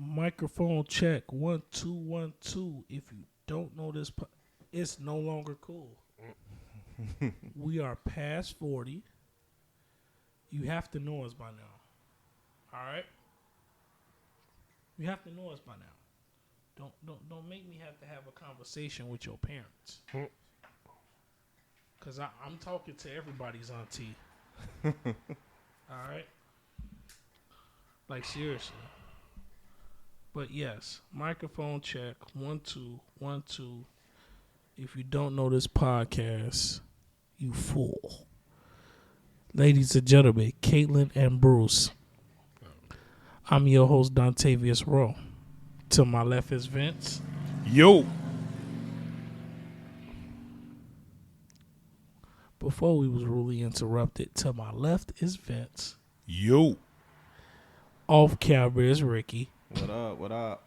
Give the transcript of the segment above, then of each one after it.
Microphone check 1 2 1 2. If you don't know this, it's no longer cool. We are past 40. You have to know us by now. All right. You have to know us by now. Don't make me have to have a conversation with your parents. Cause I'm talking to everybody's auntie. All right. Like seriously. But yes, microphone check 1 2 1 2. If you don't know this podcast, you fool. Ladies and gentlemen, Caitlin and Bruce. I'm your host, Dontavius Rowe. To my left is Vince. Yo. Before we was rudely interrupted, to my left is Vince. Yo. Off camera is Ricky. What up? What up?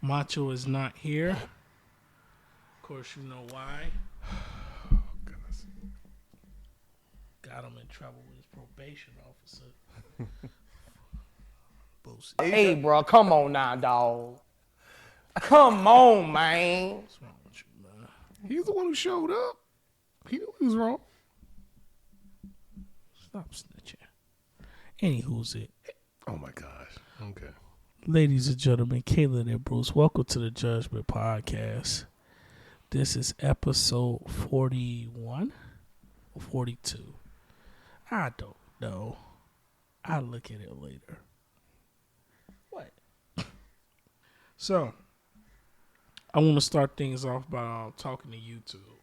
Macho is not here. Of course, you know why. Oh, goodness. Got him in trouble with his probation officer. Hey, bro, come on now, dog. Come on, man. What's wrong with you, man? He's the one who showed up. He knew he was wrong. Stop snitching. Anywho's it. Oh, my gosh. Okay. Ladies and gentlemen, Caitlin and Bruce, welcome to the Judgment Podcast. This is episode 41 or 42. I don't know. I'll look at it later. What? So, I want to start things off by talking to YouTube.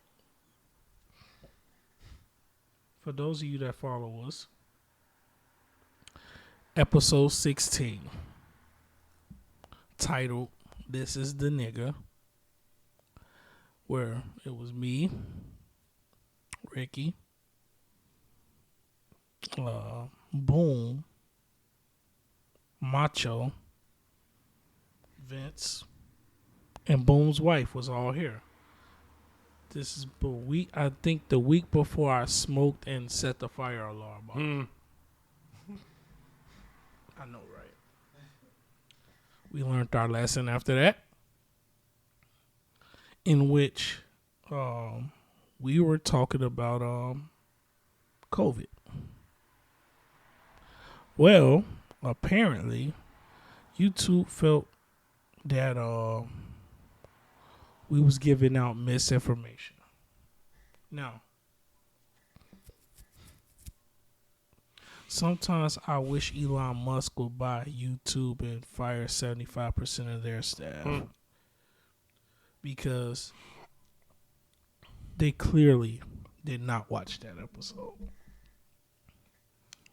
For those of you that follow us, episode 16, titled This is the Nigga, where it was me, Ricky, Boom, Macho, Vince, and Boom's wife was all here. This is I think the week before I smoked and set the fire alarm off. I know, right? We learned our lesson after that, in which we were talking about COVID. Well, apparently, YouTube felt that we was giving out misinformation. Now, sometimes I wish Elon Musk would buy YouTube and fire 75% of their staff. Because they clearly did not watch that episode.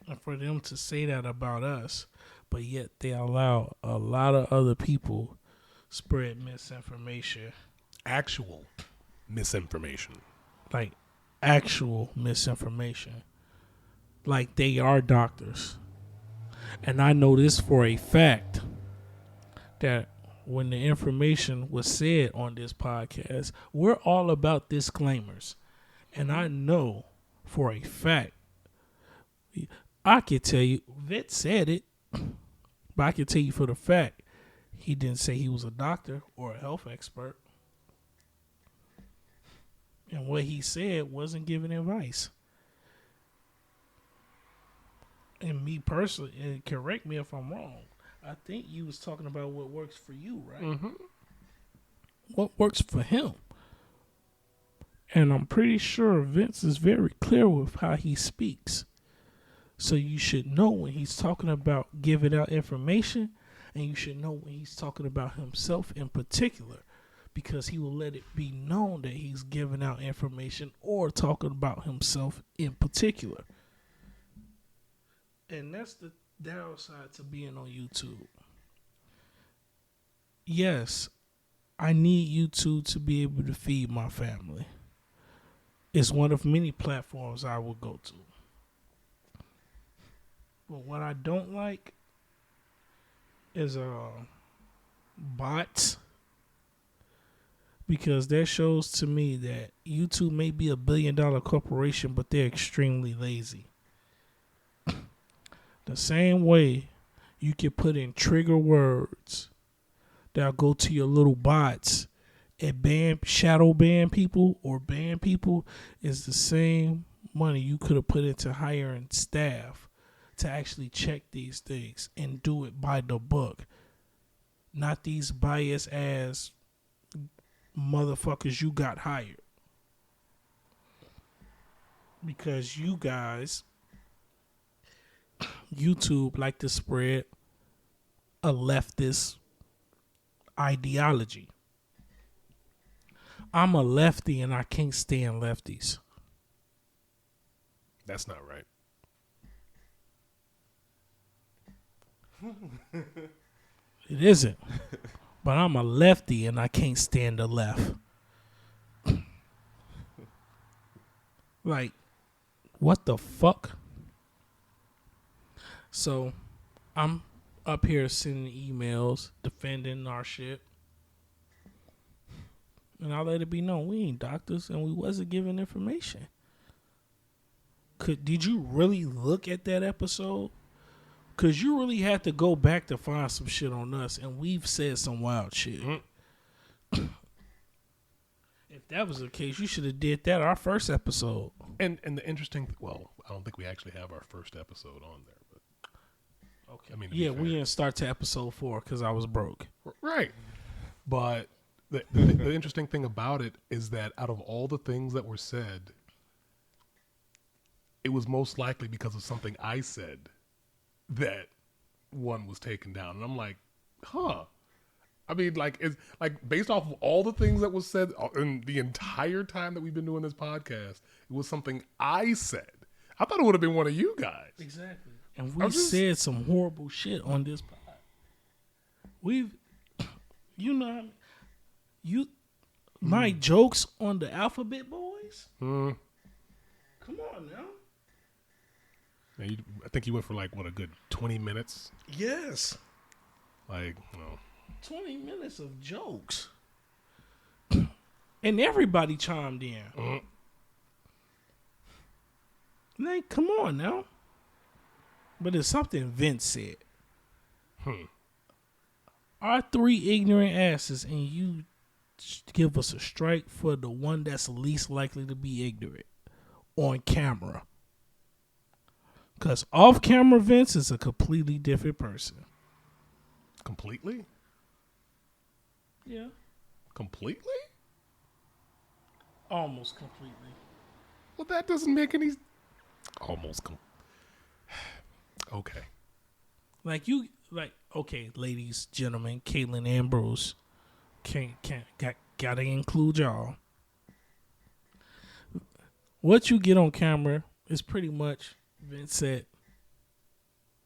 And for them to say that about us, but yet they allow a lot of other people spread misinformation. Actual misinformation. Like actual misinformation. Like they are doctors. And I know this for a fact that when the information was said on this podcast, we're all about disclaimers. And I know for a fact, I can tell you, Vet said it, but I can tell you for the fact, he didn't say he was a doctor or a health expert. And what he said wasn't giving advice. And me personally, and correct me if I'm wrong, I think you was talking about what works for you, right? Mm-hmm. What works for him. And I'm pretty sure Vince is very clear with how he speaks. So you should know when he's talking about giving out information, and you should know when he's talking about himself in particular, because he will let it be known that he's giving out information or talking about himself in particular. And that's the downside to being on YouTube. Yes, I need YouTube to be able to feed my family. It's one of many platforms I will go to. But what I don't like is bots, because that shows to me that YouTube may be a $1 billion corporation, but they're extremely lazy. The same way you can put in trigger words that'll go to your little bots and shadow ban people or ban people is the same money you could have put into hiring staff to actually check these things and do it by the book. Not these bias ass motherfuckers you got hired. Because you guys, YouTube like to spread a leftist ideology. I'm a lefty and I can't stand lefties. That's not right. It isn't. But I'm a lefty and I can't stand the left. Like, what the fuck? So, I'm up here sending emails defending our shit. And I let it be known we ain't doctors and we wasn't giving information. Did you really look at that episode? Because you really had to go back to find some shit on us, and we've said some wild shit. If that was the case, you should have did that our first episode. And the interesting, well, I don't think we actually have our first episode on there, but Okay. I mean, Yeah, we didn't start to episode 4 because I was broke. Right. But the interesting thing about it is that out of all the things that were said, it was most likely because of something I said that one was taken down. And I'm like, huh. I mean, like, it's like based off of all the things that was said in the entire time that we've been doing this podcast, it was something I said. I thought it would have been one of you guys. Exactly. And we said some horrible shit on this pod. You know, my jokes on the Alphabet Boys? Hmm. Come on now. Yeah, I think you went for like, what, a good 20 minutes? Yes. Like, no. 20 minutes of jokes. And everybody chimed in. Like, come on now. But it's something Vince said. Our 3 ignorant asses, and you give us a strike for the one that's least likely to be ignorant on camera. Because off camera Vince is a completely different person. Completely? Yeah. Completely? Almost completely. Well, that doesn't make any... Okay. Okay, ladies, gentlemen, Caitlin and Bruce, gotta include y'all. What you get on camera is pretty much, Vince said,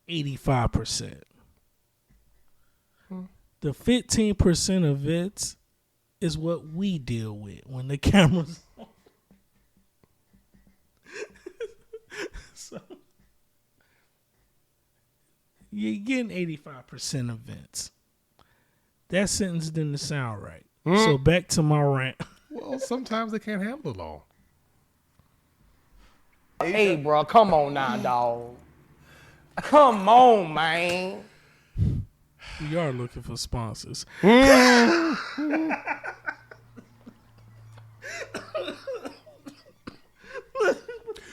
85%. The 15% of it is what we deal with when the camera's on. So you're getting 85% of Vince. That sentence didn't sound right. So back to my rant. Well, sometimes they can't handle it all. Hey, bro, come on now, dog. Come on, man. We are looking for sponsors.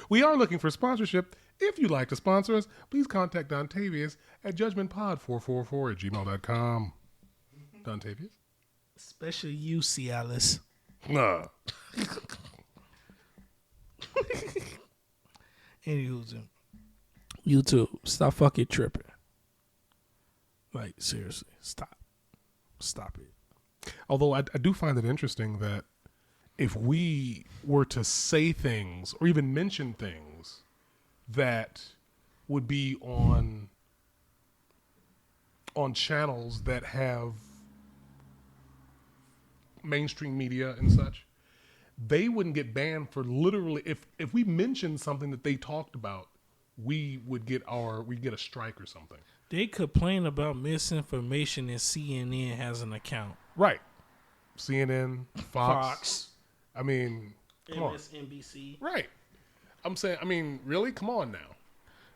We are looking for sponsorship. If you'd like to sponsor us, please contact Dontavius at judgmentpod444@gmail.com. Dontavius? Especially you, Cialis. Nah. Anywho's, YouTube, stop fucking tripping. Like, seriously, stop. Stop it. Although I do find it interesting that if we were to say things or even mention things that would be on channels that have mainstream media and such, they wouldn't get banned for literally if we mentioned something that they talked about, we would get a strike or something. They complain about misinformation and CNN has an account. Right. CNN, Fox. I mean, come on. MSNBC. Right. I'm saying, I mean, really? Come on now.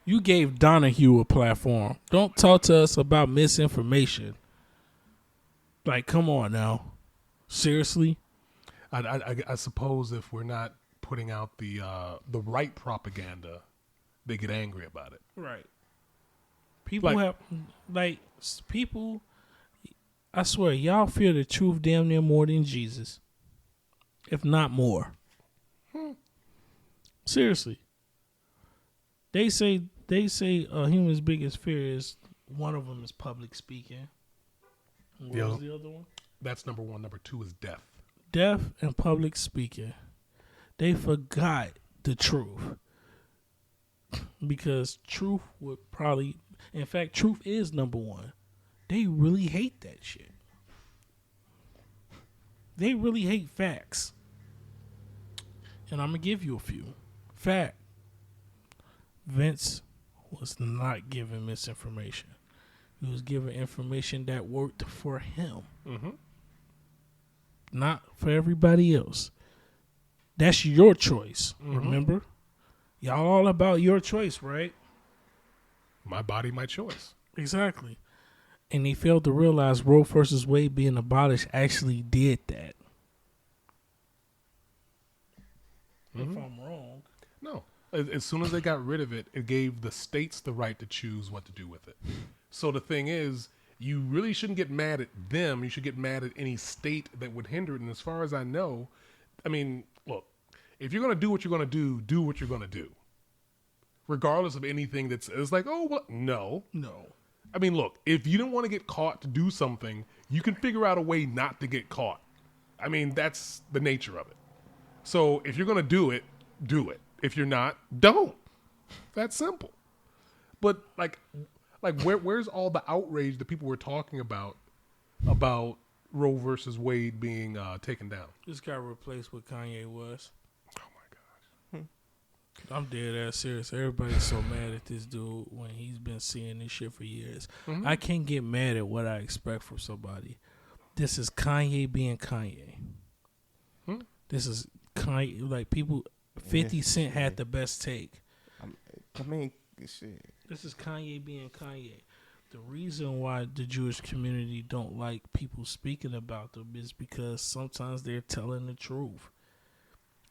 You gave Donahue a platform. Don't talk to us about misinformation. Like, come on now. Seriously? I suppose if we're not putting out the right propaganda, they get angry about it. Right. People people, I swear, y'all fear the truth damn near more than Jesus. If not more. Seriously. They say a human's biggest fear is, one of them is public speaking. What was the other one? That's number one. Number two is death. Death and public speaking. They forgot the truth. Because truth would probably, in fact, truth is number one. They really hate that shit. They really hate facts. And I'm going to give you a few. Fact. Vince was not given misinformation. He was given information that worked for him. Mm-hmm. Not for everybody else. That's your choice, remember? Y'all all about your choice, right? My body, my choice. Exactly. And they failed to realize Roe versus Wade being abolished actually did that. If I'm wrong. No. As soon as they got rid of it, it gave the states the right to choose what to do with it. So the thing is, you really shouldn't get mad at them. You should get mad at any state that would hinder it. And as far as I know, I mean, look, if you're going to do what you're going to do what you're going to do. Regardless of anything it's like, oh, well, no. I mean, look, if you don't want to get caught to do something, you can figure out a way not to get caught. I mean, that's the nature of it. So if you're going to do it, do it. If you're not, don't. That's simple. But like where's all the outrage that people were talking about Roe versus Wade being taken down? This got replaced with Kanye West. Oh my gosh. I'm dead ass serious. Everybody's so mad at this dude when he's been seeing this shit for years. I can't get mad at what I expect from somebody. This is Kanye being Kanye. This is Kanye. Like, people, 50 Cent had the best take. I mean, shit. This is Kanye being Kanye. The reason why the Jewish community don't like people speaking about them is because sometimes they're telling the truth.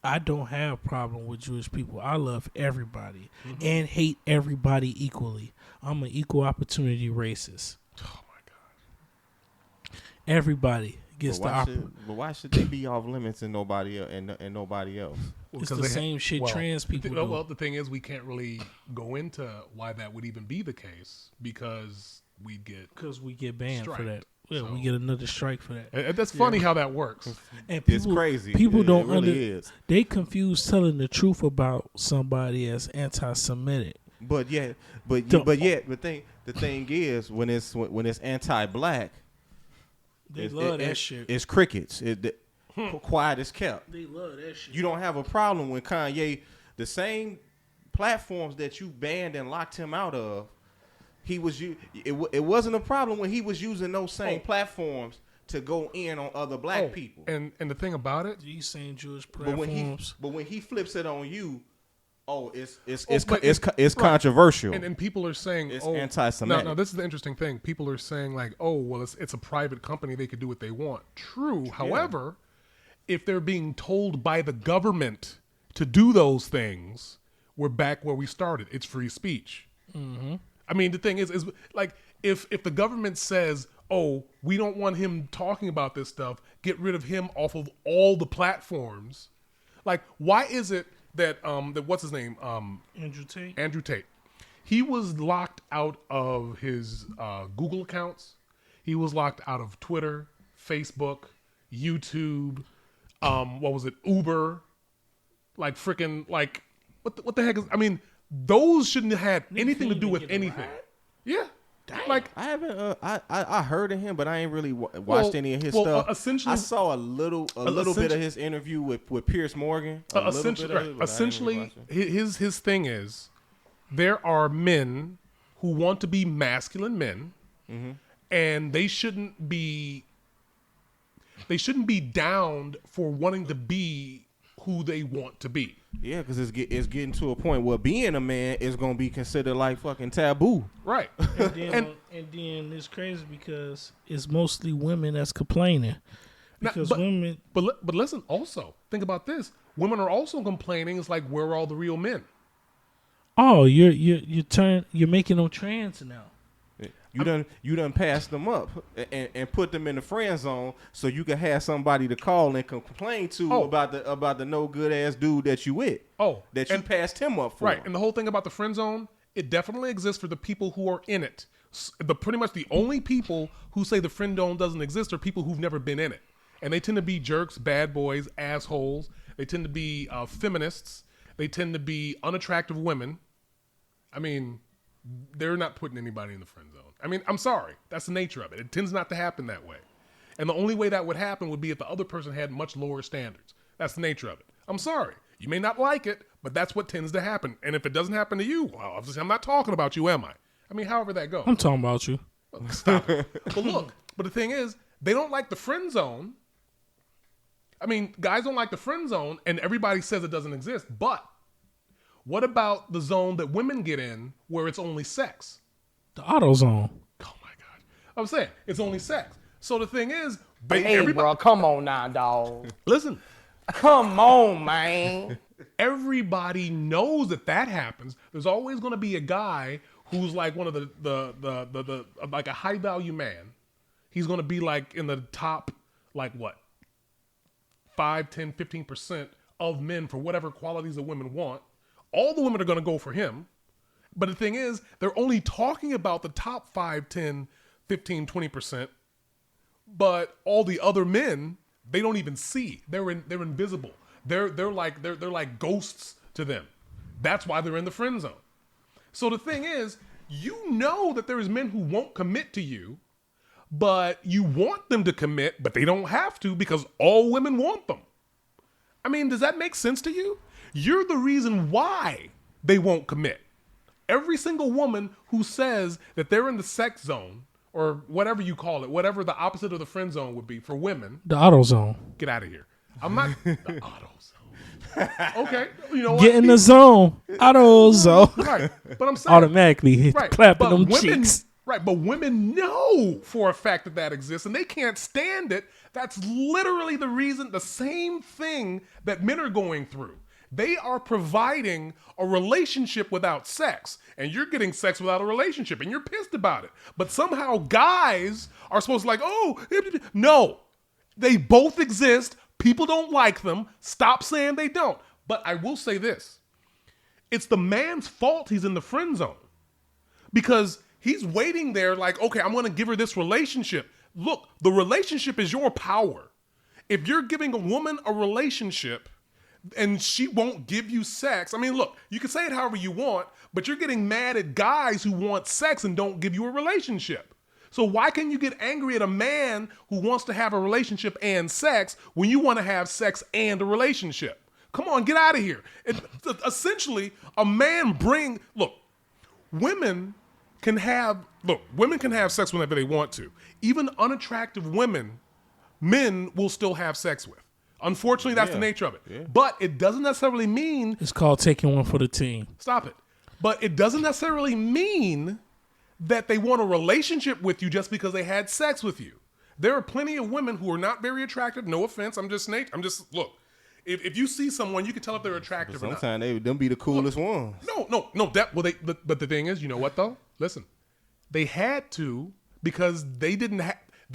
I don't have a problem with Jewish people. I love everybody and hate everybody equally. I'm an equal opportunity racist. Oh my God. Everybody gets the opportunity. But why should they be off limits and nobody and nobody else? It's the same shit trans people do. Well, the thing is, we can't really go into why that would even be the case because we get banned striked. for that. Yeah, we get another strike for that. And that's funny how that works. And It's crazy. People don't is. They confuse telling the truth about somebody as anti-Semitic. The thing is, when it's anti-black, They love that shit. It's crickets. Quiet as kept. They love that shit. You don't have a problem when Kanye, the same platforms that you banned and locked him out of, it wasn't a problem when he was using those same platforms to go in on other black people. And the thing about it, these same Jewish platforms. But when he flips it on you, it's controversial. And people are saying it's anti-Semitic. No, this is the interesting thing. People are saying like, oh, well, it's a private company. They could do what they want. True. However, if they're being told by the government to do those things, we're back where we started. It's free speech. Mm-hmm. I mean, the thing is like if the government says, oh, we don't want him talking about this stuff, get rid of him off of all the platforms. Like, why is it that what's his name? Andrew Tate. He was locked out of his Google accounts. He was locked out of Twitter, Facebook, YouTube. What was it? Uber. Like freaking like what the heck is? I mean, those shouldn't have had anything to do with anything. Yeah. Damn. Like I haven't. I heard of him, but I ain't really watched any of his stuff. Essentially, I saw a little bit of his interview with Piers Morgan. Essentially, his thing is there are men who want to be masculine men, and they shouldn't be downed for wanting to be who they want to be. Yeah, because it's getting to a point where being a man is gonna be considered like fucking taboo. Right. And then it's crazy because it's mostly women that's complaining. Because women. But listen, also think about this. Women are also complaining. It's like, where are all the real men? Oh, you're making them trans now. You done passed them up and put them in the friend zone so you can have somebody to call and complain to about the no good ass dude that you with. That you passed him up for. Right. And the whole thing about the friend zone, it definitely exists for the people who are in it. Pretty much the only people who say the friend zone doesn't exist are people who've never been in it. And they tend to be jerks, bad boys, assholes. They tend to be feminists. They tend to be unattractive women. I mean, they're not putting anybody in the friend zone. I mean, I'm sorry. That's the nature of it. It tends not to happen that way. And the only way that would happen would be if the other person had much lower standards. That's the nature of it. I'm sorry. You may not like it, but that's what tends to happen. And if it doesn't happen to you, well, obviously I'm not talking about you, am I? I mean, however that goes. I'm talking about you. Stop it. But look, the thing is, they don't like the friend zone. I mean, guys don't like the friend zone, and everybody says it doesn't exist. But what about the zone that women get in where it's only sex? The Autozone. Oh my God. I'm saying it's only sex. So the thing is, bro, come on now, dog. Listen. Come on, man. Everybody knows that happens. There's always going to be a guy who's like one of the like a high value man. He's going to be like in the top, like what? 5, 10, 15% of men for whatever qualities that women want. All the women are going to go for him. But the thing is, they're only talking about the top 5, 10, 15, 20%. But all the other men, they don't even see. They're invisible. They're like ghosts to them. That's why they're in the friend zone. So the thing is, you know that there is men who won't commit to you, but you want them to commit, but they don't have to because all women want them. I mean, does that make sense to you? You're the reason why they won't commit. Every single woman who says that they're in the sex zone, or whatever you call it, whatever the opposite of the friend zone would be for women. The Autozone. Get out of here. I'm not the Autozone. Okay, you know what? Get in the zone. Autozone. Right, but I'm saying automatically clapping them cheeks. Right, but women know for a fact that exists, and they can't stand it. That's literally the reason, the same thing that men are going through. They are providing a relationship without sex, and you're getting sex without a relationship, and you're pissed about it. But somehow guys are supposed to like, oh, no. They both exist. People don't like them. Stop saying they don't. But I will say this. It's the man's fault he's in the friend zone. Because he's waiting there like, okay, I'm going to give her this relationship. Look, the relationship is your power. If you're giving a woman a relationship and she won't give you sex, I mean, look, you can say it however you want, but you're getting mad at guys who want sex and don't give you a relationship. So why can you get angry at a man who wants to have a relationship and sex when you want to have sex and a relationship? Come on, get out of here. Essentially, a man women can have sex whenever they want to. Even unattractive women, men will still have sex with. Unfortunately, that's the nature of it. Yeah. But it doesn't necessarily mean... It's called taking one for the team. Stop it. But it doesn't necessarily mean that they want a relationship with you just because they had sex with you. There are plenty of women who are not very attractive. No offense. Look. If you see someone, you can tell if they're attractive or not. Sometimes them be the coolest ones. No. But the thing is, you know what though? Listen, they had to because they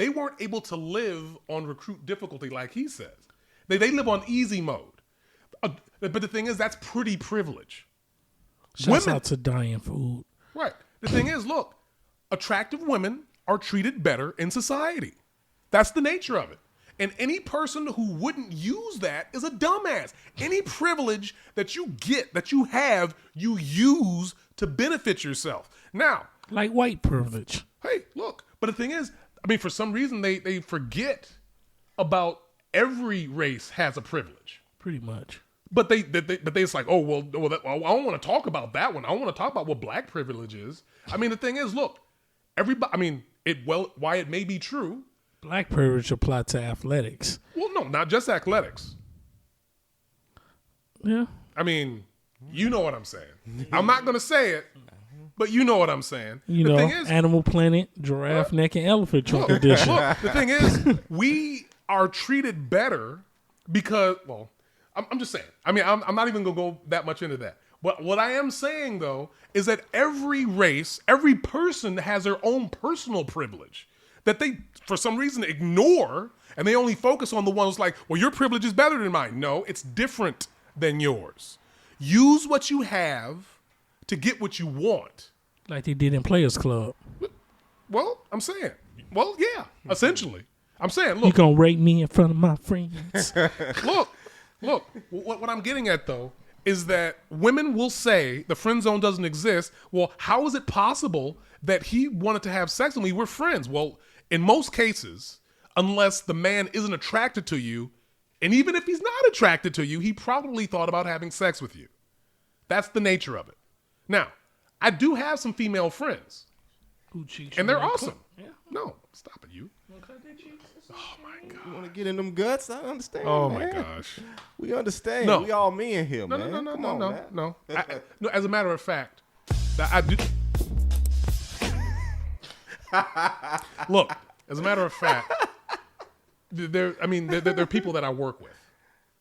weren't able to live on recruit difficulty like he says. They live on easy mode. But the thing is, that's pretty privilege. Shouts out to Dying Food. Right. The thing is, look, attractive women are treated better in society. That's the nature of it. And any person who wouldn't use that is a dumbass. Any privilege that you get, that you have, you use to benefit yourself. Now, like white privilege. Hey, look. But the thing is, I mean, for some reason, they forget about every race has a privilege. Pretty much. But they it's like, oh, well I don't want to talk about that one. I want to talk about what black privilege is. I mean, the thing is, look, everybody, I mean, why it may be true. Black privilege apply to athletics. Well, no, not just athletics. Yeah. I mean, you know what I'm saying. I'm not going to say it, but you know what I'm saying. You the know, thing is, Animal Planet, Giraffe Neck and Elephant Trunk Edition. look, the thing is, we are treated better because, well, I'm just saying. I mean, I'm not even going to go that much into that. But what I am saying, though, is that every race, every person has their own personal privilege that they, for some reason, ignore, and they only focus on the ones like, well, your privilege is better than mine. No, it's different than yours. Use what you have to get what you want. Like they did in Players Club. Well, I'm saying, well, yeah, essentially. I'm saying, You look, gonna rate me in front of my friends. look, what I'm getting at, though, is that women will say the friend zone doesn't exist. Well, how is it possible that he wanted to have sex with me? We're friends. Well, in most cases, unless the man isn't attracted to you, and even if he's not attracted to you, he probably thought about having sex with you. That's the nature of it. Now, I do have some female friends, Who cheeks and you they're like awesome. Yeah. Oh my You God. want to get in them guts? I understand. Oh man. my gosh. We understand. No. We all men here, No, man. no. Come on, man. No. No. As a matter of fact, I do. Look, as a matter of fact, there are people that I work with,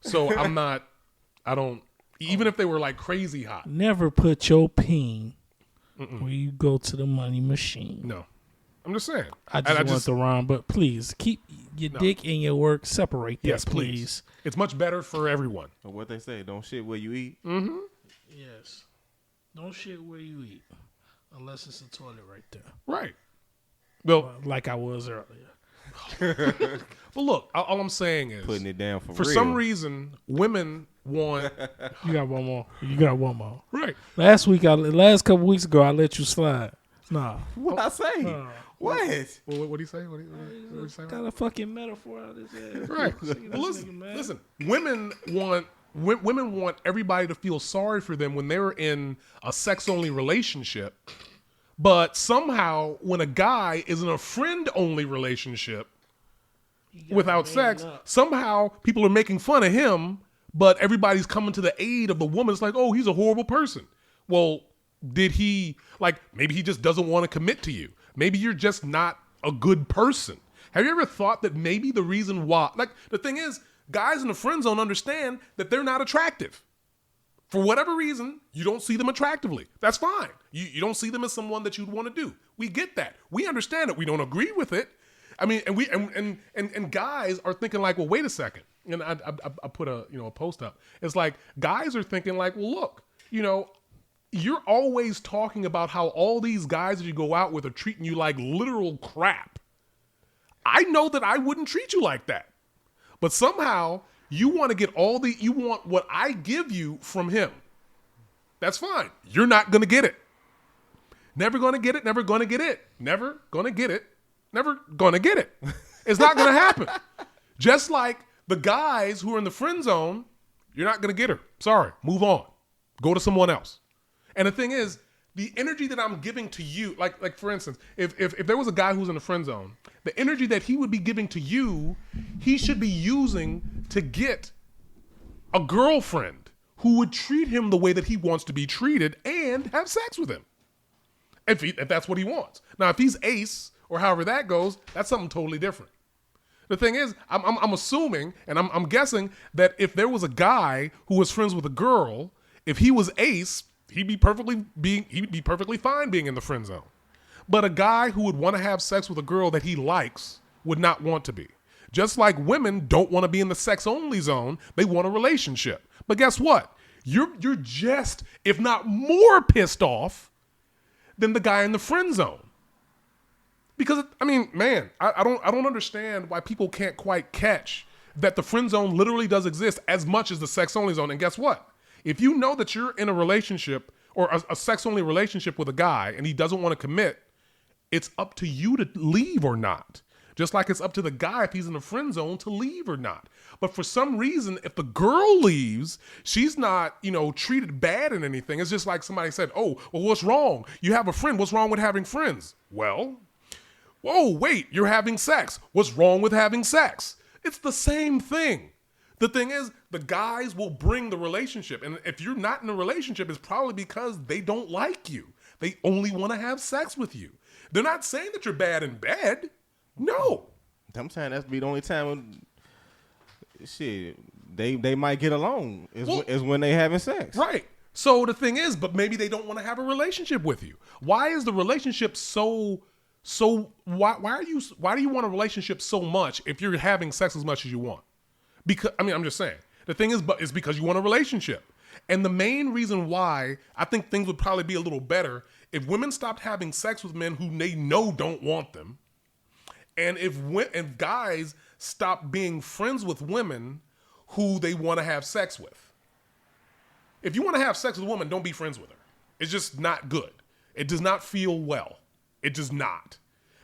so I don't. Even if they were like crazy hot, Never put your peen where you go to the money machine. no. I'm just saying. I just want the rhyme, but please keep your dick and your work separate. That, Yes, please. It's much better for everyone. Or what they say, don't shit where you eat. Yes. Don't shit where you eat, unless it's a toilet right there, Right. Well, like I was earlier. but look, all I'm saying is, Putting it down for for real. some reason, women want You got one more. You got one more. right. Last couple weeks ago, I let you slide. Nah, What I say? What? What do you say? What do you say? got a fucking metaphor out of his head. Right. Well, listen. Women want everybody to feel sorry for them when they're in a sex-only relationship. But somehow, when a guy is in a friend-only relationship without sex, somehow people are making fun of him, but everybody's coming to the aid of the woman. It's like, oh, he's a horrible person. Well, did he, like, maybe he just doesn't want to commit to you. Maybe you're just not a good person. Have you ever thought that maybe the reason why, like, the thing is, guys in the friend zone understand that they're not attractive. For whatever reason, you don't see them attractively. That's fine. You don't see them as someone that you'd want to do. We get that. We understand it. We don't agree with it. I mean, and guys are thinking like, well, wait a second. And I put a post up. It's like guys are thinking like, well, look, you're always talking about how all these guys that you go out with are treating you like literal crap. I know that I wouldn't treat you like that. But somehow you want to get you want what I give you from him. That's fine. You're not going to get it. Never going to get it. Never going to get it. Never going to get it. Never going to get it. It's not going to happen. Just like the guys who are in the friend zone, you're not going to get her. Sorry. Move on. Go to someone else. And the thing is, the energy that I'm giving to you, like for instance, if there was a guy who's in the friend zone, the energy that he would be giving to you, he should be using to get a girlfriend who would treat him the way that he wants to be treated and have sex with him. If that's what he wants. Now, if he's ace or however that goes, that's something totally different. The thing is, I'm assuming and I'm guessing that if there was a guy who was friends with a girl, if he was ace, he'd be perfectly fine being in the friend zone. But a guy who would want to have sex with a girl that he likes would not want to be. Just like women don't want to be in the sex only zone, they want a relationship. But guess what? You're just, if not more pissed off than the guy in the friend zone. Because I mean, man, I don't understand why people can't quite catch that the friend zone literally does exist as much as the sex only zone. And guess what? If you know that you're in a relationship or a sex-only relationship with a guy and he doesn't want to commit, it's up to you to leave or not. Just like it's up to the guy if he's in the friend zone to leave or not. But for some reason, if the girl leaves, she's not, treated bad in anything. It's just like somebody said, oh, well, what's wrong? You have a friend. What's wrong with having friends? Well, whoa, wait, you're having sex. What's wrong with having sex? It's the same thing. The thing is, the guys will bring the relationship. And if you're not in a relationship, it's probably because they don't like you. They only want to have sex with you. They're not saying that you're bad in bed. No. I'm saying that's be the only time when, shit, they might get along is when they having sex. Right. So the thing is, but maybe they don't want to have a relationship with you. Why is the relationship so why do you want a relationship so much if you're having sex as much as you want? Because I'm just saying. The thing is, but it's because you want a relationship. And the main reason why I think things would probably be a little better if women stopped having sex with men who they know don't want them, and if guys stop being friends with women who they want to have sex with. If you want to have sex with a woman, don't be friends with her. It's just not good. It does not feel well. It does not.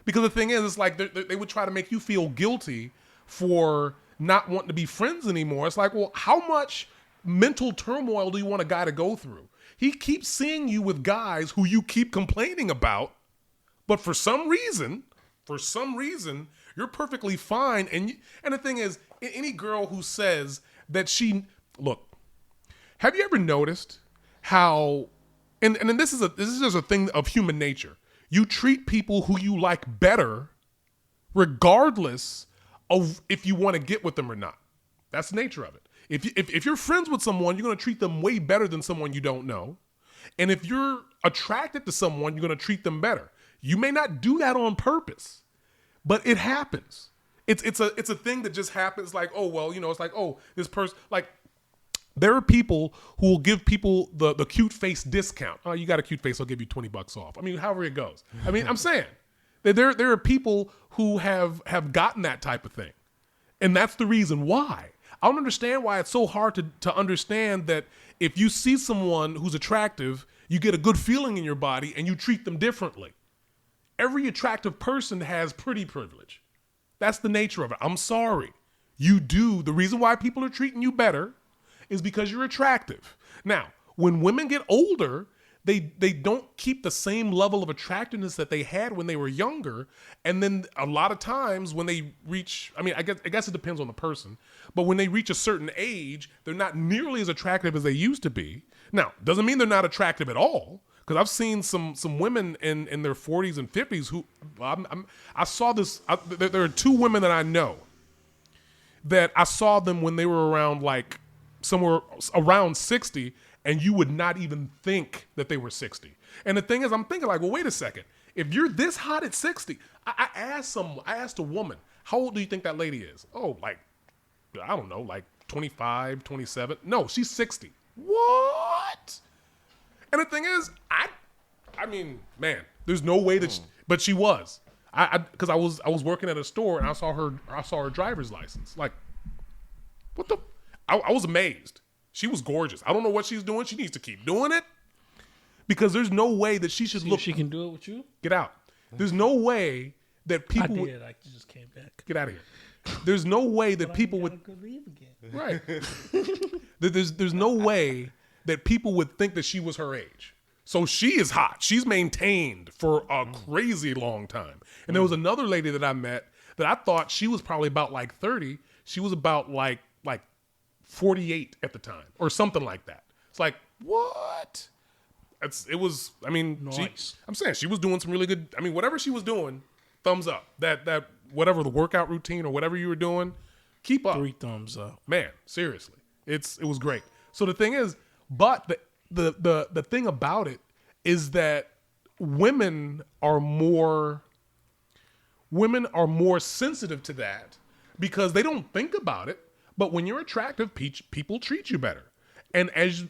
Because the thing is, it's like they would try to make you feel guilty for not wanting to be friends anymore. It's like, well, how much mental turmoil do you want a guy to go through? He keeps seeing you with guys who you keep complaining about, but for some reason, you're perfectly fine. And the thing is, any girl who says that look, have you ever noticed how, and this is just a thing of human nature. You treat people who you like better regardless of if you want to get with them or not. That's the nature of it. If you're friends with someone, you're going to treat them way better than someone you don't know. And if you're attracted to someone, you're going to treat them better. You may not do that on purpose, but it happens. It's a thing that just happens. Like, oh, well, it's like, oh, this person, like, there are people who will give people the cute face discount. Oh, you got a cute face, I'll give you $20 off. I mean, however it goes. I mean, I'm saying that there are people who have gotten that type of thing. And that's the reason why. I don't understand why it's so hard to understand that if you see someone who's attractive, you get a good feeling in your body and you treat them differently. Every attractive person has pretty privilege. That's the nature of it. I'm sorry. You do. The reason why people are treating you better is because you're attractive. Now, when women get older, they don't keep the same level of attractiveness that they had when they were younger. And then a lot of times when they reach, I guess it depends on the person, but when they reach a certain age, they're not nearly as attractive as they used to be. Now, doesn't mean they're not attractive at all, because I've seen some women in their 40s and 50s who, I saw this, there are two women that I know that I saw them when they were around like somewhere around 60, and you would not even think that they were 60. And the thing is, I'm thinking like, well, wait a second. If you're this hot at 60, I asked a woman, how old do you think that lady is? Oh, like, I don't know, like 25, 27. No, she's 60. What? And the thing is, I mean, man, there's no way that, but she was. Because I was working at a store and I saw her driver's license. Like, what the? I was amazed. She was gorgeous. I don't know what she's doing. She needs to keep doing it, because there's no way that she should See look. if she can do it with you. Get out. There's no way that people. I did. I just came back. Get out of here. There's no way that people would. Right. There's no way that people would think that she was her age. So she is hot. She's maintained for a crazy long time. And there was another lady that I met that I thought she was probably about like 30. She was about like 48 at the time or something like that. It's like, what? It was, I mean, nice. I'm saying she was doing some really good, I mean, whatever she was doing, thumbs up. That whatever the workout routine or whatever you were doing, keep up. 3 thumbs up. Man, seriously. It was great. So the thing is, but the thing about it is that women are more sensitive to that because they don't think about it. But when you're attractive, people treat you better. And as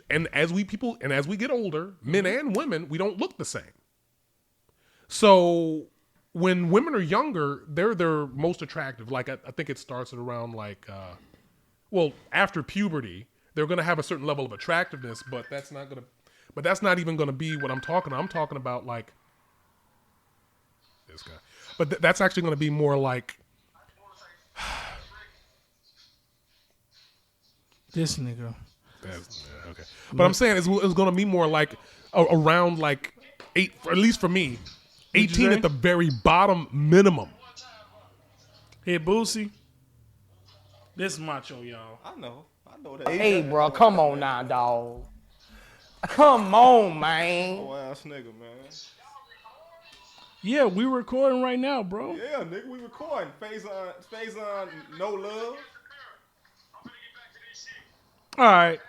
we get older, men and women, we don't look the same. So when women are younger, they're most attractive. Like I think it starts at around like, after puberty, they're going to have a certain level of attractiveness, but that's not even going to be what I'm talking about. I'm talking about like this guy. But that's actually going to be more like this nigga. Okay. But I'm saying it's going to be more like around like 8, at least for me, 18 at the very bottom minimum. Hey, Boosie. This macho, y'all. I know that. Hey, bro, come on now, dog. Come on, man. Oh ass nigga, man. Yeah, we recording right now, bro. Yeah, nigga, we recording. Faison, no love. All right.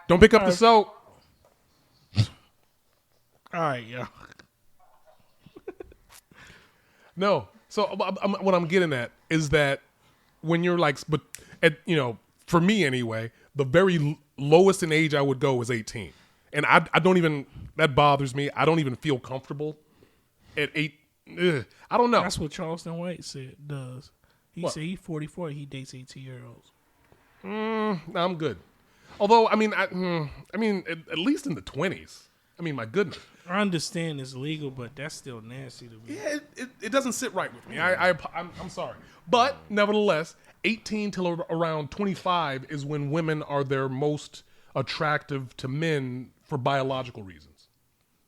Don't pick up the soap. All right, y'all. No. So what I'm getting at is that when you're like, but for me anyway, the very lowest in age I would go is 18, and I don't even, that bothers me. I don't even feel comfortable at 8. I don't know. That's what Charleston White does. He What? said he's 44. He dates 18-year-olds. I'm good. Although I mean, at least in the 20s. I mean, my goodness. I understand it's legal, but that's still nasty to me. Yeah, it doesn't sit right with me. I'm sorry, but nevertheless, 18 till around 25 is when women are their most attractive to men for biological reasons.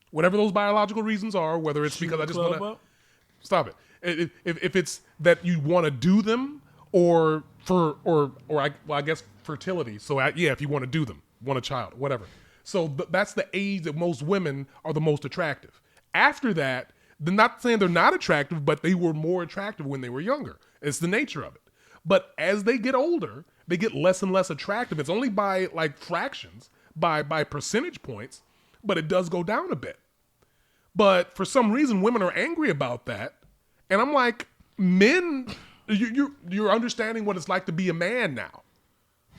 Whatever those biological reasons are, whether it's because I just want to stop it. If it's that you want to do them, or I guess fertility. So if you want to do them, want a child, whatever. So that's the age that most women are the most attractive. After that, they're not saying they're not attractive, but they were more attractive when they were younger. It's the nature of it. But as they get older, they get less and less attractive. It's only by like fractions, by percentage points, but it does go down a bit. But for some reason, women are angry about that. And I'm like, men, you're understanding what it's like to be a man now.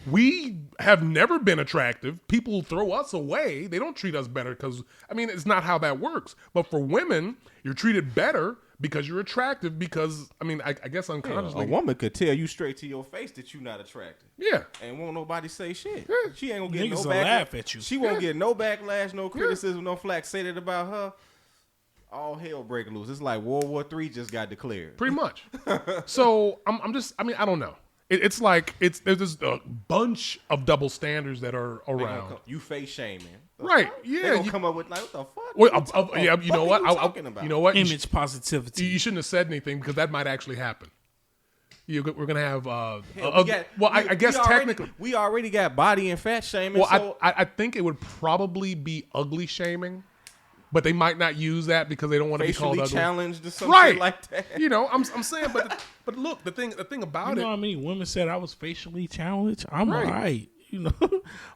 We have never been attractive. People throw us away. They don't treat us better because, it's not how that works. But for women, you're treated better because you're attractive because, I guess unconsciously. A woman could tell you straight to your face that you're not attractive. Yeah. And won't nobody say shit. Yeah. She ain't gonna get Niggas no will backlash. laugh at you. She won't get no backlash, no criticism, no flack. Say that about her. All hell break loose. It's like World War III just got declared. Pretty much. So I'm just, I don't know. It's like there's just a bunch of double standards that are around. You face shaming. Right. Yeah. They gonna come up with like, what the fuck? Well, yeah, you know what? Talking about? You know what? Image positivity. You shouldn't have said anything because that might actually happen. We're gonna have. I guess technically we already got body and fat shaming. Well, so I think it would probably be ugly shaming, but they might not use that because they don't want to be called ugly. Challenged or something Right. like that. I'm saying, but look, the thing about You know it. how many women said I was facially challenged? I'm Right. all right.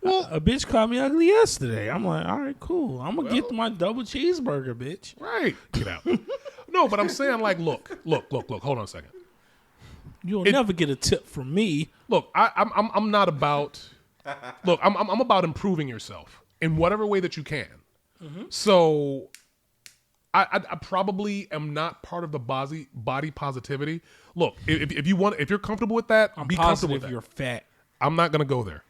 Well, a bitch called me ugly yesterday. I'm like, all right, cool. I'm going to get my double cheeseburger, bitch. Right. Get out. No, but I'm saying like, look. Hold on a second. You'll never get a tip from me. Look, I'm not about. Look, I'm about improving yourself in whatever way that you can. Mm-hmm. So, I probably am not part of the body positivity. Look, if you're comfortable with that, I'm be positive comfortable with that. you're fat. I'm not gonna go there.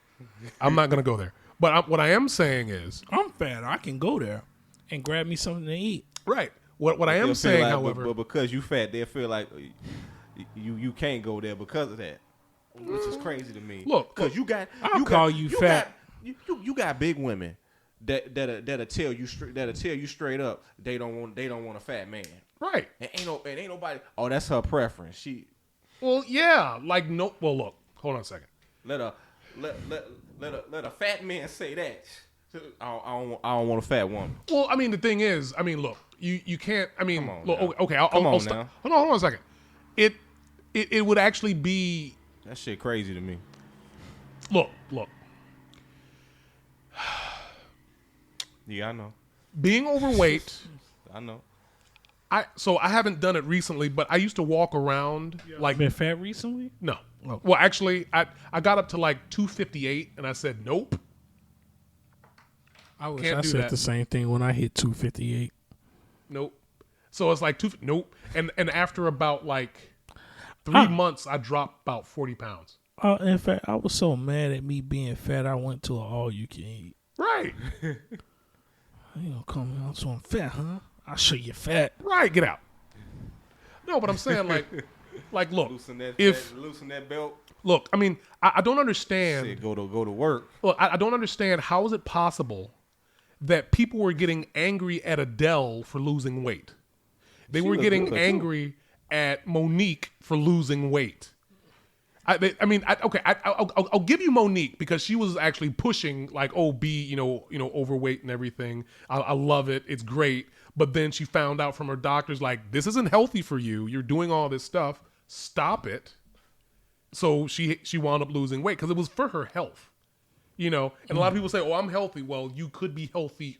But what I am saying is, I'm fat. I can go there and grab me something to eat. right. What I am saying, like, however, but because you fat, they feel like you can't go there because of that, which is crazy to me. Look, because you got fat. You got big women that'll tell you straight up they don't want a fat man. right. And ain't nobody. Oh, that's her preference. Well, yeah, like no. Well, look, hold on a second. Let a fat man say that. I don't want a fat woman. Well, the thing is, look, you can't. Come on look, now. okay, I'll Come stop. on now. Hold on a second. It would actually be. That shit crazy to me. Look. Yeah, I know. Being overweight. I know. I haven't done it recently, but I used to walk around like. Been fat recently? No. Well, actually, I got up to like 258, and I said nope. I wish Can't I do said that. the same thing when I hit 258. Nope. So it's like nope. And after about like 3 months, I dropped about 40 pounds. In fact, I was so mad at me being fat, I went to an all-you-can-eat. Right. You gonna come out so I'm fat, huh? I'll show you fat. Right. Get out. No, but I'm saying like look, Loosen that belt. look, I don't understand. Shit, go to work. Look, I don't understand how is it possible that people were getting angry at Adele for losing weight. They were looked getting good, too. angry at Monique for losing weight. I'll give you Monique because she was actually pushing like, oh, be overweight and everything. I love it. It's great. But then she found out from her doctors like, this isn't healthy for you. You're doing all this stuff. Stop it. So she wound up losing weight because it was for her health. And a lot of people say, oh, I'm healthy. Well, you could be healthier.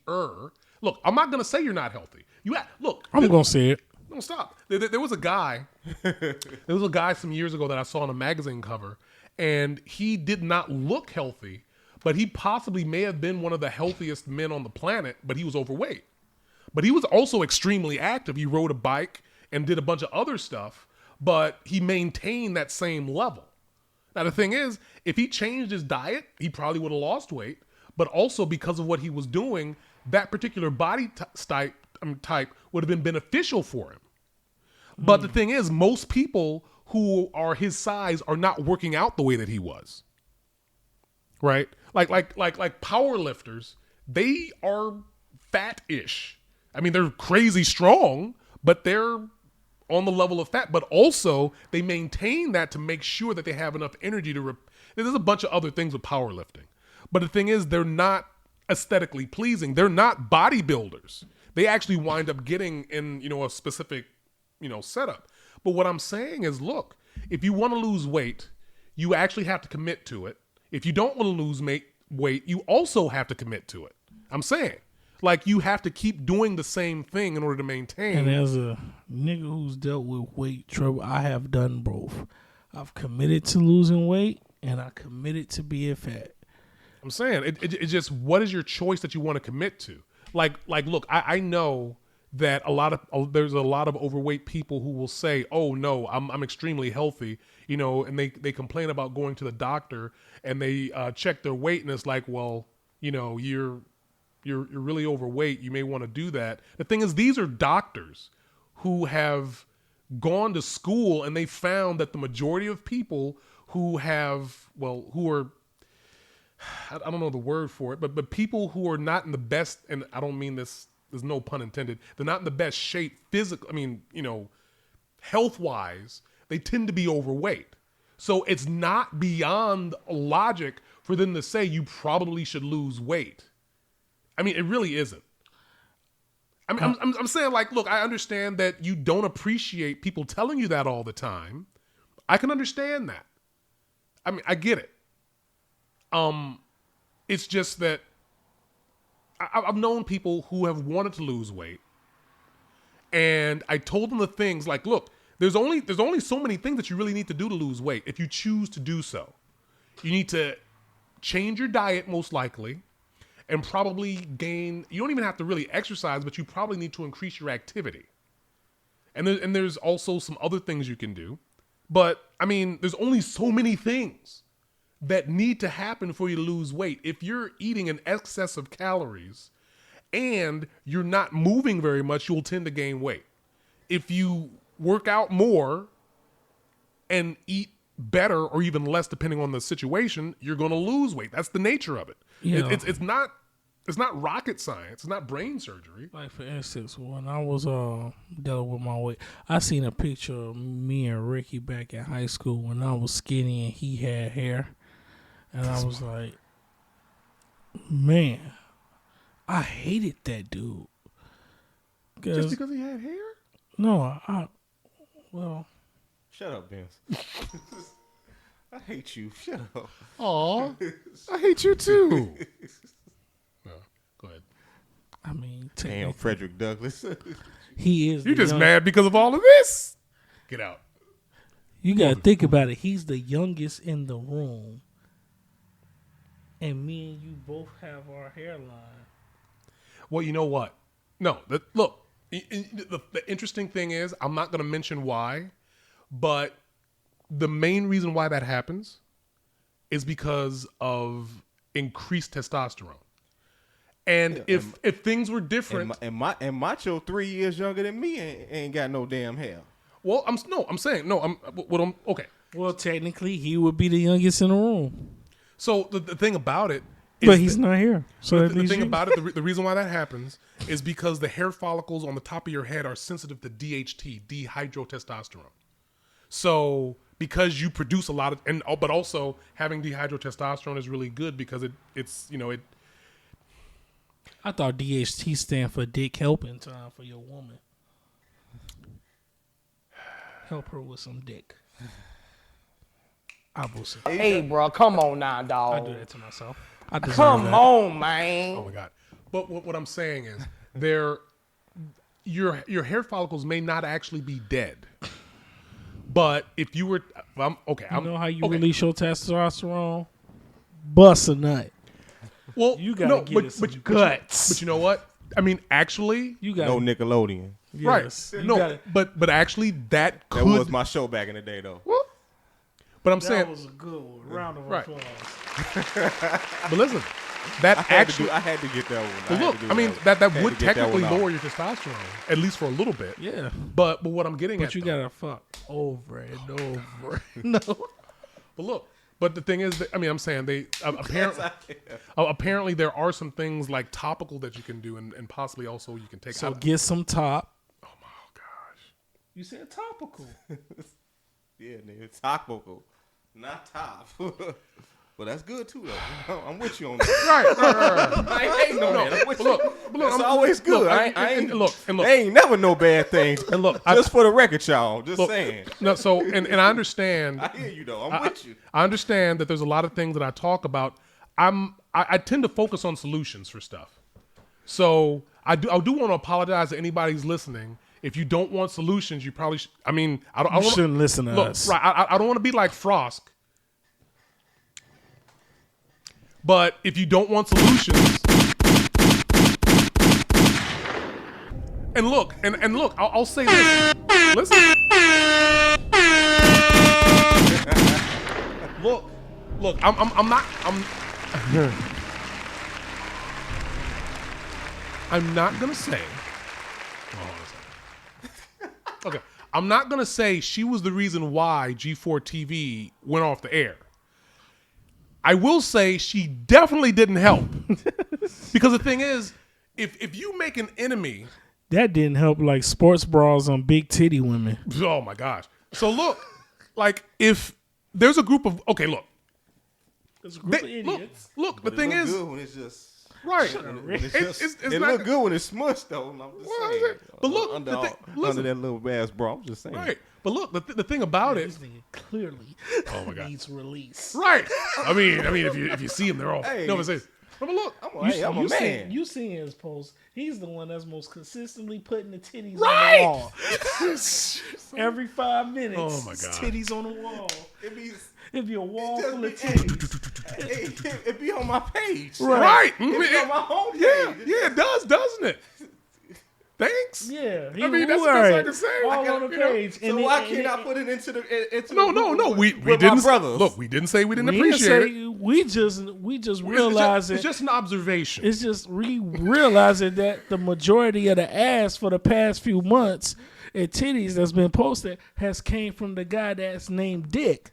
Look, I'm not going to say you're not healthy. I'm going to say it. No, stop. There was a guy. There was a guy some years ago that I saw on a magazine cover, and he did not look healthy, but he possibly may have been one of the healthiest men on the planet, but he was overweight. But he was also extremely active. He rode a bike and did a bunch of other stuff, but he maintained that same level. Now, the thing is, if he changed his diet, he probably would have lost weight, but also because of what he was doing, that particular body type would have been beneficial for him. But the thing is, most people who are his size are not working out the way that he was. Right? Like power lifters, they are fat-ish. I mean, they're crazy strong, but they're on the level of fat. But also, they maintain that to make sure that they have enough energy to... There's a bunch of other things with powerlifting. But the thing is, they're not aesthetically pleasing. They're not bodybuilders. They actually wind up getting in, a specific, setup. But what I'm saying is, look, if you want to lose weight, you actually have to commit to it. If you don't want to lose weight, you also have to commit to it. I'm saying, like, you have to keep doing the same thing in order to maintain. And as a nigga who's dealt with weight trouble, I have done both. I've committed to losing weight, and I committed to being fat. I'm saying, it's just, what is your choice that you want to commit to? Like, look, I know that there's a lot of overweight people who will say, oh no, I'm extremely healthy, and they complain about going to the doctor and they check their weight and it's like, well, you're really overweight. You may want to do that. The thing is, these are doctors who have gone to school and they found that the majority of people who are, I don't know the word for it, but people who are not in the best, and I don't mean this, there's no pun intended, they're not in the best shape health-wise, they tend to be overweight. So it's not beyond logic for them to say you probably should lose weight. I mean, it really isn't. I'm saying, like, look, I understand that you don't appreciate people telling you that all the time. I can understand that. I mean, I get it. It's just that I've known people who have wanted to lose weight, and I told them the things like, look, there's only so many things that you really need to do to lose weight if you choose to do so. You need to change your diet most likely, and probably gain. You don't even have to really exercise, but you probably need to increase your activity. And there's also some other things you can do, but I mean, there's only so many things that need to happen for you to lose weight. If you're eating an excess of calories and you're not moving very much, you'll tend to gain weight. If you work out more and eat better or even less, depending on the situation, you're going to lose weight. That's the nature of it. Yeah. It's not rocket science. It's not brain surgery. Like, for instance, when I was dealing with my weight, I seen a picture of me and Ricky back in high school when I was skinny and he had hair. And I was like, man, I hated that dude. Just because he had hair? No, Shut up, Vince. I hate you. Shut up. Aw, I hate you too. No, go ahead. I mean, Damn, Frederick Douglass. he is. You're just mad because of all of this? Get out. You got to think about it. He's the youngest in the room. And me and you both have our hairline. Well, you know what? No, look, the interesting thing is, I'm not going to mention why, but the main reason why that happens is because of increased testosterone. And Yeah, if things were different, and Macho 3 years younger than me ain't got no damn hair. well, okay. Well, technically, he would be the youngest in the room. So the thing about it is, But he's not here. So the thing about it, the reason why that happens is because the hair follicles on the top of your head are sensitive to DHT, dihydrotestosterone. So because you produce a lot of, but also having dehydrotestosterone is really good because it's I thought DHT stand for dick helping time for your woman. Help her with some dick. I will say. Hey, bro, come on now, I dog. do that to myself. I deserve Come that. on, man. oh my God. But what I'm saying is your hair follicles may not actually be dead. But if you were, You I'm know how you okay. release your testosterone? Bust a nut. Well, You gotta give it some guts. But you know what? I mean, actually, You got No Nickelodeon. yes, right? you No, gotta- but actually, that could. That was my show back in the day, though. But I'm that saying, was a good one. Round of Right. applause. but listen, that actually. I had to get that one. But look, I mean, that would technically lower your testosterone, at least for a little bit. Yeah, But what I'm getting but at, you though- gotta fuck over and over. No, But look, but the thing is, that, I mean, I'm saying they apparently there are some things like topical that you can do, and possibly also you can take. so out. get some top. Oh gosh, You said topical. Yeah, nigga, it's topical, not top. But that's good too, though. I'm with you on that. right. I ain't hating on that. I'm with But you. look, That's I'm- always good. look, I ain't and look, They ain't never no bad things. and look, Just for the record, y'all. Just look, saying. No, so and I understand. I hear you though. I'm with you. I understand that there's a lot of things that I talk about. I tend to focus on solutions for stuff. So I do want to apologize to anybody who's listening. If you don't want solutions, you probably I mean, I don't. I You wanna- shouldn't listen to look, us. Right, I don't want to be like Frost. But if you don't want solutions, and look, I'll say this. Listen. Look, I'm not I'm not gonna say. Hold on a second. Okay, I'm not gonna say she was the reason why G4 TV went off the air. I will say she definitely didn't help. Because the thing is, if you make an enemy, That didn't help like sports bras on big titty women. oh my gosh. So look, like if there's a group of There's a group they- of look, idiots. look, the It thing look is, good when it's just. right. When it's It's- just it's it not look good. good when it's smushed though. I'm just Well, saying. but look, under, the thing- listen. under that little ass bra. I'm just saying. Right. But look, the thing about it, This nigga clearly my God. needs release. right? I mean, if you see him, they're all. Hey. No, but say, but look, I'm a man. You seen his post. He's the one that's most consistently putting the titties Right. on the wall. Every 5 minutes. Oh, my it's God. Titties on the wall. It It'd be a wall just full be, of titties. it be on my page. right? It be on my home page. Yeah, it does, doesn't it? Thanks. Yeah, I mean, that's the best I can say. All I on gotta- the you know. page. So why can't I put it into the No. We with didn't my brothers? Look, we didn't say we didn't We didn't appreciate say- it. we just realized It's just an observation. It's just realizing that the majority of the ass for the past few months and titties that's been posted has came from the guy that's named Dick.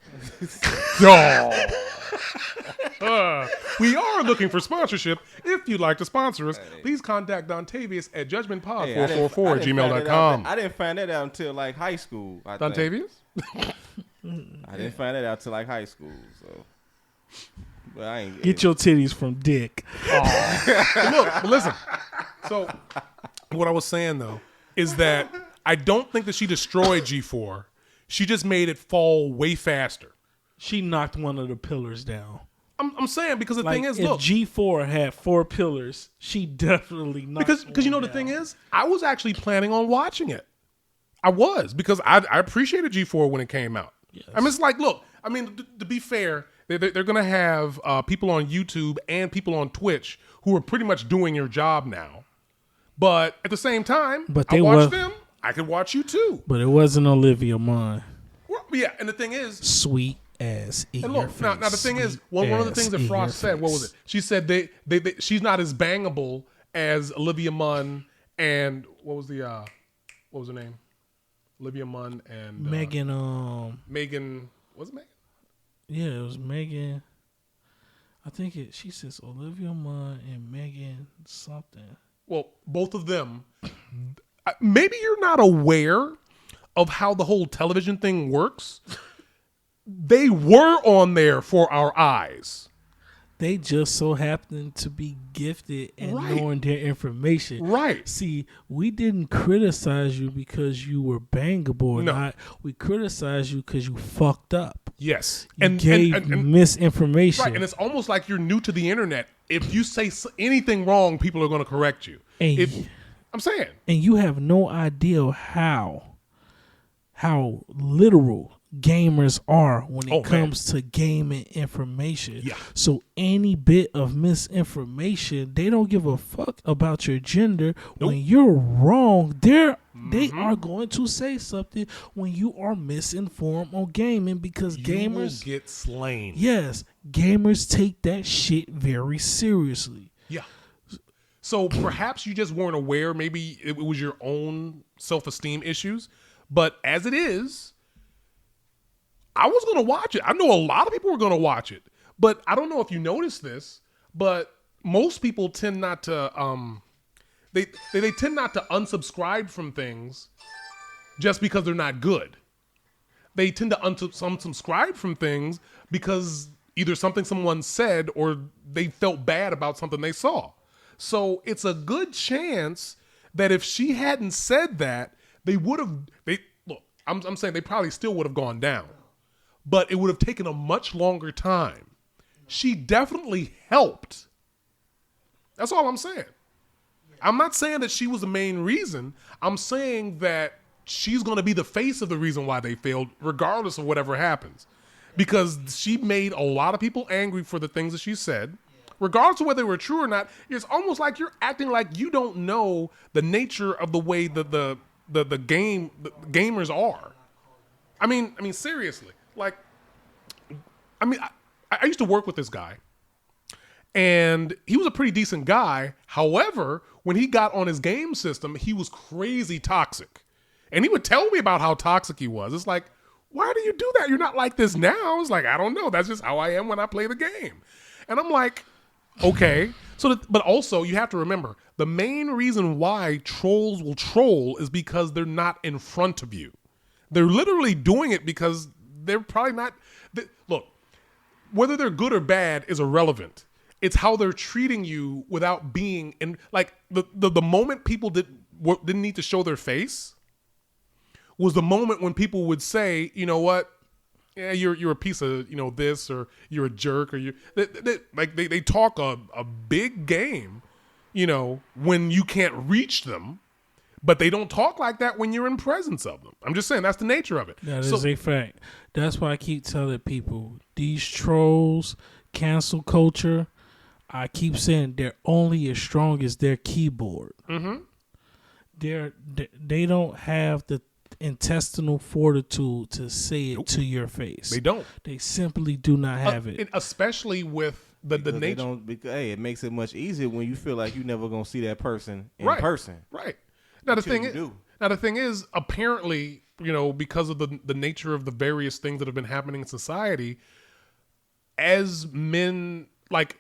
We are looking for sponsorship. If you'd like to sponsor us, please contact Dontavius at judgmentpod444@gmail.com. I didn't find that out until like high school. I think. Dontavius? I didn't find that out till like high school. So, but I ain't Get your titties from Dick. But listen. So, what I was saying though is that I don't think that she destroyed G4. She just made it fall way faster. She knocked one of the pillars down. I'm saying because the Like thing is, if look, G4 had 4 pillars, she definitely knocked because you know one the thing down. is, I was actually planning on watching it. I was because I appreciated G4 when it came out. Yes. I mean, it's like, look, I mean, to be fair, they're going to have people on YouTube and people on Twitch who are pretty much doing your job now. But at the same time, But I they watch was- them. I could watch you too. But it wasn't Olivia Munn. Well, yeah, and the thing is, Sweet ass in and your look, face. now the thing is, Sweet one of the ass things that in Frost your said, what was face. it? She said she's not as bangable as Olivia Munn and what was her name? Olivia Munn and Megan, Megan. Was it Megan? yeah, it was Megan. I think she says Olivia Munn and Megan something. Well, both of them. Maybe you're not aware of how the whole television thing works. they were on there for our eyes. They just so happen to be gifted and Right. knowing their information. Right. See, we didn't criticize you because you were bangable or No. not. We criticized you because you fucked up. Yes. You gave misinformation. Right, and it's almost like you're new to the internet. If you say anything wrong, people are going to correct you. And I'm saying. And you have no idea how literal gamers are when it comes to gaming information. Yeah. So any bit of misinformation, they don't give a fuck about your gender. Nope. When you're wrong, they are going to say something when you are misinformed on gaming because You gamers will get slain. Yes, gamers take that shit very seriously. Yeah. So perhaps you just weren't aware. Maybe it was your own self-esteem issues. But as it is, I was going to watch it. I know a lot of people were going to watch it. But I don't know if you noticed this, but most people tend not to they tend not to unsubscribe from things just because they're not good. They tend to unsubscribe from things because either something someone said or they felt bad about something they saw. So it's a good chance that if she hadn't said that, they would have. Look, I'm saying they probably still would have gone down, but it would have taken a much longer time. She definitely helped. That's all I'm saying. I'm not saying that she was the main reason. I'm saying that she's going to be the face of the reason why they failed, regardless of whatever happens, because she made a lot of people angry for the things that she said. Regardless of whether they were true or not, it's almost like you're acting like you don't know the nature of the way the gamers are. I mean, seriously. Like, I used to work with this guy, and he was a pretty decent guy. However, when he got on his game system, he was crazy toxic, and he would tell me about how toxic he was. It's like, why do you do that? You're not like this now. It's like, I don't know. That's just how I am when I play the game, and I'm like. Okay, but also you have to remember the main reason why trolls will troll is because they're not in front of you. They're literally doing it because they're probably not. Look, whether they're good or bad is irrelevant. It's how they're treating you without being in. Like the moment people didn't need to show their face was the moment when people would say, you know what. Yeah, you're a piece of this, or you're a jerk, or they talk a big game, when you can't reach them, but they don't talk like that when you're in presence of them. I'm just saying that's the nature of it. That is a fact. That's why I keep telling people these trolls, cancel culture. I keep saying they're only as strong as their keyboard. Mm-hmm. They don't have the intestinal fortitude to say it to your face. They don't. They simply do not have it. Especially with the nature. It makes it much easier when you feel like you're never gonna see that person in right. person. Right. Now the thing is, apparently, because of the nature of the various things that have been happening in society, as men, like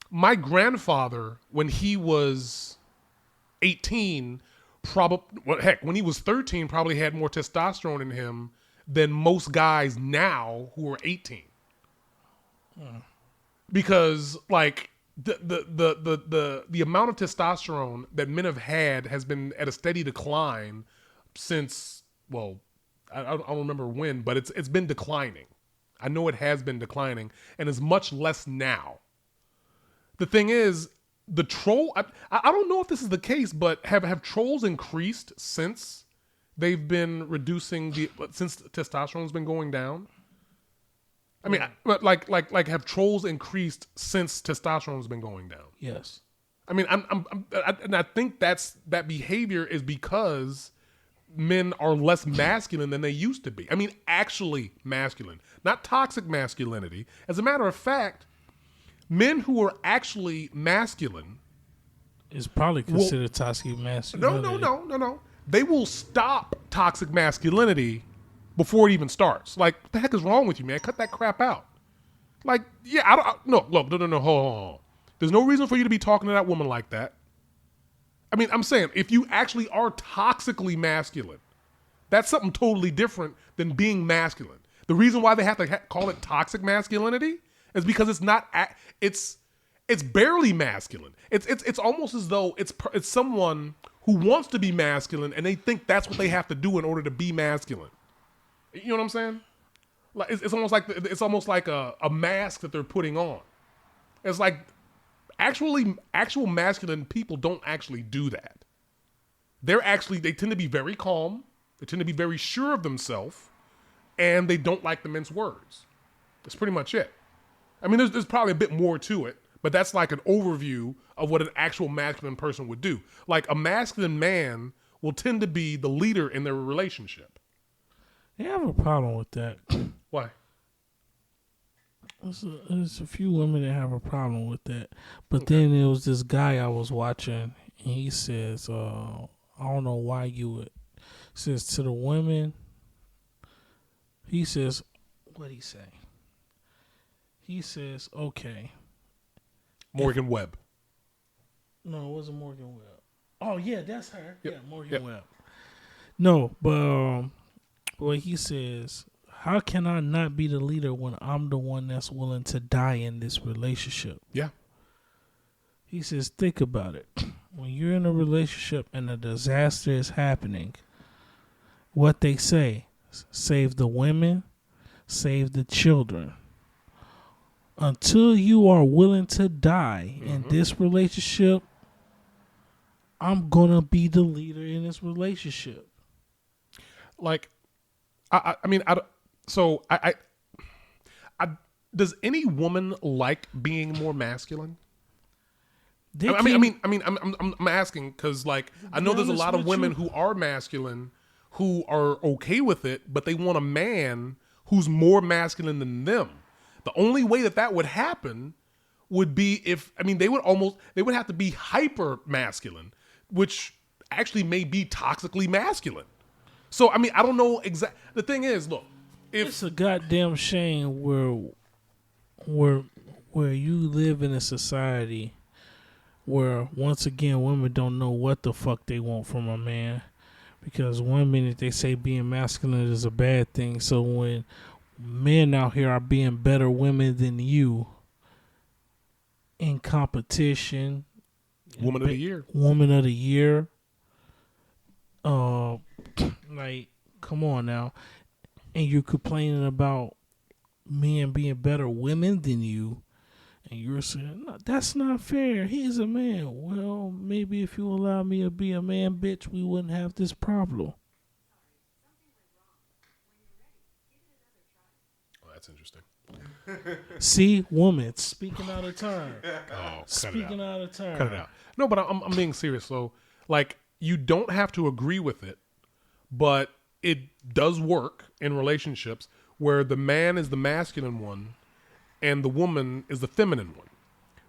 my grandfather, when he was 18. When he was 13, probably had more testosterone in him than most guys now who are 18. Because like the amount of testosterone that men have had has been at a steady decline since, well, I don't remember when, but it's been declining. I know it has been declining and is much less now. The thing is, the troll, I don't know if this is the case, but have trolls increased since they've been reducing since testosterone's been going down? I mean, like have trolls increased since testosterone's been going down? Yes. I mean, I think that behavior is because men are less masculine than they used to be. I mean, actually masculine, not toxic masculinity. As a matter of fact, men who are actually masculine is probably considered toxic masculinity. No. They will stop toxic masculinity before it even starts. Like, what the heck is wrong with you, man? Cut that crap out. Like, yeah, no, hold on. There's no reason for you to be talking to that woman like that. I mean, I'm saying, if you actually are toxically masculine, that's something totally different than being masculine. The reason why they have to call it toxic masculinity is because it's not. It's barely masculine. It's almost as though it's someone who wants to be masculine and they think that's what they have to do in order to be masculine. You know what I'm saying? Like it's almost like a mask that they're putting on. It's like actual masculine people don't actually do that. They tend to be very calm. They tend to be very sure of themselves, and they don't like to mince words. That's pretty much it. I mean, there's probably a bit more to it, but that's like an overview of what an actual masculine person would do. Like a masculine man will tend to be the leader in their relationship. They have a problem with that. Why? There's a few women that have a problem with that. But then there was this guy I was watching, and he says, I don't know why you would. Says to the women, he says, what'd he say? He says, okay. Morgan Webb. No, it wasn't Morgan Webb. Oh, yeah, that's her. Yep. Yeah, Morgan Webb. No, but what he says, how can I not be the leader when I'm the one that's willing to die in this relationship? Yeah. He says, think about it. When you're in a relationship and a disaster is happening, what they say, save the women, save the children. Until you are willing to die in this relationship, I'm going to be the leader in this relationship. Like, does any woman like being more masculine? I'm asking because, like, I know there's a lot of women who are masculine who are okay with it, but they want a man who's more masculine than them. The only way that would happen would be if, they would have to be hyper masculine, which actually may be toxically masculine. So, I don't know exactly. The thing is, look, it's a goddamn shame where you live in a society where, once again, women don't know what the fuck they want from a man. Because one minute they say being masculine is a bad thing. So when men out here are being better women than you in competition, Woman of the year, like, come on now, and you're complaining about men being better women than you, and you're saying, no, that's not fair. He's a man. Well, maybe if you allow me to be a man, bitch, we wouldn't have this problem. Oh, that's interesting. See, woman, speaking out of turn. Oh, speaking out of turn. Cut it out. No, but I'm being serious. So, like, you don't have to agree with it, but it does work in relationships where the man is the masculine one and the woman is the feminine one.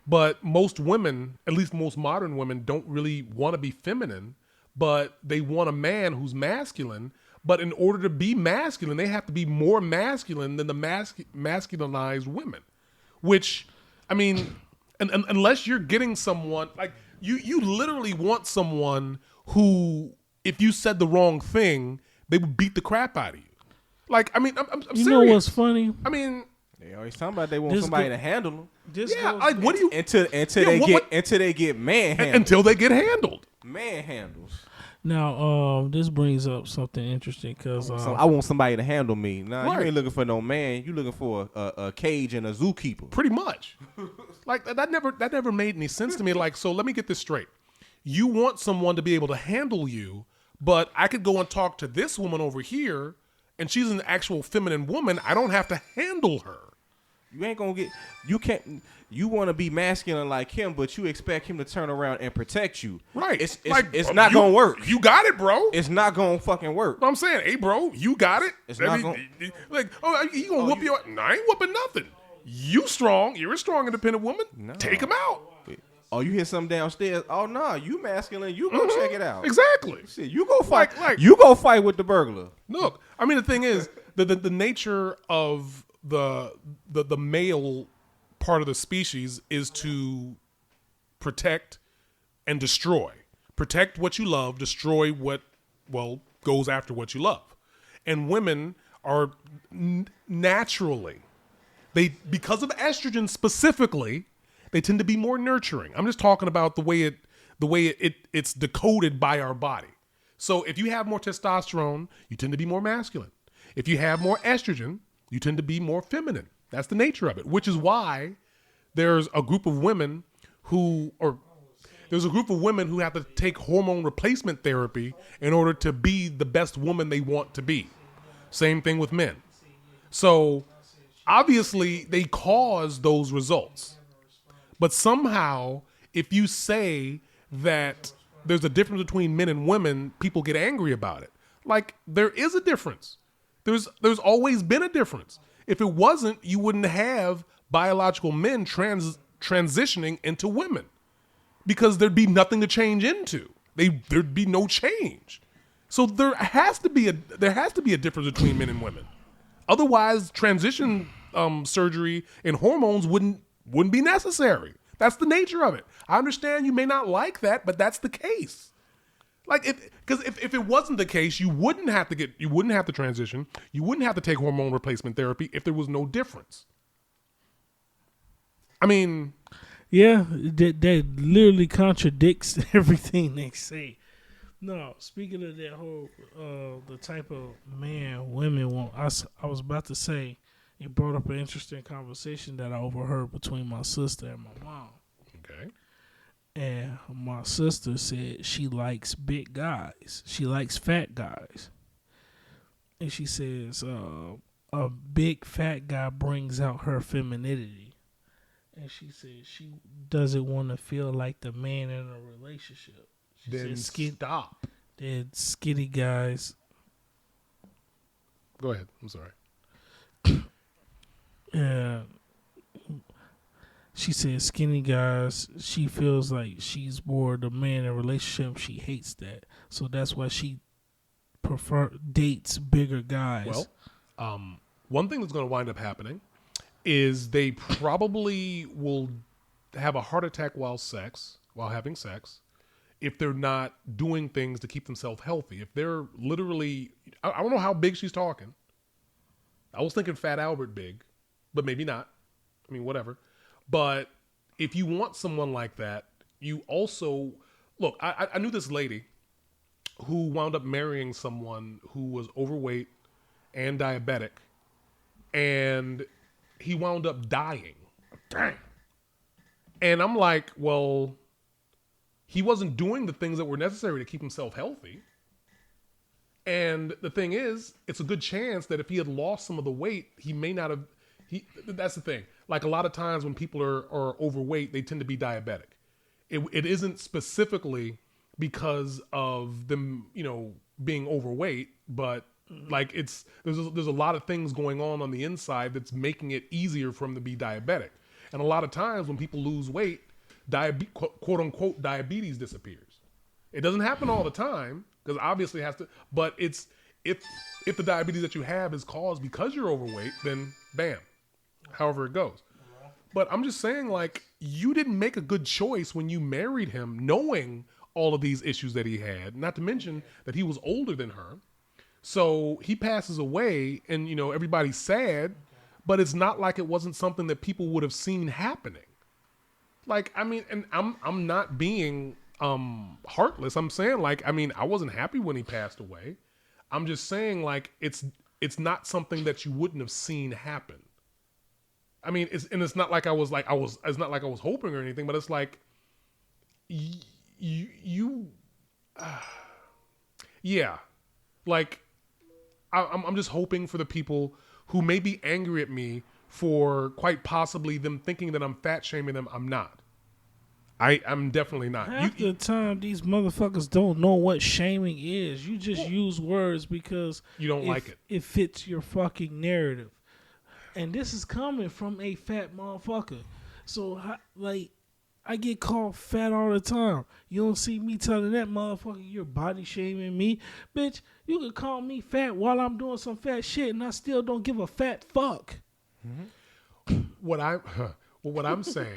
But most women, at least most modern women, don't really want to be feminine, but they want a man who's masculine. But in order to be masculine, they have to be more masculine than the masculinized women. Which, unless you're getting someone, like, you literally want someone who, if you said the wrong thing, they would beat the crap out of you. Like, I'm serious. You know what's funny? They always talking about they want somebody to handle them. What do you until they get manhandled. Until they get handled. Manhandles. Now, this brings up something interesting because I want somebody to handle me. Nah, right. You ain't looking for no man. You looking for a cage and a zookeeper. Pretty much. Like that never made any sense to me. Like, so let me get this straight. You want someone to be able to handle you, but I could go and talk to this woman over here, and she's an actual feminine woman. I don't have to handle her. You ain't gonna get. You can't. You want to be masculine like him, but you expect him to turn around and protect you. Right. It's not gonna work. You got it, bro. It's not gonna fucking work. I'm saying, hey, bro, you got it. It's not gonna. Like, he gonna whoop you? No, I ain't whooping nothing. You strong. You're a strong, independent woman. No. Take him out. Oh, you hear something downstairs? Oh no, you masculine. You go check it out. Exactly. Shit, you go fight. You go fight with the burglar. Look, the thing is, the nature of the male part of the species is to protect and destroy. Protect what you love, destroy what, goes after what you love. And women are naturally, because of estrogen specifically, they tend to be more nurturing. I'm just talking about the way it's decoded by our body. So if you have more testosterone, you tend to be more masculine. If you have more estrogen, you tend to be more feminine. That's the nature of it, which is why there's a group of women who have to take hormone replacement therapy in order to be the best woman they want to be. Same thing with men. So obviously they cause those results. But somehow, if you say that there's a difference between men and women, people get angry about it. Like, there is a difference. There's always been a difference. If it wasn't, you wouldn't have biological men transitioning into women, because there'd be nothing to change into. There'd be no change. So there has to be a difference between men and women. Otherwise, transition surgery and hormones wouldn't be necessary. That's the nature of it. I understand you may not like that, but that's the case. Like, if it wasn't the case, you wouldn't have to transition. You wouldn't have to take hormone replacement therapy if there was no difference. I mean, yeah, that literally contradicts everything they say. No, speaking of that whole the type of man women want, I was about to say, it brought up an interesting conversation that I overheard between my sister and my mom. okay. And my sister said she likes big guys. She likes fat guys. And she says a big fat guy brings out her femininity. And she said she doesn't want to feel like the man in a relationship. She Then said stop. Then skinny guys. Go ahead. I'm sorry. She said skinny guys, she feels like she's more the man in a relationship. She hates that. So that's why she dates bigger guys. Well, one thing that's going to wind up happening is they probably will have a heart attack while having sex, if they're not doing things to keep themselves healthy. If they're literally, I don't know how big she's talking. I was thinking Fat Albert big, but maybe not. I mean, whatever. But if you want someone like that, you also, look, I knew this lady who wound up marrying someone who was overweight and diabetic, and he wound up dying. Dang. And I'm like, well, he wasn't doing the things that were necessary to keep himself healthy. And the thing is, it's a good chance that if he had lost some of the weight, he may not have. That's the thing. Like, a lot of times when people are overweight, they tend to be diabetic. It isn't specifically because of them, being overweight, but like there's a lot of things going on the inside that's making it easier for them to be diabetic. And a lot of times when people lose weight, quote unquote diabetes disappears. It doesn't happen all the time, because obviously it has to, but it's if the diabetes that you have is caused because you're overweight, then bam, however it goes. But I'm just saying, like, you didn't make a good choice when you married him, knowing all of these issues that he had, not to mention that he was older than her. So he passes away and, everybody's sad, but it's not like it wasn't something that people would have seen happening. Like, I mean, and I'm not being heartless. I'm saying, like, I mean, I wasn't happy when he passed away. I'm just saying, like, it's not something that you wouldn't have seen happen. I mean, it's not like it's not like I was hoping or anything, but it's like yeah, like I'm just hoping for the people who may be angry at me for quite possibly them thinking that I'm fat shaming them. I'm not. I'm definitely not. Half the time, these motherfuckers don't know what shaming is. You just use words because you don't like it. It fits your fucking narrative. And this is coming from a fat motherfucker. So, like, I get called fat all the time. You don't see me telling that motherfucker you're body shaming me. Bitch, you can call me fat while I'm doing some fat shit and I still don't give a fat fuck. Mm-hmm. What I'm saying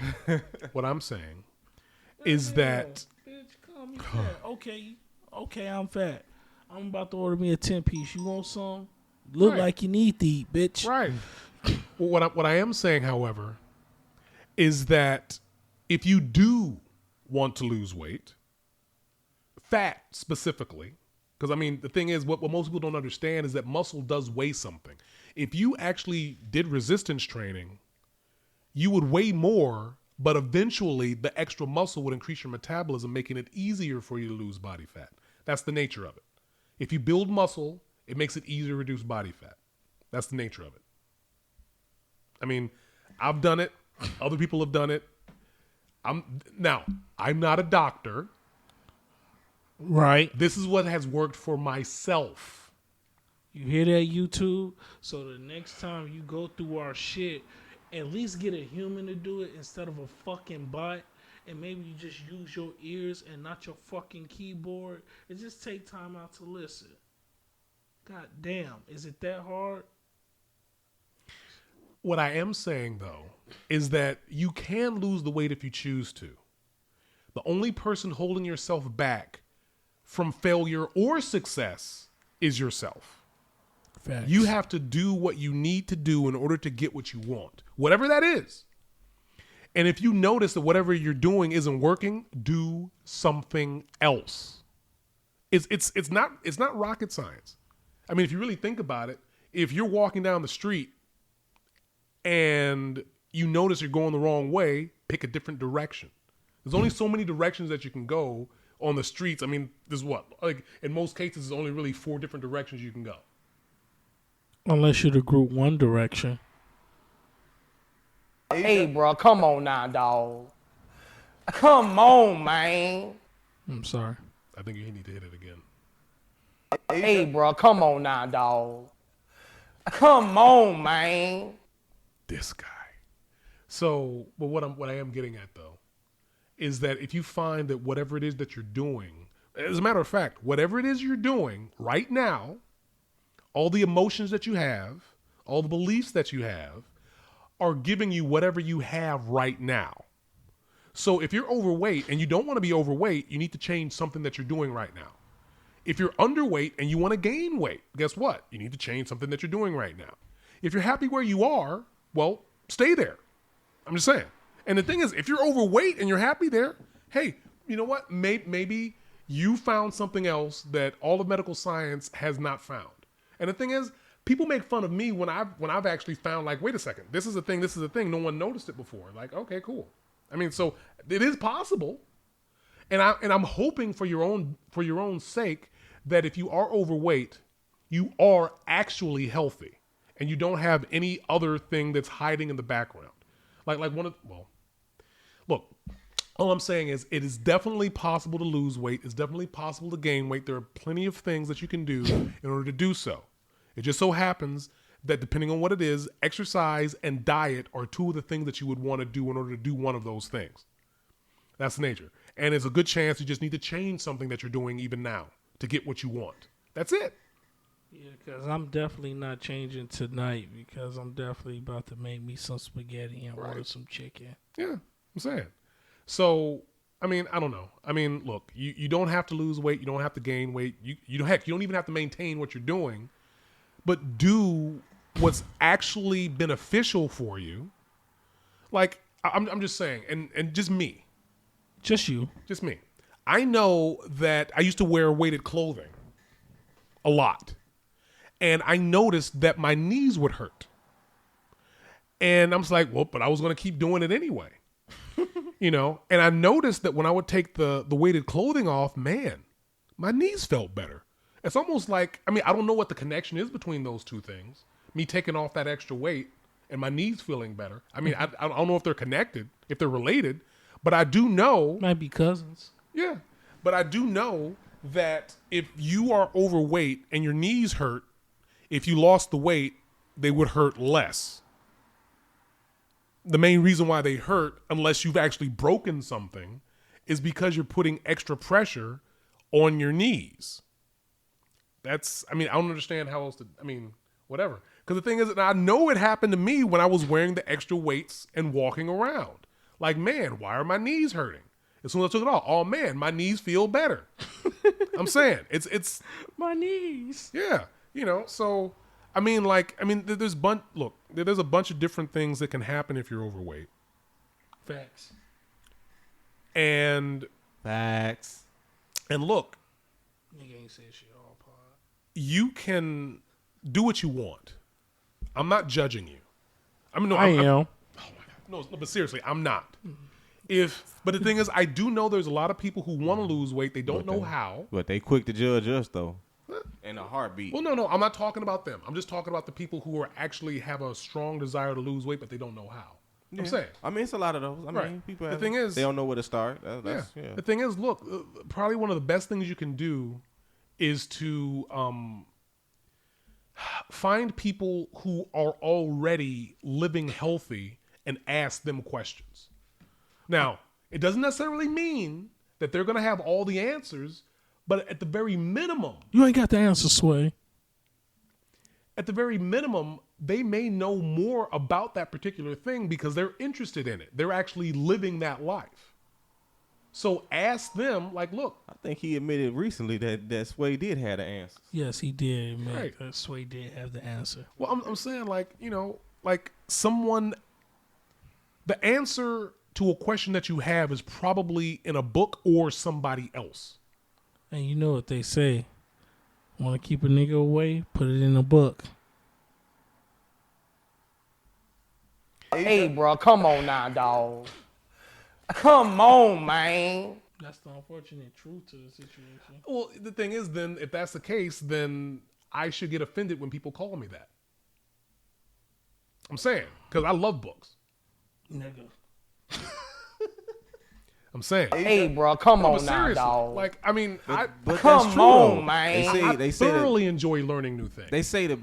is that... Bitch, call me fat. Okay, I'm fat. I'm about to order me a 10-piece. You want some? Look Right. like you need to eat, bitch. Right. Well, what I am saying, however, is that if you do want to lose weight, fat specifically, because I mean, the thing is, what most people don't understand is that muscle does weigh something. If you actually did resistance training, you would weigh more, but eventually the extra muscle would increase your metabolism, making it easier for you to lose body fat. That's the nature of it. If you build muscle, it makes it easier to reduce body fat. That's the nature of it. I mean, I've done it. Other people have done it. I'm not a doctor. Right. This is what has worked for myself. You hear that, YouTube? So the next time you go through our shit, at least get a human to do it instead of a fucking bot. And maybe you just use your ears and not your fucking keyboard. And just take time out to listen. God damn. Is it that hard? What I am saying, though, is that you can lose the weight if you choose to. The only person holding yourself back from failure or success is yourself. Facts. You have to do what you need to do in order to get what you want, whatever that is. And if you notice that whatever you're doing isn't working, do something else. It's not rocket science. I mean, if you really think about it, if you're walking down the street and you notice you're going the wrong way, pick a different direction. There's only so many directions that you can go on the streets. I mean, there's what? Like, in most cases, there's only really 4 different directions you can go. Unless you're the group One Direction. Hey, bro, come on now, dog. Come on, man. I'm sorry. I think you need to hit it again. Hey, bro, come on now, dog. Come on, man. This guy. So, but what I am getting at, though, is that if you find that whatever it is that you're doing, as a matter of fact, whatever it is you're doing right now, all the emotions that you have, all the beliefs that you have, are giving you whatever you have right now. So if you're overweight and you don't want to be overweight, you need to change something that you're doing right now. If you're underweight and you want to gain weight, guess what? You need to change something that you're doing right now. If you're happy where you are, well, stay there. I'm just saying. And the thing is, if you're overweight and you're happy there, hey, you know what? Maybe you found something else that all of medical science has not found. And the thing is, people make fun of me when I've actually found, like, wait a second, this is a thing, no one noticed it before. Like, okay, cool. I mean, so it is possible. And I'm hoping for your own sake that if you are overweight, you are actually healthy and you don't have any other thing that's hiding in the background. Look, all I'm saying is it is definitely possible to lose weight. It's definitely possible to gain weight. There are plenty of things that you can do in order to do so. It just so happens that depending on what it is, exercise and diet are 2 of the things that you would want to do in order to do one of those things. That's the nature. And it's a good chance you just need to change something that you're doing even now to get what you want. That's it. Yeah, because I'm definitely not changing tonight because I'm definitely about to make me some spaghetti and order some chicken. Yeah, I'm saying. So, I mean, I don't know. I mean, look, you don't have to lose weight. You don't have to gain weight. You don't even have to maintain what you're doing. But do what's actually beneficial for you. Like, I'm just saying, and just me. Just you. Just me. I know that I used to wear weighted clothing a lot. And I noticed that my knees would hurt. And I'm just like, well, but I was going to keep doing it anyway. You know? And I noticed that when I would take the weighted clothing off, man, my knees felt better. It's almost like, I mean, I don't know what the connection is between those 2 things. Me taking off that extra weight and my knees feeling better. I mean, I don't know if they're connected, if they're related, but I do know. Might be cousins. Yeah. But I do know that if you are overweight and your knees hurt, if you lost the weight, they would hurt less. The main reason why they hurt, unless you've actually broken something, is because you're putting extra pressure on your knees. I don't understand how else to, whatever. Because the thing is, I know it happened to me when I was wearing the extra weights and walking around. Like, man, why are my knees hurting? As soon as I took it off, oh man, my knees feel better. I'm saying, it's my knees. Yeah, you know, so There's there's a bunch of different things that can happen if you're overweight. Facts. And look, Nigga ain't say shit all pod. you can do what you want. I'm not judging you. No, I am. No, but seriously, I'm not. But the thing is, I do know there's a lot of people who want to lose weight. They don't know how. But they quick to judge us though. In a heartbeat. Well, no, I'm not talking about them. I'm just talking about the people who are actually have a strong desire to lose weight, but they don't know how. Yeah. I'm saying. I mean, it's a lot of those. People. The thing is, they don't know where to start. Yeah. The thing is, look, probably one of the best things you can do is to find people who are already living healthy and ask them questions. Now, it doesn't necessarily mean that they're going to have all the answers, but at the very minimum, You ain't got the answer, Sway. at the very minimum, they may know more about that particular thing because they're interested in it. They're actually living that life. So ask them, like, look. I think he admitted recently that Sway did have the answers. Yes, he did. Man, Right. that Sway did have the answer. Well, I'm saying, like, someone, the answer to a question that you have is probably in a book or somebody else. And you know what they say. Want to keep a nigga away? Put it in a book. Hey, bro, come on now, dog. Come on, man. That's the unfortunate truth to the situation. Well, the thing is, then, if that's the case, then I should get offended when people call me that. I'm saying, because I love books. Nigga. I'm saying. Hey, bro, come No, on but now, seriously, dog. like, I mean, But Come that's true, on, though. man. They say thoroughly enjoy learning new things. They say the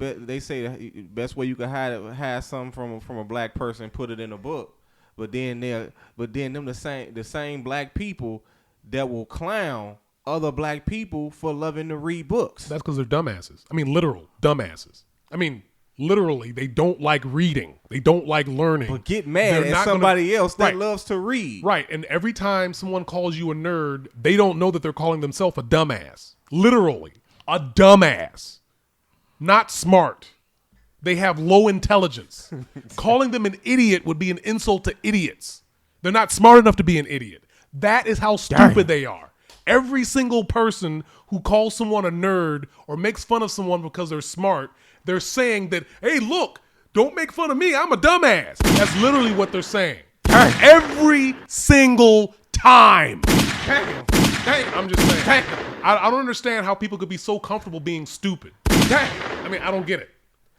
best way you can hide something from a black person, put it in a book. But then the same black people that will clown other black people for loving to read books. That's because they're dumbasses. I mean, literal dumbasses. I mean, literally, they don't like reading. They don't like learning. But get mad They're at not somebody else that Right. loves to read. Right, and every time someone calls you a nerd, they don't know that they're calling themselves a dumbass. Literally, a dumbass. Not smart. They have low intelligence. Calling them an idiot would be an insult to idiots. They're not smart enough to be an idiot. That is how stupid they are. Every single person who calls someone a nerd or makes fun of someone because they're smart, they're saying that, hey, look, don't make fun of me. I'm a dumbass. That's literally what they're saying. Every single time. Damn. I'm just saying. I don't understand how people could be so comfortable being stupid. I mean, I don't get it.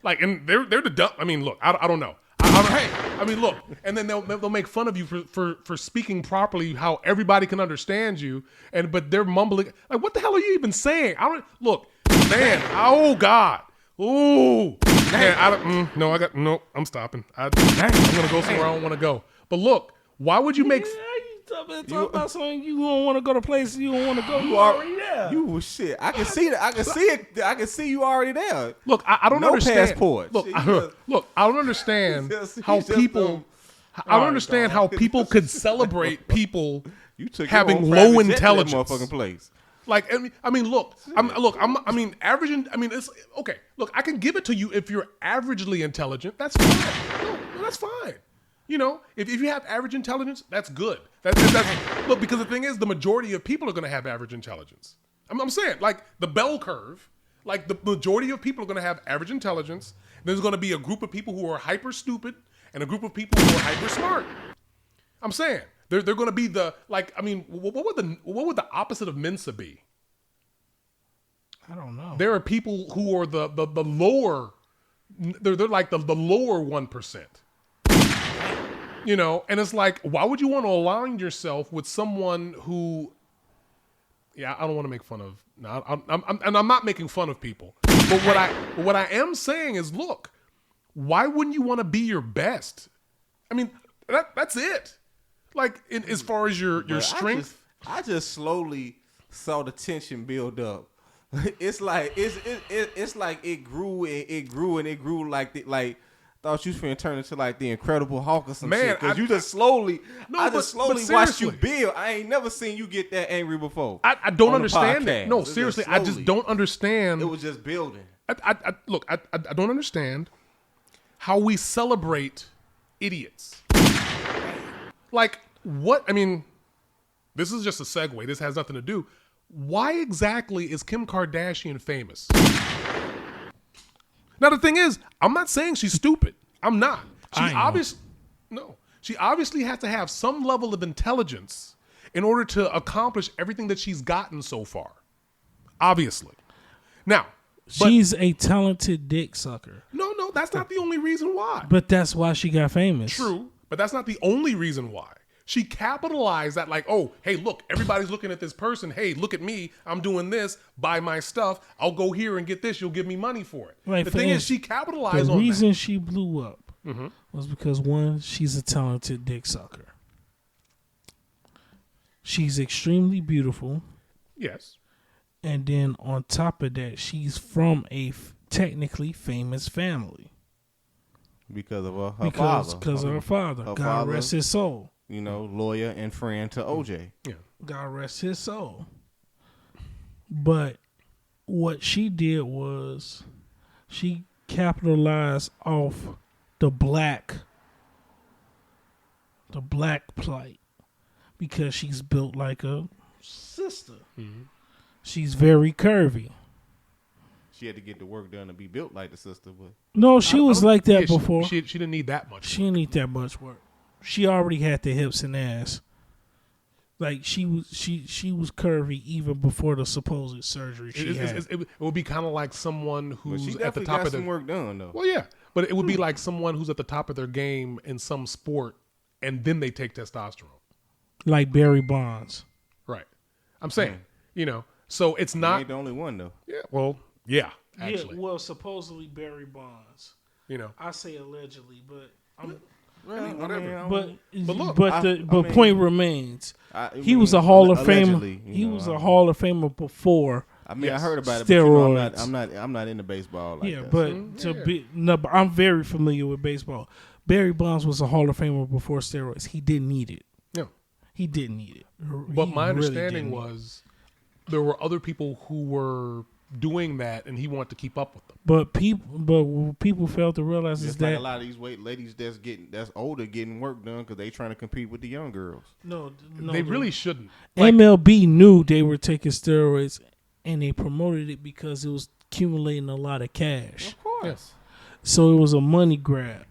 Like, and they're the dumb. I mean, look, I don't know. I mean, look, and then they'll make fun of you for speaking properly, how everybody can understand you, but they're mumbling. Like, what the hell are you even saying? Look, man. Oh God. Ooh. Man, no. I'm stopping. I'm gonna go somewhere I don't want to go. But look, why would you make? Talk about something you don't want to go to places you don't want to go. You already there. You was shit. I can see that. I can see it. I can see you already there. Look, I don't No understand. passport. Look, Shit, you look, I don't understand just- how he's just people. I don't understand how people could celebrate people You took having your own low private jet to that intelligence. motherfucking place. Like, I mean, look, averaging. I mean, it's okay. Look, I can give it to you if you're averagely intelligent. That's fine. No, that's fine. You know, if you have average intelligence, that's good. That's look, because the thing is, the majority of people are going to have average intelligence. I'm saying, like, the bell curve, like, the majority of people are going to have average intelligence. There's going to be a group of people who are hyper stupid and a group of people who are hyper smart. I'm saying they're going to be the, like, I mean, what would the opposite of Mensa be? I don't know. There are people who are the lower, they're like the lower 1%. You know, and it's like, why would you want to align yourself with someone who, yeah, I don't want to make fun of. No, I'm not making fun of people. But what I am saying is, look, why wouldn't you want to be your best? I mean, that's it. Like, as far as your strength. I just slowly saw the tension build up. It's like it's like it grew and it grew like thought you was finna turn into like the Incredible Hulk or some shit. Because you just slowly, watched you build. I ain't never seen you get that angry before. I don't understand that. No, seriously, I just don't understand. It was just building. look, I don't understand how we celebrate idiots. Like, what? I mean, this is just a segue. This has nothing to do. Why exactly is Kim Kardashian famous? Now, the thing is, I'm not saying she's stupid. I'm not. She obviously has to have some level of intelligence in order to accomplish everything that she's gotten so far. Obviously. Now, she's a talented dick sucker. No, that's not the only reason why. But that's why she got famous. True, but that's not the only reason why. She capitalized that like, oh, hey, look, everybody's looking at this person. Hey, look at me. I'm doing this. Buy my stuff. I'll go here and get this. You'll give me money for it. Right, the thing is, she capitalized on the reason that. she blew up was because, one, she's a talented dick sucker. She's extremely beautiful. Yes. And then on top of that, she's from a technically famous family. Because of her Because father. of her father. God rest his soul. You know, lawyer and friend to OJ. Yeah. God rest his soul. But what she did was she capitalized off the black plight because she's built like a sister. Mm-hmm. She's very curvy. She had to get the work done to be built like the sister, but no, she was like that before. She didn't need that much. She didn't need that much work. She already had the hips and ass. Like she was curvy even before the supposed surgery she had. It would be kind of like someone who's at the top got of their some work done though. Well, yeah, but it would be like someone who's at the top of their game in some sport, and then they take testosterone. Like Barry Bonds. Right. I'm saying, you know, so it's not. He ain't the only one though. Yeah. Well, yeah. Actually. Yeah. Well, supposedly Barry Bonds. You know. I say allegedly, but I'm. Whatever. But point remains. He was a Hall of Famer. He was a Hall of Famer before. I mean, I heard about steroids. it, but I'm not into baseball like that. But I'm very familiar with baseball. Barry Bonds was a Hall of Famer before steroids. He didn't need it. Yeah. He didn't need it. But my understanding was there were other people who were doing that, and he wanted to keep up with them. But people failed to realize is that like a lot of these ladies that's older getting work done because they trying to compete with the young girls. No, they really shouldn't. MLB knew they were taking steroids, and they promoted it because it was accumulating a lot of cash. Of course. Yes. So it was a money grab.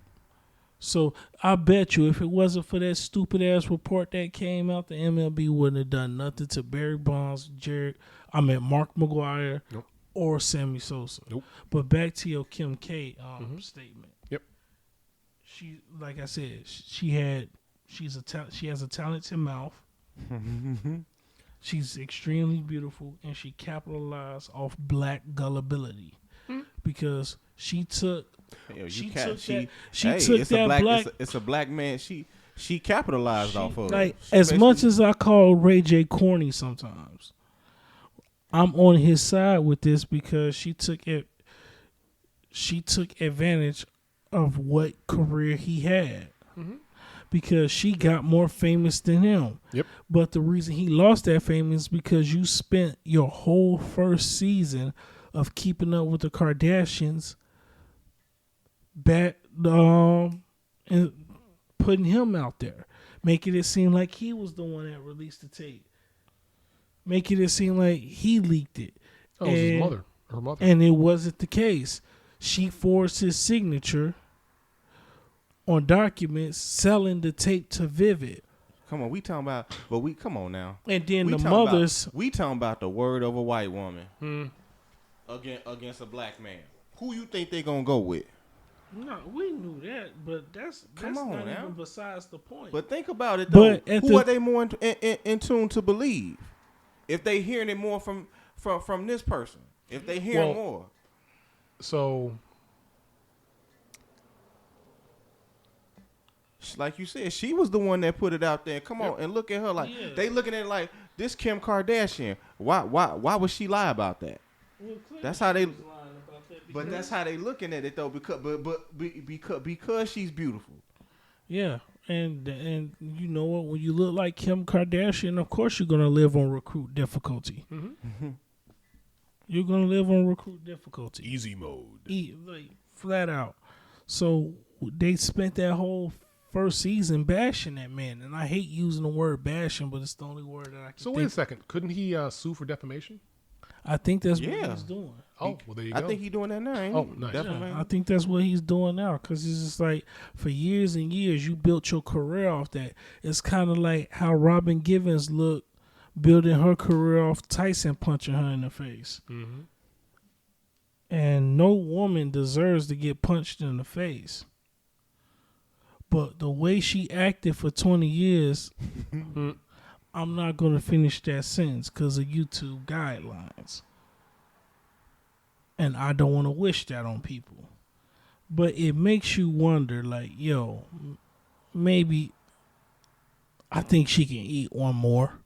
So I bet you if it wasn't for that stupid ass report that came out, the MLB wouldn't have done nothing to Barry Bonds, Mark McGwire, nope, or Sammy Sosa. Nope. But back to your Kim K statement. Yep. She, like I said, she has a talented mouth. She's extremely beautiful, and she capitalized off black gullibility because she took. It's a black man. She capitalized off of. Like as much as I call Ray J corny sometimes, I'm on his side with this because she took advantage of what career he had. Because she got more famous than him. Yep. But the reason he lost that fame is because you spent your whole first season of Keeping Up with the Kardashians and putting him out there, making it seem like he was the one that released the tape, making it seem like he leaked it. Oh, it was his mother, her mother, and it wasn't the case. She forged his signature on documents selling the tape to Vivid. Come on, come on now. And then the mothers. We talking about the word of a white woman against a black man. Who you think they gonna go with? No, we knew that, but that's not even besides the point. But think about it though. Who are they more in tune to believe? If they hearing it more from this person, if they hearing more. So, like you said, she was the one that put it out there. Come on, and look at her like they looking at it like this Kim Kardashian. Why would she lie about that? Well, that's how they. But that's how they looking at it though, because she's beautiful. Yeah, and you know what? When you look like Kim Kardashian, of course you're gonna live on recruit difficulty. You're gonna live on recruit difficulty. Easy mode. Like flat out. So they spent that whole first season bashing that man, and I hate using the word bashing, but it's the only word that I can. So wait a second, couldn't he sue for defamation? I think that's what Yeah. he's doing. Oh, well there you go. I think he's doing that now. Ain't Oh, he? nice. Definitely. I think that's what he's doing now, because it's just like for years and years you built your career off that. It's kind of like how Robin Givens looked building her career off Tyson punching her in the face. Mm-hmm. And no woman deserves to get punched in the face. But the way she acted for 20 years, I'm not going to finish that sentence because of YouTube guidelines. And I don't want to wish that on people. But it makes you wonder, like, yo, maybe I think she can eat one more.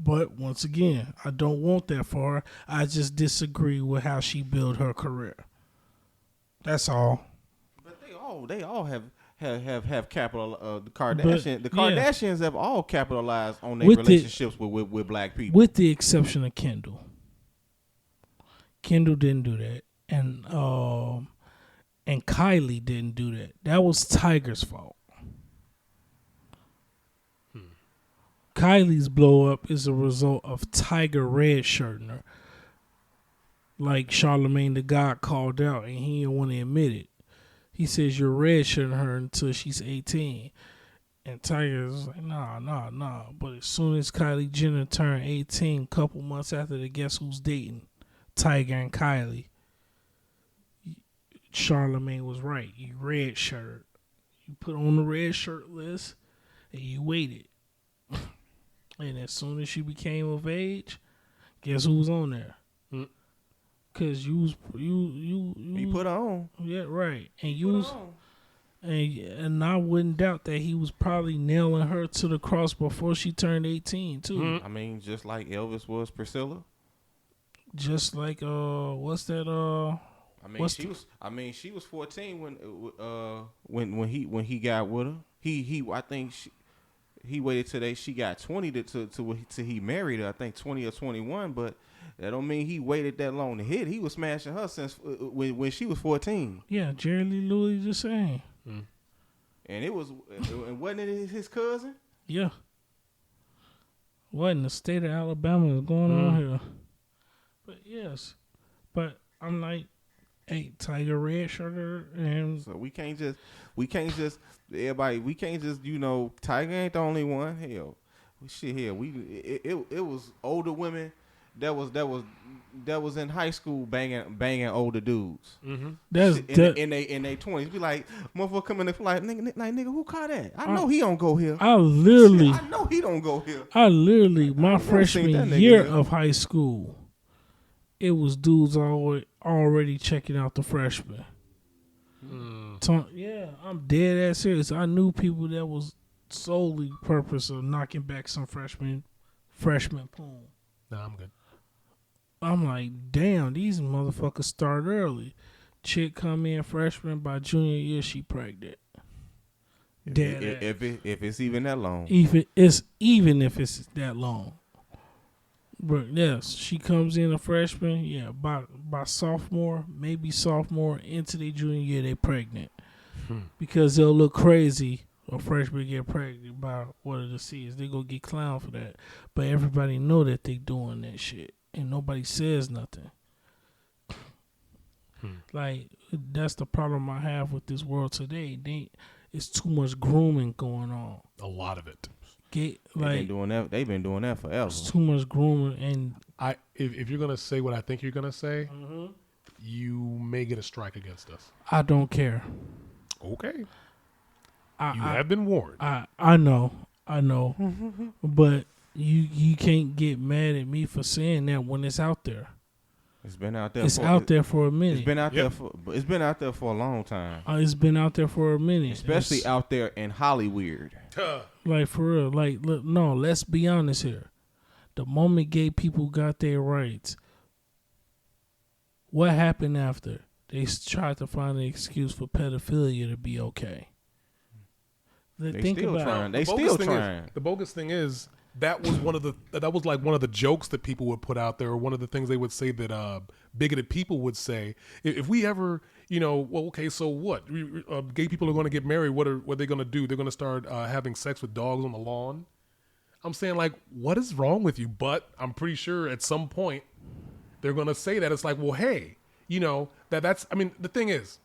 But once again, I don't want that for her. I just disagree with how she built her career. That's all. But they all have capital. The Kardashians have all capitalized on their relationships with black people, with the exception of Kendall. Kendall didn't do that, and Kylie didn't do that. That was Tiger's fault. Kylie's blow up is a result of Tiger redshirting her. Like Charlamagne the God called out, and he didn't want to admit it. He says you're redshirting her until she's 18. And Tiger's like, nah. But as soon as Kylie Jenner turned 18, a couple months after the Guess Who's Dating, Tiger and Kylie, Charlamagne was right. You redshirt. You put on the red shirt list, and you waited. And as soon as she became of age, guess who was on there? Cause you put her on. Yeah, right. And and I wouldn't doubt that he was probably nailing her to the cross before she turned 18 too. I mean, just like Elvis was Priscilla. Just like what's that she was 14 when he got with her. I think he waited till she got 20 till he married her. I think 20 or 21, but that don't mean he waited that long to hit. He was smashing her since when she was 14. Yeah, Jerry Lee Lewis just saying. And wasn't it his cousin? Yeah. What in the state of Alabama is going on here? But yes, but I'm like, hey, Tiger redshirter, and so we can't just everybody. We can't just Tiger ain't the only one. Hell, shit. Here it was older women that was in high school banging older dudes. That's in their 20s. Be like, motherfucker come in the flight, nigga, who caught that? I know he don't go here. I literally, I know he don't go here. My freshman year of high school, it was dudes already checking out the freshmen. Yeah, I'm dead ass serious. I knew people that was solely purpose of knocking back some freshman poom. Nah, I'm good. I'm like, damn, these motherfuckers start early. Chick come in freshman, by junior year she pregnant. If it's even that long. Even if it's that long. But yes, she comes in a freshman. Yeah, by sophomore, maybe sophomore into their junior year, they pregnant because they'll look crazy. A freshman get pregnant by one of the seeds. They gonna get clowned for that. But everybody know that they doing that shit, and nobody says nothing. Like that's the problem I have with this world today. It's too much grooming going on. A lot of it. They've been doing that forever. It's too much grooming, and if you're gonna say what I think you're gonna say, you may get a strike against us. I don't care. Okay. You have been warned. I know, but you can't get mad at me for saying that when it's out there. It's been out there. It's out there for a minute. It's been out there for a long time. It's been out there for a minute, especially out there in Hollywood. Like for real. Like look, no. Let's be honest here. The moment gay people got their rights, what happened after? They tried to find an excuse for pedophilia to be okay. They still trying. The bogus thing is, that was like one of the jokes that people would put out there, or one of the things they would say that bigoted people would say. If we ever, well, okay, so what? Gay people are going to get married. What are they going to do? They're going to start having sex with dogs on the lawn. I'm saying, like, what is wrong with you? But I'm pretty sure at some point they're going to say that. It's like, well, hey, that's. I mean, the thing is,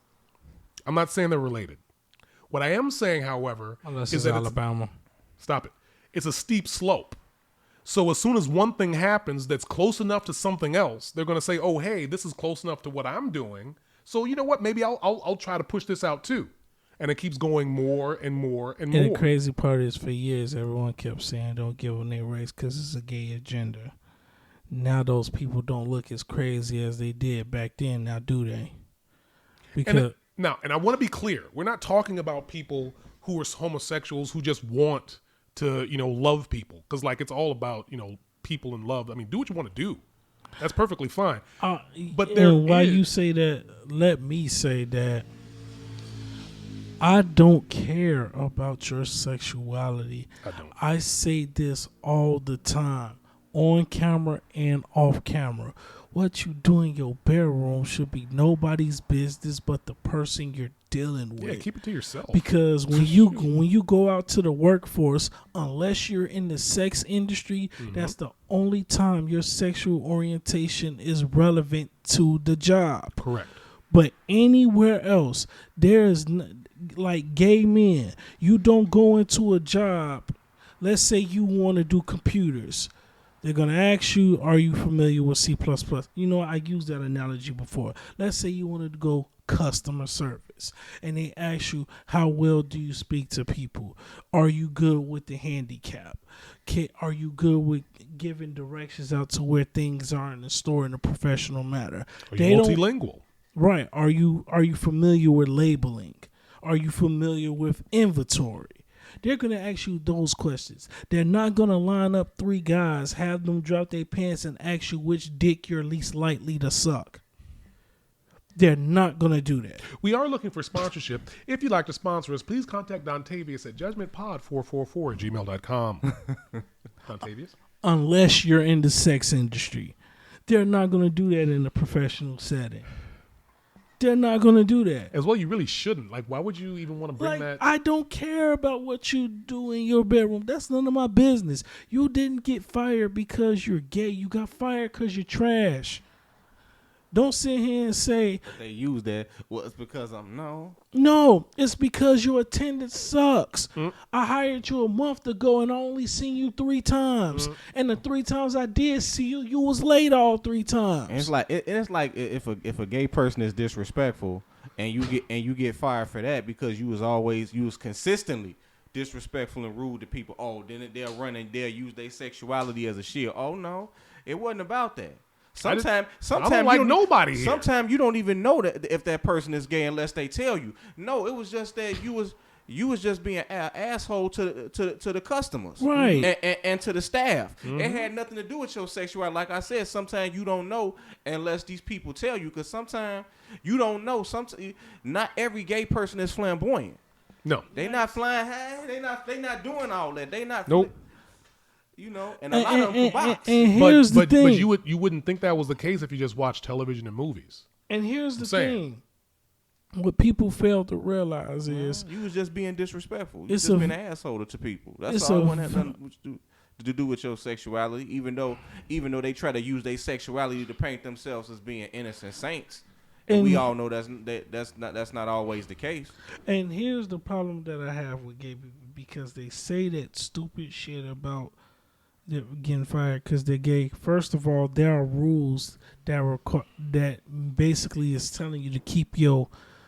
I'm not saying they're related. What I am saying, however, Unless is it's that Alabama. stop it. It's a steep slope. So as soon as one thing happens that's close enough to something else, they're going to say, "Oh, hey, this is close enough to what I'm doing. So you know what? Maybe I'll try to push this out too." And it keeps going more and more and more. And the crazy part is, for years, everyone kept saying, "Don't give them their race because it's a gay agenda." Now those people don't look as crazy as they did back then. Now, do they? Because and I want to be clear. We're not talking about people who are homosexuals who just want to, love people. Because, like, it's all about, people and love. I mean, do what you want to do. That's perfectly fine. But while you say that, let me say that I don't care about your sexuality. I don't. I say this all the time, on camera and off camera. What you do in your bedroom should be nobody's business but the person you're dealing with. Yeah, keep it to yourself. Because when you go out to the workforce, unless you're in the sex industry, that's the only time your sexual orientation is relevant to the job. Correct. But anywhere else, there's like gay men. You don't go into a job. Let's say you want to do computers. They're going to ask you, are you familiar with C++? I used that analogy before. Let's say you wanted to go customer service, and they ask you, how well do you speak to people? Are you good with the handicap? Are you good with giving directions out to where things are in the store in a professional manner? Are you multilingual? Right. Are you familiar with labeling? Are you familiar with inventory? They're going to ask you those questions. They're not going to line up three guys, have them drop their pants, and ask you which dick you're least likely to suck. They're not going to do that. We are looking for sponsorship. If you'd like to sponsor us, please contact Dontavius at judgmentpod444@gmail.com. Dontavius? Unless you're in the sex industry. They're not going to do that in a professional setting. They're not going to do that. As well, you really shouldn't. Like, why would you even want to bring that? I don't care about what you do in your bedroom. That's none of my business. You didn't get fired because you're gay. You got fired because you're trash. Don't sit here and say they use that. Well, it's because I'm no. No, it's because your attendance sucks. I hired you a month ago and I only seen you 3 times. And the 3 times I did see you, you was late all 3 times. And it's like if a gay person is disrespectful and you get fired for that because you was consistently disrespectful and rude to people. Oh, then they'll run and they'll use their sexuality as a shield. Oh no, it wasn't about that. Sometimes I don't like nobody here. Sometimes you don't even know that if that person is gay unless they tell you. No, it was just that you was just being an asshole to the customers, right, and to the staff. It had nothing to do with your sexuality. Like I said, sometimes you don't know unless these people tell you. Because sometimes you don't know. Sometimes not every gay person is flamboyant. No, they not flying high. They not doing all that. They not. Nope. And a lot of them box. And here's the thing. But you wouldn't think that was the case if you just watched television and movies. And here's the thing. What people fail to realize is you was just being disrespectful. You just been an asshole to people. That's all. It has nothing to do with your sexuality. Even though they try to use their sexuality to paint themselves as being innocent saints. And we all know that's not always the case. And here's the problem that I have with gay people, because they say that stupid shit about they're getting fired because they're gay. First of all, there are rules that basically is telling you to keep your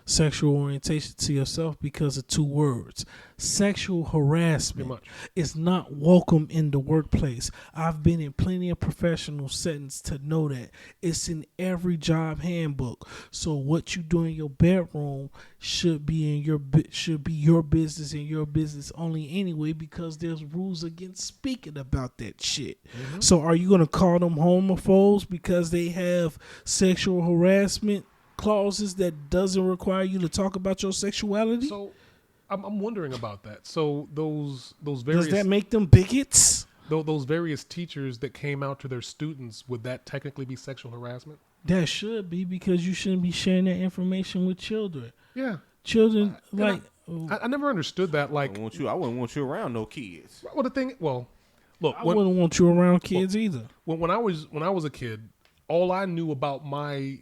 sexual orientation to yourself because of 2 words. Sexual harassment is not welcome in the workplace. I've been in plenty of professional settings to know that. It's in every job handbook. So what you do in your bedroom should be your business and your business only anyway, because there's rules against speaking about that shit. So are you going to call them homophobes because they have sexual harassment clauses that doesn't require you to talk about your sexuality? So I'm wondering about that. So those various, does that make them bigots? those various teachers that came out to their students, would that technically be sexual harassment? That should be, because you shouldn't be sharing that information with children. Yeah. Children, I never understood that. Like, I wouldn't want you around no kids. well, the thing, well, look, I wouldn't want you around kids either. when I was a kid, all I knew about my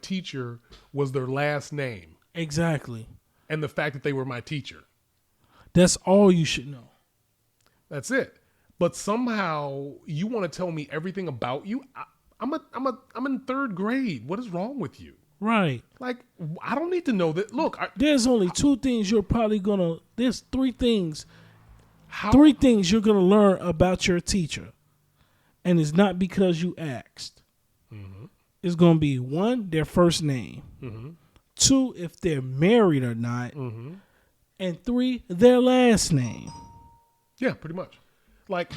teacher was their last name Exactly. and the fact that they were my teacher. That's all you should know. That's it. But somehow you want to tell me everything about you. I'm in third grade. What is wrong with you? Right. Like, I don't need to know that. Look, There's only two things you're probably gonna. There's three things. how? Three things you're gonna learn about your teacher, and it's not because you asked. Mm-hmm. It's gonna be one, their first name. Mm-hmm. Two, if they're married or not, Mm-hmm. and three, their last name. Yeah, pretty much. Like,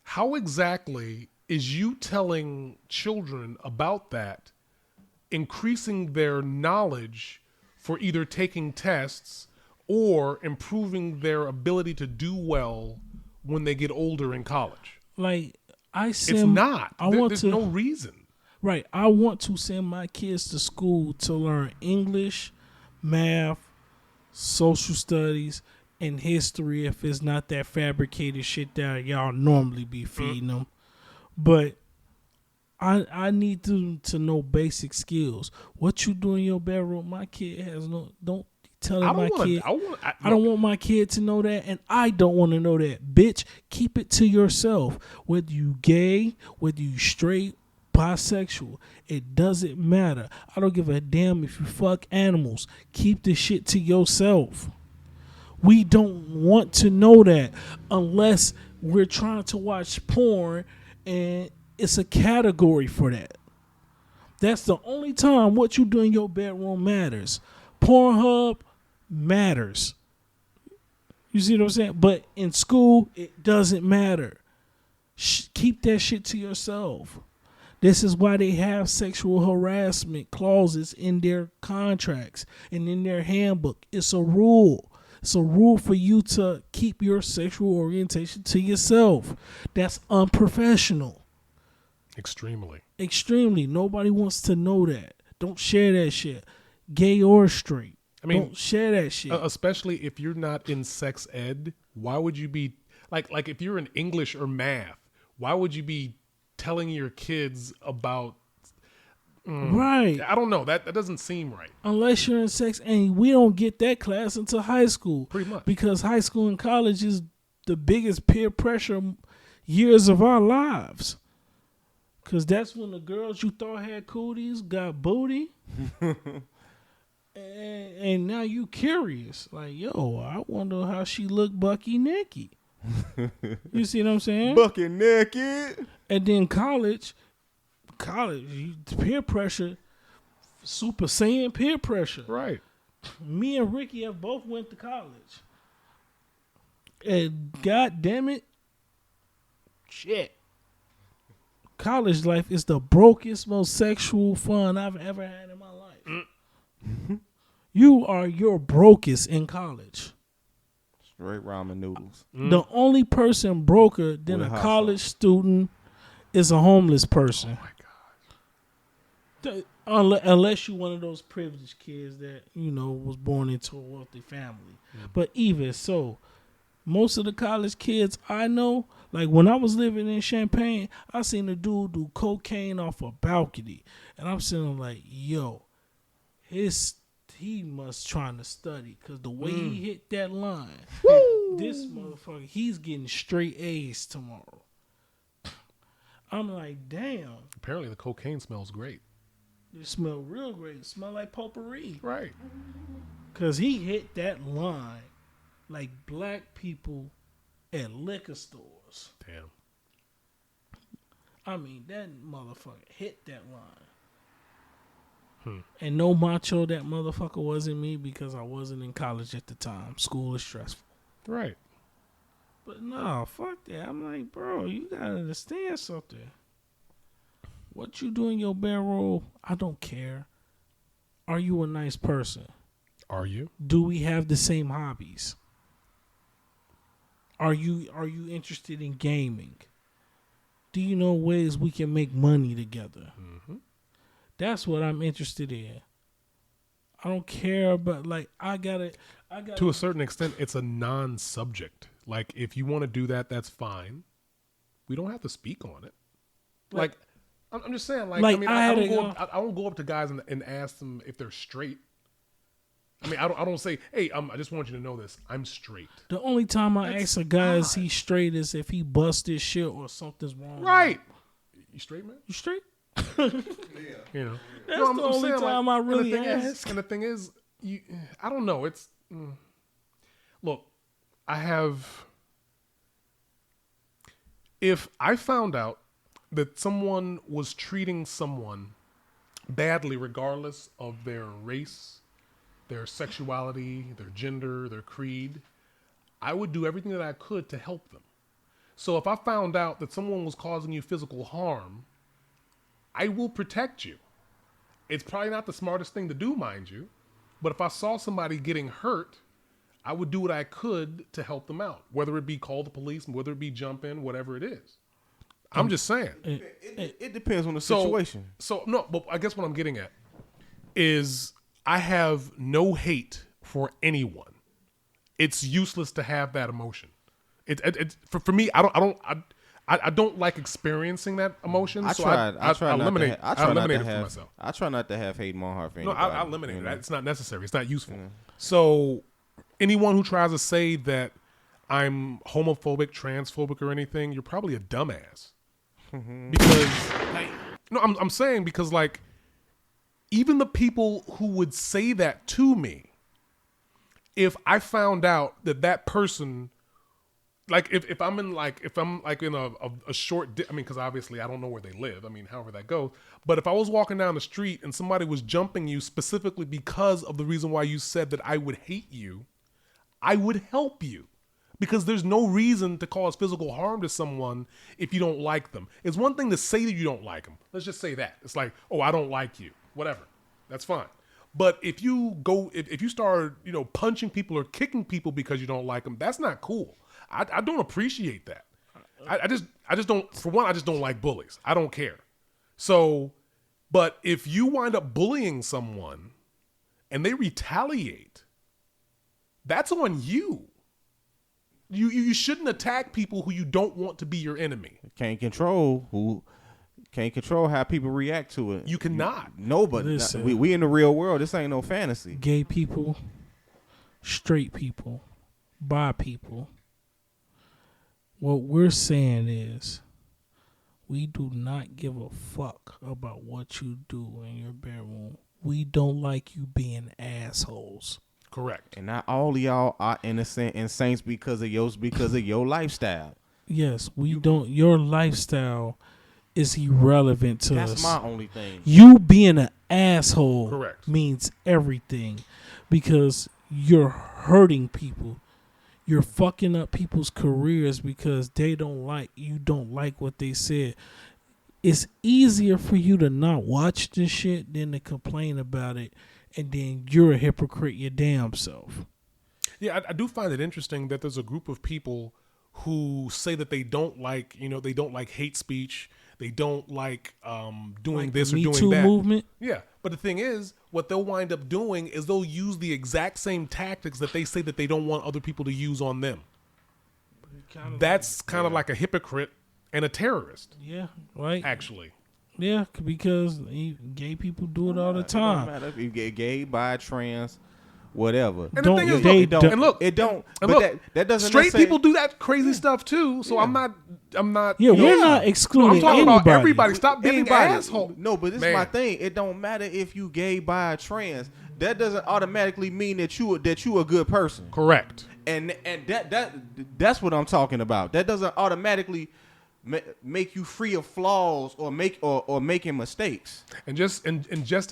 how exactly is you telling children about that increasing their knowledge for either taking tests or improving their ability to do well when they get older in college? Like I send, It's not. I want There's to. no reason. Right. I want to send my kids to school to learn English, math, social studies, and history, if it's not that fabricated shit that y'all normally be feeding them. But I need them to know basic skills. What you do in your bedroom, my kid has no. Don't tell I my don't want kid. to. I don't want my kid to know that, and I don't want to know that. Bitch, keep it to yourself. Whether you gay, whether you straight, bisexual, it doesn't matter. I don't give a damn if you fuck animals. Keep the shit to yourself. We don't want to know that unless we're trying to watch porn and it's a category for that. That's the only time what you do in your bedroom matters. Pornhub matters. You see what I'm saying? But in school, it doesn't matter. Keep that shit to yourself. This is why they have sexual harassment clauses in their contracts and in their handbook. It's a rule. It's a rule for you to keep your sexual orientation to yourself. That's unprofessional. Extremely. Extremely. Nobody wants to know that. Don't share that shit. Gay or straight. I mean, don't share that shit. Especially if you're not in sex ed. Why would you be like if you're in English or math? Why would you be telling your kids about? Right. I don't know. That doesn't seem right. Unless you're in sex, and we don't get that class until high school. Pretty much. Because high school and college is the biggest peer pressure years of our lives. Because that's when the girls you thought had cooties got booty. and now you curious. Like, yo, I wonder how she look bucky naked. You see what I'm saying? Bucket naked. And then college, peer pressure, Super Saiyan peer pressure. Right. Me and Ricky have both went to college. And god damn it, shit. College life is the brokest, most sexual fun I've ever had in my life. You are your brokest in college. Straight ramen noodles. The only person broker than With a hot college sauce. student is a homeless person. Oh my God. Unless you one of those privileged kids that, was born into a wealthy family. But even so, most of the college kids I know, like when I was living in Champaign, I seen a dude do cocaine off a balcony. And I'm sitting like, yo, he must trying to study, because the way he hit that line, this motherfucker, he's getting straight A's tomorrow. I'm like, damn. Apparently the cocaine smells great. It smell real great. It smell like potpourri. Right. Because he hit that line like black people at liquor stores. Damn. I mean, that motherfucker hit that line. And no macho, that motherfucker wasn't me, because I wasn't in college at the time. School is stressful. Right. But no, fuck that. I'm like, bro, you gotta understand something. What you do in your bedroom, I don't care. Are you a nice person? Are you? Do we have the same hobbies? Are you interested in gaming? Do you know ways we can make money together? Mm-hmm. That's what I'm interested in. I don't care about I got To a certain extent, it's a non-subject. Like, if you want to do that, that's fine. We don't have to speak on it. Like I'm just saying. Like I mean, I don't go up to guys and ask them if they're straight. I mean, I don't say, hey, I just want you to know this. I'm straight. The only time I ask a guy is he straight is if he busted shit or something's wrong. Right. You straight, man? You straight? You know. That's the only time I really ask. And the thing is, I don't know. It's look, if I found out that someone was treating someone badly, regardless of their race, their sexuality, their gender, their creed, I would do everything that I could to help them. So if I found out that someone was causing you physical harm, I will protect you. It's probably not the smartest thing to do, mind you, but if I saw somebody getting hurt, I would do what I could to help them out, whether it be call the police, whether it be jump in, whatever it is. I'm just saying. It depends on the situation. So no, but I guess what I'm getting at is I have no hate for anyone. It's useless to have that emotion. For me, I don't like experiencing that emotion. I eliminate it for myself. I try not to have hate in my heart for No, anybody. I eliminate it. It's not necessary. It's not useful. Yeah. So anyone who tries to say that I'm homophobic, transphobic, or anything, you're probably a dumbass. Because I'm saying because even the people who would say that to me, if I found out that person, if I'm in a short, because obviously I don't know where they live. I mean, however that goes. But if I was walking down the street and somebody was jumping you specifically because of the reason why you said that I would hate you, I would help you. Because there's no reason to cause physical harm to someone if you don't like them. It's one thing to say that you don't like them. Let's just say that. It's like, oh, I don't like you. Whatever. That's fine. But if you start, punching people or kicking people because you don't like them, that's not cool. I don't appreciate that. I just don't, for one, I just don't like bullies. I don't care. So, but if you wind up bullying someone and they retaliate, that's on you. You shouldn't attack people who you don't want to be your enemy. Can't control how people react to it. You cannot. Nobody. We in the real world. This ain't no fantasy. Gay people, straight people, bi people. What we're saying is we do not give a fuck about what you do in your bedroom. We don't like you being assholes. Correct. And not all of y'all are innocent and saints because of your lifestyle. Yes, we don't. Your lifestyle is irrelevant to us. That's my only thing. You being an asshole Correct. means everything because you're hurting people. You're fucking up people's careers because they don't like what they said. It's easier for you to not watch this shit than to complain about it. And then you're a hypocrite your damn self. Yeah, I do find it interesting that there's a group of people who say that they don't like hate speech. They don't like doing this or Me doing Too that. movement. Yeah, but the thing is, what they'll wind up doing is they'll use the exact same tactics that they say that they don't want other people to use on them. That's kind of like a hypocrite and a terrorist. Yeah, right. Actually. Yeah, because gay people do it all the time. It don't matter if you get gay, bi, trans, whatever. And Don't- the thing is, they look, don't- and look, It don't. and But look, that doesn't straight necessarily- people do that crazy stuff too. So I'm not. Yeah, we're not excluding I'm talking anybody. about everybody. Stop being Everybody. asshole. No, but this Man. is my thing. It don't matter if you gay, bi, trans. That doesn't automatically mean that you a good person. Correct. And that's what I'm talking about. That doesn't automatically make you free of flaws or making mistakes. And just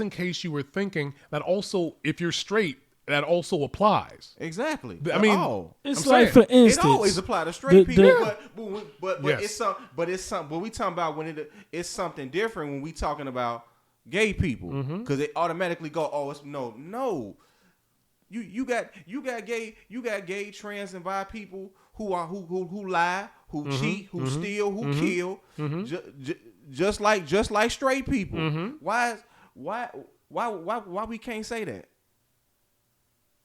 in case you were thinking that also, if you're straight, that also applies. Exactly. I mean, It's I'm like, saying, for instance, it always apply to straight people, but Yes. it's something. But we talking about when it's something different when we talking about gay people because they automatically go, oh, it's no. You got gay, trans, and bi people who lie, who cheat, who steal, who kill, just like straight people. Why we can't say that?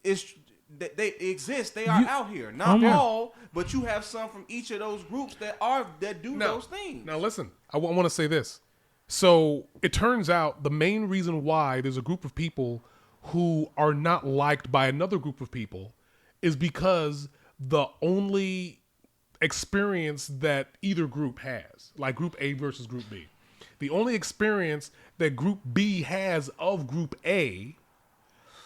It's they exist. They are out here. Not all, but you have some from each of those groups that do those things. Now listen, I want to say this. So it turns out the main reason why there's a group of people who are not liked by another group of people is because the only experience that either group has, like group A versus group B, the only experience that group B has of group A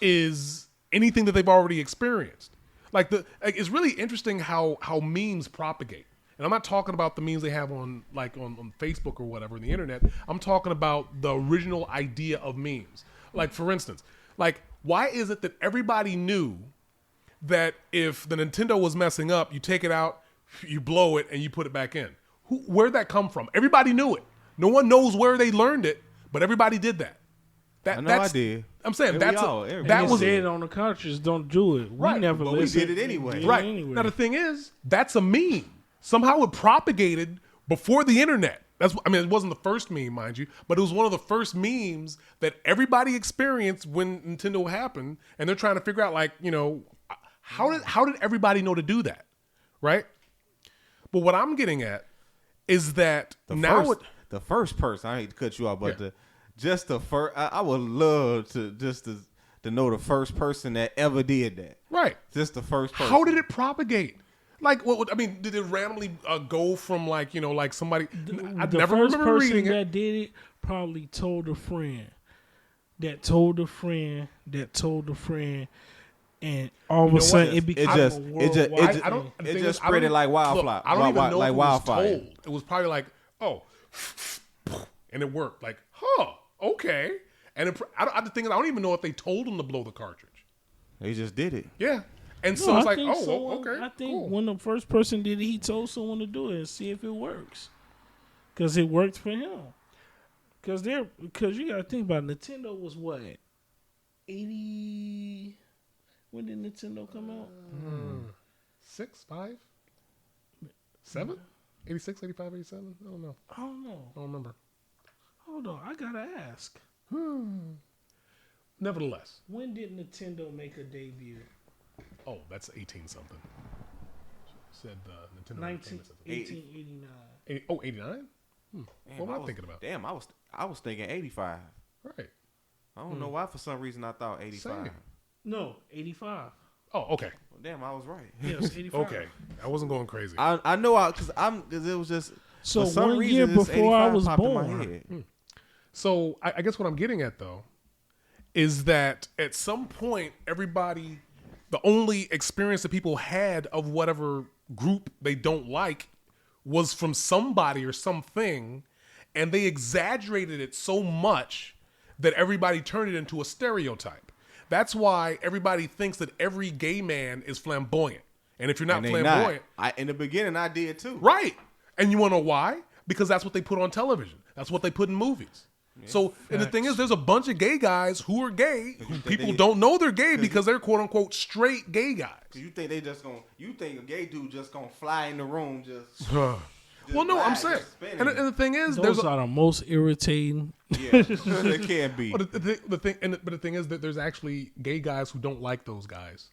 is anything that they've already experienced. It's really interesting how memes propagate. And I'm not talking about the memes they have on Facebook or whatever on the internet. I'm talking about the original idea of memes. Like, for instance, why is it that everybody knew that if the Nintendo was messing up, you take it out, you blow it, and you put it back in? Where'd that come from? Everybody knew it. No one knows where they learned it, but everybody did that. I did. I'm saying that was it on the cartridge. Don't do it. Right, we never but listened. we did it anyway. Right. Now the thing is, that's a meme. Somehow it propagated before the internet. It wasn't the first meme, mind you, but it was one of the first memes that everybody experienced when Nintendo happened, and they're trying to figure out, how did everybody know to do that, right? But what I'm getting at is that the first person, I hate to cut you off, but the first, I would love to know the first person that ever did that. Right. Just the first person. How did it propagate? Did it randomly go from somebody? I never remember reading it. The first person that did it probably told a friend, that told a friend, that told a friend, and all of a sudden it became a worldwide. It just spread it like wildfire. I don't even know if it was told. It was probably like, oh, and it worked. Like, okay. And the thing is, I don't even know if they told them to blow the cartridge. They just did it. Yeah. And so it's like, okay. I think when the first person did it, he told someone to do it and see if it works. Because it worked for him. Because you got to think about it. Nintendo was what? 80... When did Nintendo come out? 6, 5? 7? 86, 85, 87? I don't know. I don't know. I don't remember. Hold on. I got to ask. Nevertheless. When did Nintendo make a debut? Oh, that's 18-something. Said Nintendo. 1889. 89? What am I thinking about? Damn, I was thinking 85. Right. I don't know why for some reason I thought 85. Same. No, 85. Oh, okay. Well, damn, I was right. Yes, 85. Okay. I wasn't going crazy. I know because it was just so for some 1 reason, year this before I 85 was popped in my born. head. So I guess what I'm getting at, though, is that at some point, the only experience that people had of whatever group they don't like was from somebody or something, and they exaggerated it so much that everybody turned it into a stereotype. That's why everybody thinks that every gay man is flamboyant. And if you're not flamboyant... In the beginning, I did too. Right. And you want to know why? Because that's what they put on television. That's what they put in movies. Yeah, so, and the thing is, there's a bunch of gay guys who are gay, who people don't know they're gay because they're quote unquote straight gay guys. You think you think a gay dude just gonna fly in the room just well, no, I'm saying, and the thing is, those are the most irritating. Yeah, they can be. But the thing is that there's actually gay guys who don't like those guys.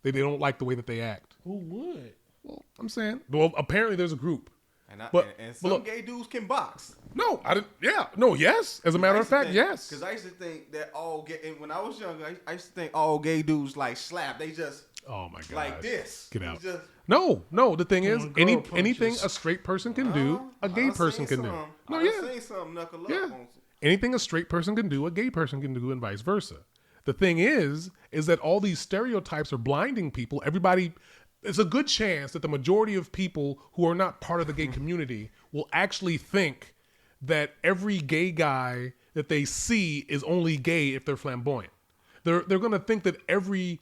They don't like the way that they act. Who would? Well, I'm saying, apparently there's a group. And some gay dudes can box. No, I didn't. Yeah, no, yes. As a matter of fact, yes. Because I used to think that all gay. And when I was younger, I used to think all gay dudes like slap. They just. Oh my god. Like this. Get out. Just, no. The thing is, anything a straight person can do, a gay person can do. No, yeah. Seen some knuckle up on some. Anything a straight person can do, a gay person can do, and vice versa. The thing is that all these stereotypes are blinding people. Everybody. It's a good chance that the majority of people who are not part of the gay community will actually think that every gay guy that they see is only gay if they're flamboyant. They're going to think that every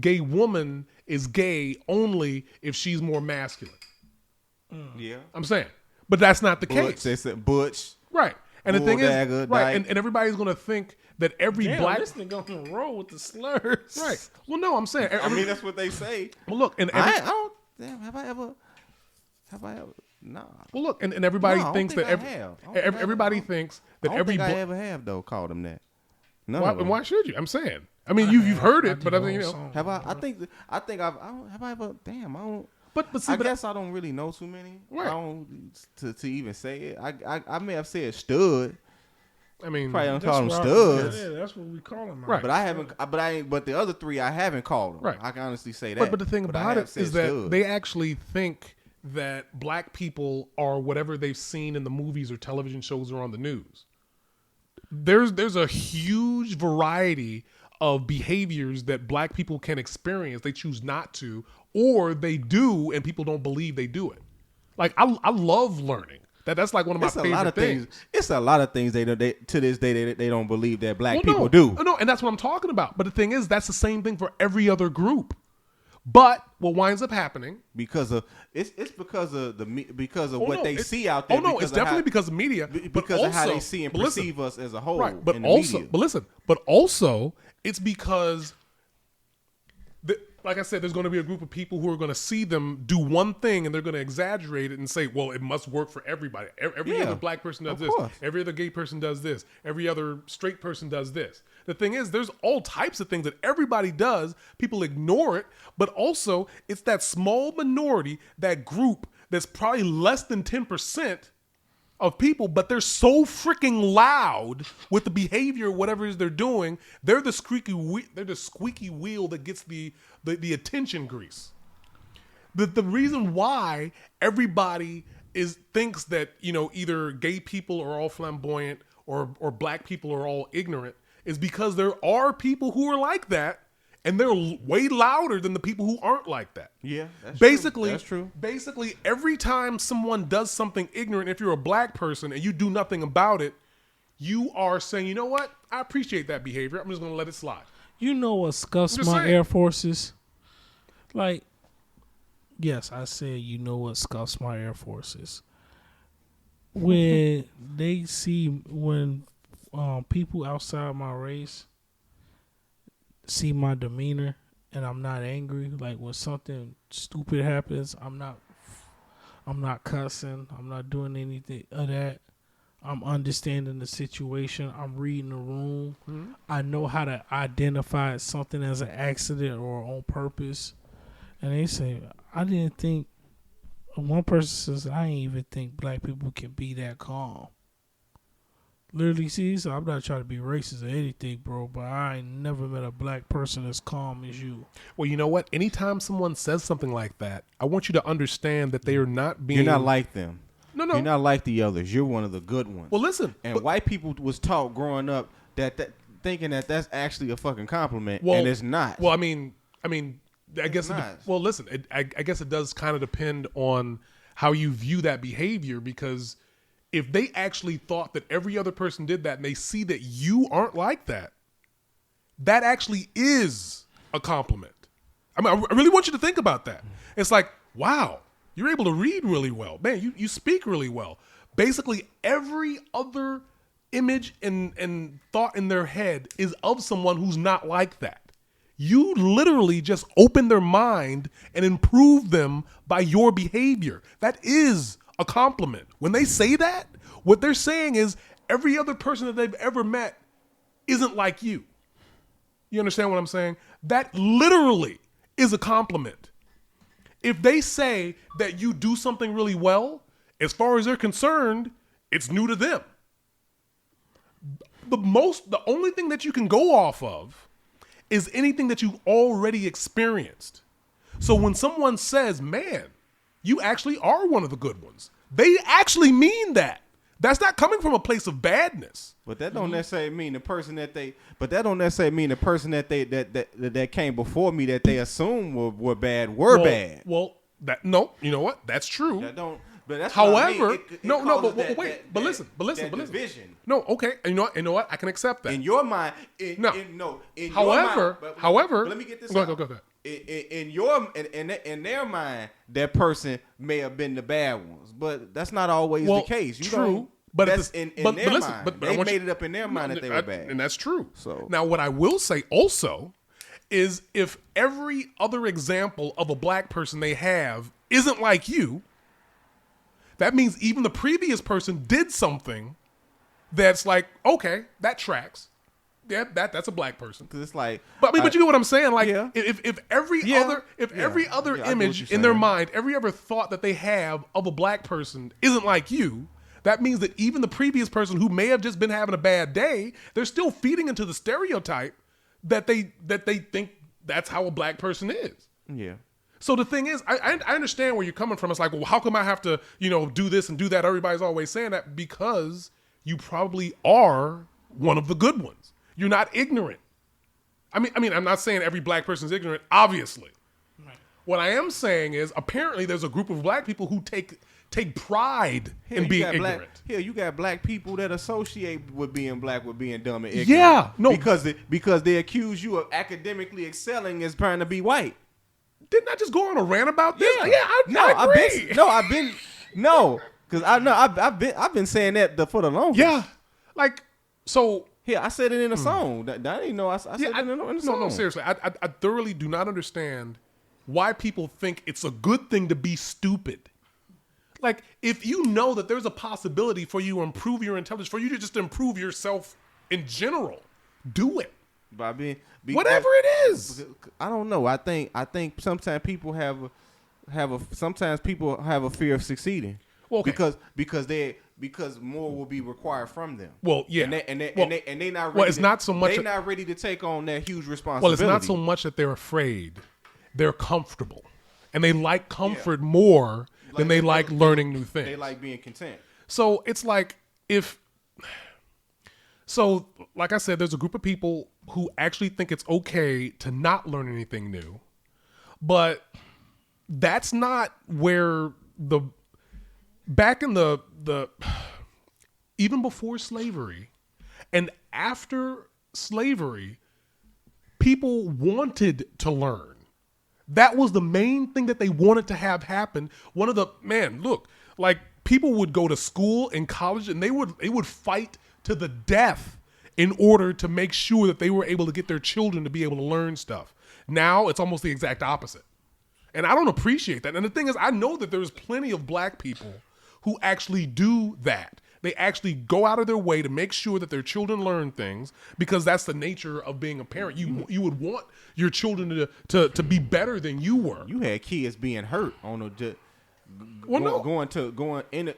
gay woman is gay only if she's more masculine. Yeah. I'm saying. But that's not the case. They said butch. Right. And the thing is, dagger, right, and everybody's going to think that every Damn, black this nigga on the roll with the slurs. right. Well, no, I'm saying. I mean, that's what they say. well, look, and I don't. Damn, have I ever? Nah. well, look, and everybody No, I don't thinks think that I have. I don't think I everybody have. thinks I that don't every think I bla- ever have though called him that. None why, of them. why should you? I'm saying. I mean, you've heard it, but I mean, you know. Have I? I think I've. Have I ever? Damn, I don't. But see, I but guess I don't really know too many. Right. I don't to even say it. I may have said stud. I mean, Probably don't That's call them what studs. Yeah, that's what we call them. Right. But I haven't. But I ain't. But the other three I haven't called them. Right. I can honestly say that. but the thing I about have it said is that stud. they actually think that black people are whatever they've seen in the movies or television shows or on the news. There's a huge variety of behaviors that black people can experience. They choose not to, or they do, and people don't believe they do it. Like I love learning. That's like one of my It's a favorite lot of things. It's a lot of things they to this day they don't believe that black Well, people no, do. No, and that's what I'm talking about. But the thing is, that's the same thing for every other group. But what winds up happening? Because of it's because of because of Oh, what no, they it- see out there. Oh no, because it's of how- definitely because of media. But because of how also- they see and but listen, perceive us as a whole. right? But in the also, media. but listen, but also, it's because, like I said, there's going to be a group of people who are going to see them do one thing and they're going to exaggerate it and say, "Well, it must work for everybody. Every Yeah, other black person does of this. course. Every other gay person does this. Every other straight person does this." The thing is, there's all types of things that everybody does. People ignore it, but also it's that small minority, that group that's probably less than 10% of people, but they're so freaking loud with the behavior, whatever it is they're doing. They're the squeaky wheel that gets the attention grease. The reason why everybody thinks that, you know, either gay people are all flamboyant or black people are all ignorant is because there are people who are like that, and they're way louder than the people who aren't like that. Yeah, that's basically, true. That's true. Basically, every time someone does something ignorant, if you're a black person and you do nothing about it, you are saying, you know what? I appreciate that behavior. I'm just going to let it slide. You know what scuffs I'm just my saying. Air Forces? Like, yes, I said you know what scuffs my Air Forces. When they see people outside my race see my demeanor and I'm not angry, like when something stupid happens, I'm not cussing, I'm not doing anything of that. I'm understanding the situation. I'm reading the room. Mm-hmm. I know how to identify something as an accident or on purpose. And they say, I didn't think, one person says, I didn't even think black people can be that calm. Literally, see, so I'm not trying to be racist or anything, bro, but I ain't never met a black person as calm as you. Well, you know what? Anytime someone says something like that, I want you to understand that they are not being... You're not like them. No. You're not like the others. You're one of the good ones. Well, listen. And white people was taught growing up that thinking that that's actually a fucking compliment, and it's not. Well, I mean, I guess. not. Well, listen. I guess it does kind of depend on how you view that behavior, because if they actually thought that every other person did that, and they see that you aren't like that, that actually is a compliment. I mean, I really want you to think about that. It's like, wow, you're able to read really well, man. You speak really well. Basically, every other image and thought in their head is of someone who's not like that. You literally just open their mind and improve them by your behavior. That is a compliment. When they say that, what they're saying is every other person that they've ever met isn't like you. You understand what I'm saying? That literally is a compliment. If they say that you do something really well, as far as they're concerned, it's new to them. The only thing that you can go off of is anything that you've already experienced. So when someone says, man, you actually are one of the good ones, they actually mean that. That's not coming from a place of badness. But that don't necessarily mean the person that they. But that don't necessarily mean the person that they that came before me that they assume were bad bad. Well, no, you know what? That's true. That don't. But that's However, what I mean. It no, causes but that- wait, that- but that- listen. that division. No, okay. You know what? I can accept that. In your mind, in No. your However, mind, however, but let me get this go out. ahead. In their mind, that person may have been the bad ones, but that's not always the case. You True, don't- But that's in but their listen, mind. but I They want made you- it up in their mind that they were bad. and that's true. So- now, what I will say also is, if every other example of a black person they have isn't like you, that means even the previous person did something that's like, okay, that tracks. Yeah, that's a black person. Cause it's like, But I mean, but you get what I'm saying? Like, Yeah. if every Yeah. other every other Yeah, I get what image you're in their saying. mind, every other thought that they have of a black person isn't like you, that means that even the previous person who may have just been having a bad day, they're still feeding into the stereotype that they think that's how a black person is. yeah. So the thing is, I understand where you're coming from. It's like, well, how come I have to, do this and do that? Everybody's always saying that because you probably are one of the good ones. You're not ignorant. I mean, I'm not saying every black person is ignorant, obviously. Right. What I am saying is, apparently, there's a group of black people who take pride in being ignorant. You got black people that associate with being black with being dumb and ignorant. Yeah, no, because they accuse you of academically excelling as trying to be white. Didn't I just go on a rant about this? Yeah. I agree. Because I've been saying that for the longest. Yeah, like so. Yeah, I said it in a song. I didn't know I said it in a song. No, seriously. I thoroughly do not understand why people think it's a good thing to be stupid. Like, if you know that there's a possibility for you to improve your intelligence, for you to just improve yourself in general, do it. By being whatever it is. I don't know. I think sometimes people have a fear of succeeding. Well, okay. Because more will be required from them. Well, yeah. And they not ready. Well, it's not so much. They're not ready to take on that huge Well, responsibility. it's not so much that they're afraid; they're comfortable, and they like comfort more than they like learning new things. They like being content. So it's like like I said, there's a group of people who actually think it's okay to not learn anything new, but that's not where back in the even before slavery and after slavery, people wanted to learn. That was the main thing that they wanted to have happen. Like, people would go to school and college and they would fight to the death in order to make sure that they were able to get their children to be able to learn stuff. Now it's almost the exact opposite. And I don't appreciate that. And the thing is, I know that there's plenty of black people who actually do that. They actually go out of their way to make sure that their children learn things, because that's the nature of being a parent. You would want your children to be better than you were. You had kids being hurt on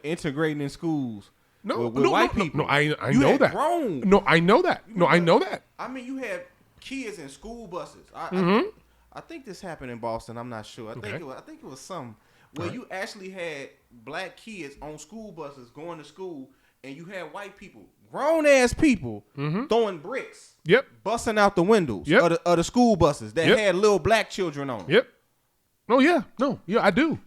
integrating in schools. With white people. No, I know that. Grown. No, I know that. No, I know that. I mean, you had kids in school buses. I think this happened in Boston. I'm not sure. I think it was some where you actually had black kids on school buses going to school, and you had white people, grown ass people, throwing bricks, busting out the windows of the school buses that had little black children on them. Yep. Oh yeah, no, yeah, I do.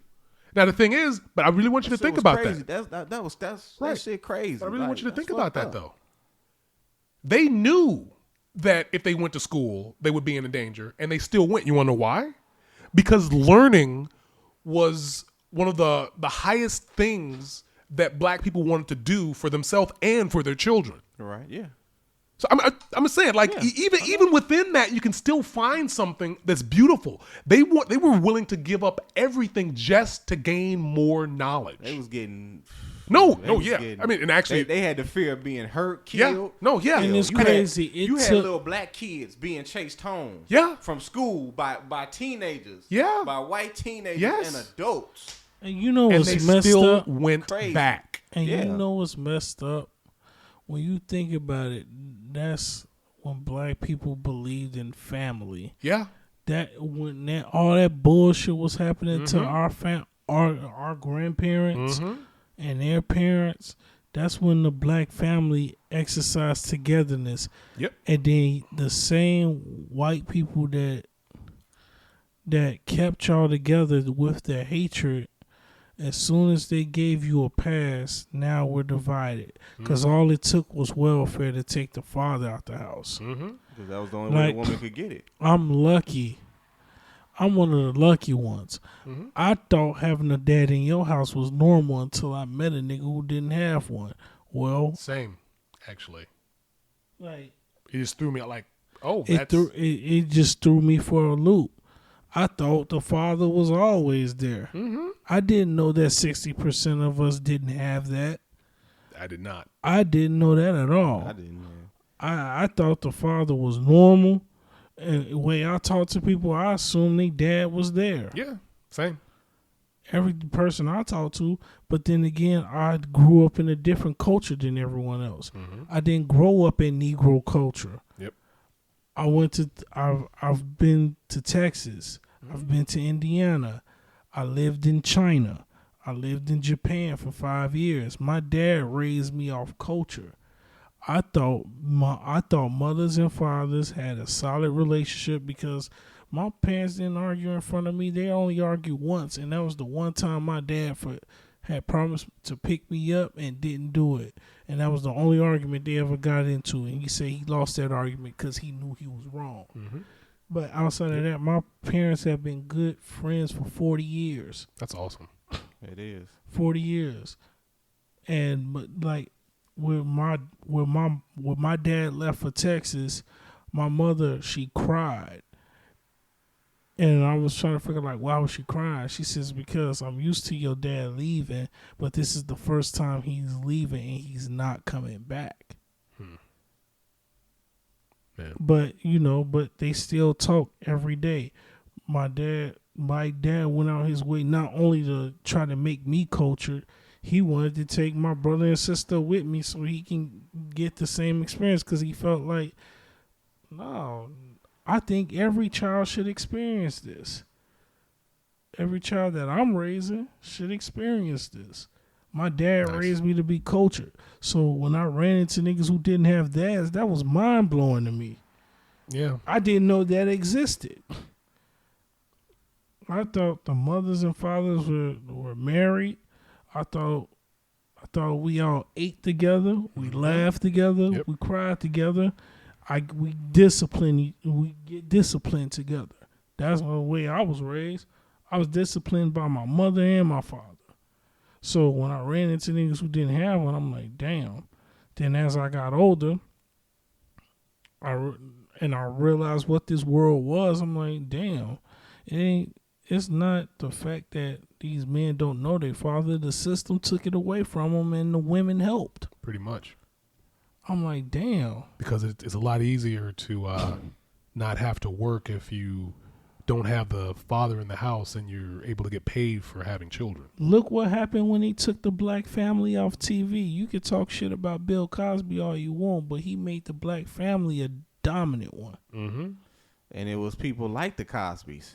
Now the thing is, but I really want you to think about that. That shit crazy. But I really want you to think about that though. They knew that if they went to school, they would be in danger, and they still went. You want to know why? Because learning was one of the highest things that black people wanted to do for themselves and for their children. Right, yeah. So I'm saying, like, even within that, you can still find something that's beautiful. They were willing to give up everything just to gain more knowledge. They was getting... I mean, and actually... They had the fear of being hurt, killed. And it's crazy. You had little black kids being chased home from school by teenagers. Yeah. By white teenagers and adults. And you know what's and they messed still up? Went back. And you know what's messed up? When you think about it, that's when black people believed in family. Yeah. That when all that bullshit was happening to our grandparents and their parents, that's when the black family exercised togetherness. Yep. And then the same white people that kept y'all together with their hatred, as soon as they gave you a pass, now we're divided. Because all it took was welfare to take the father out the house. Because that was the only way the woman could get it. I'm lucky. I'm one of the lucky ones. I thought having a dad in your house was normal until I met a nigga who didn't have one. Well, Same, actually. like It just threw me out like, oh, it just threw me for a loop. I thought the father was always there. Mm-hmm. I didn't know that 60% of us didn't have that. I did not. I didn't know that at all. I didn't know. I thought the father was normal. And the way I talk to people, I assume their dad was there. Yeah, same. Every person I talk to, but then again, I grew up in a different culture than everyone else. Mm-hmm. I didn't grow up in Negro culture. Yep. I've been to Texas. I've been to Indiana. I lived in China. I lived in Japan for 5 years. My dad raised me off culture. I thought mothers and fathers had a solid relationship because my parents didn't argue in front of me. They only argued once, and that was the one time my dad had promised to pick me up and didn't do it. And that was the only argument they ever got into. And he said he lost that argument because he knew he was wrong. Mm-hmm. But outside of that, my parents have been good friends for 40 years. That's awesome. It is 40 years. And but like when my dad left for Texas, my mother, she cried. And I was trying to figure like, why was she crying? She says, because I'm used to your dad leaving, but this is the first time he's leaving and he's not coming back. Man. But they still talk every day. My dad went out his way not only to try to make me cultured, he wanted to take my brother and sister with me so he can get the same experience because he felt like, no, I think every child should experience this. Every child that I'm raising should experience this. My dad raised me to be cultured. So when I ran into niggas who didn't have dads, that was mind blowing to me. Yeah. I didn't know that existed. I thought the mothers and fathers were married. I thought we all ate together. We laughed together. Yep. We cried together. We get disciplined together. That's the way I was raised. I was disciplined by my mother and my father. So when I ran into niggas who didn't have one, I'm like, damn. Then as I got older, I realized what this world was. I'm like, damn. It's not the fact that these men don't know their father. The system took it away from them and the women helped. Pretty much. I'm like, damn. Because it's a lot easier to not have to work if you don't have the father in the house and you're able to get paid for having children. Look what happened when he took the black family off TV. You could talk shit about Bill Cosby all you want, but he made the black family a dominant one. Mm-hmm. And it was people like the Cosbys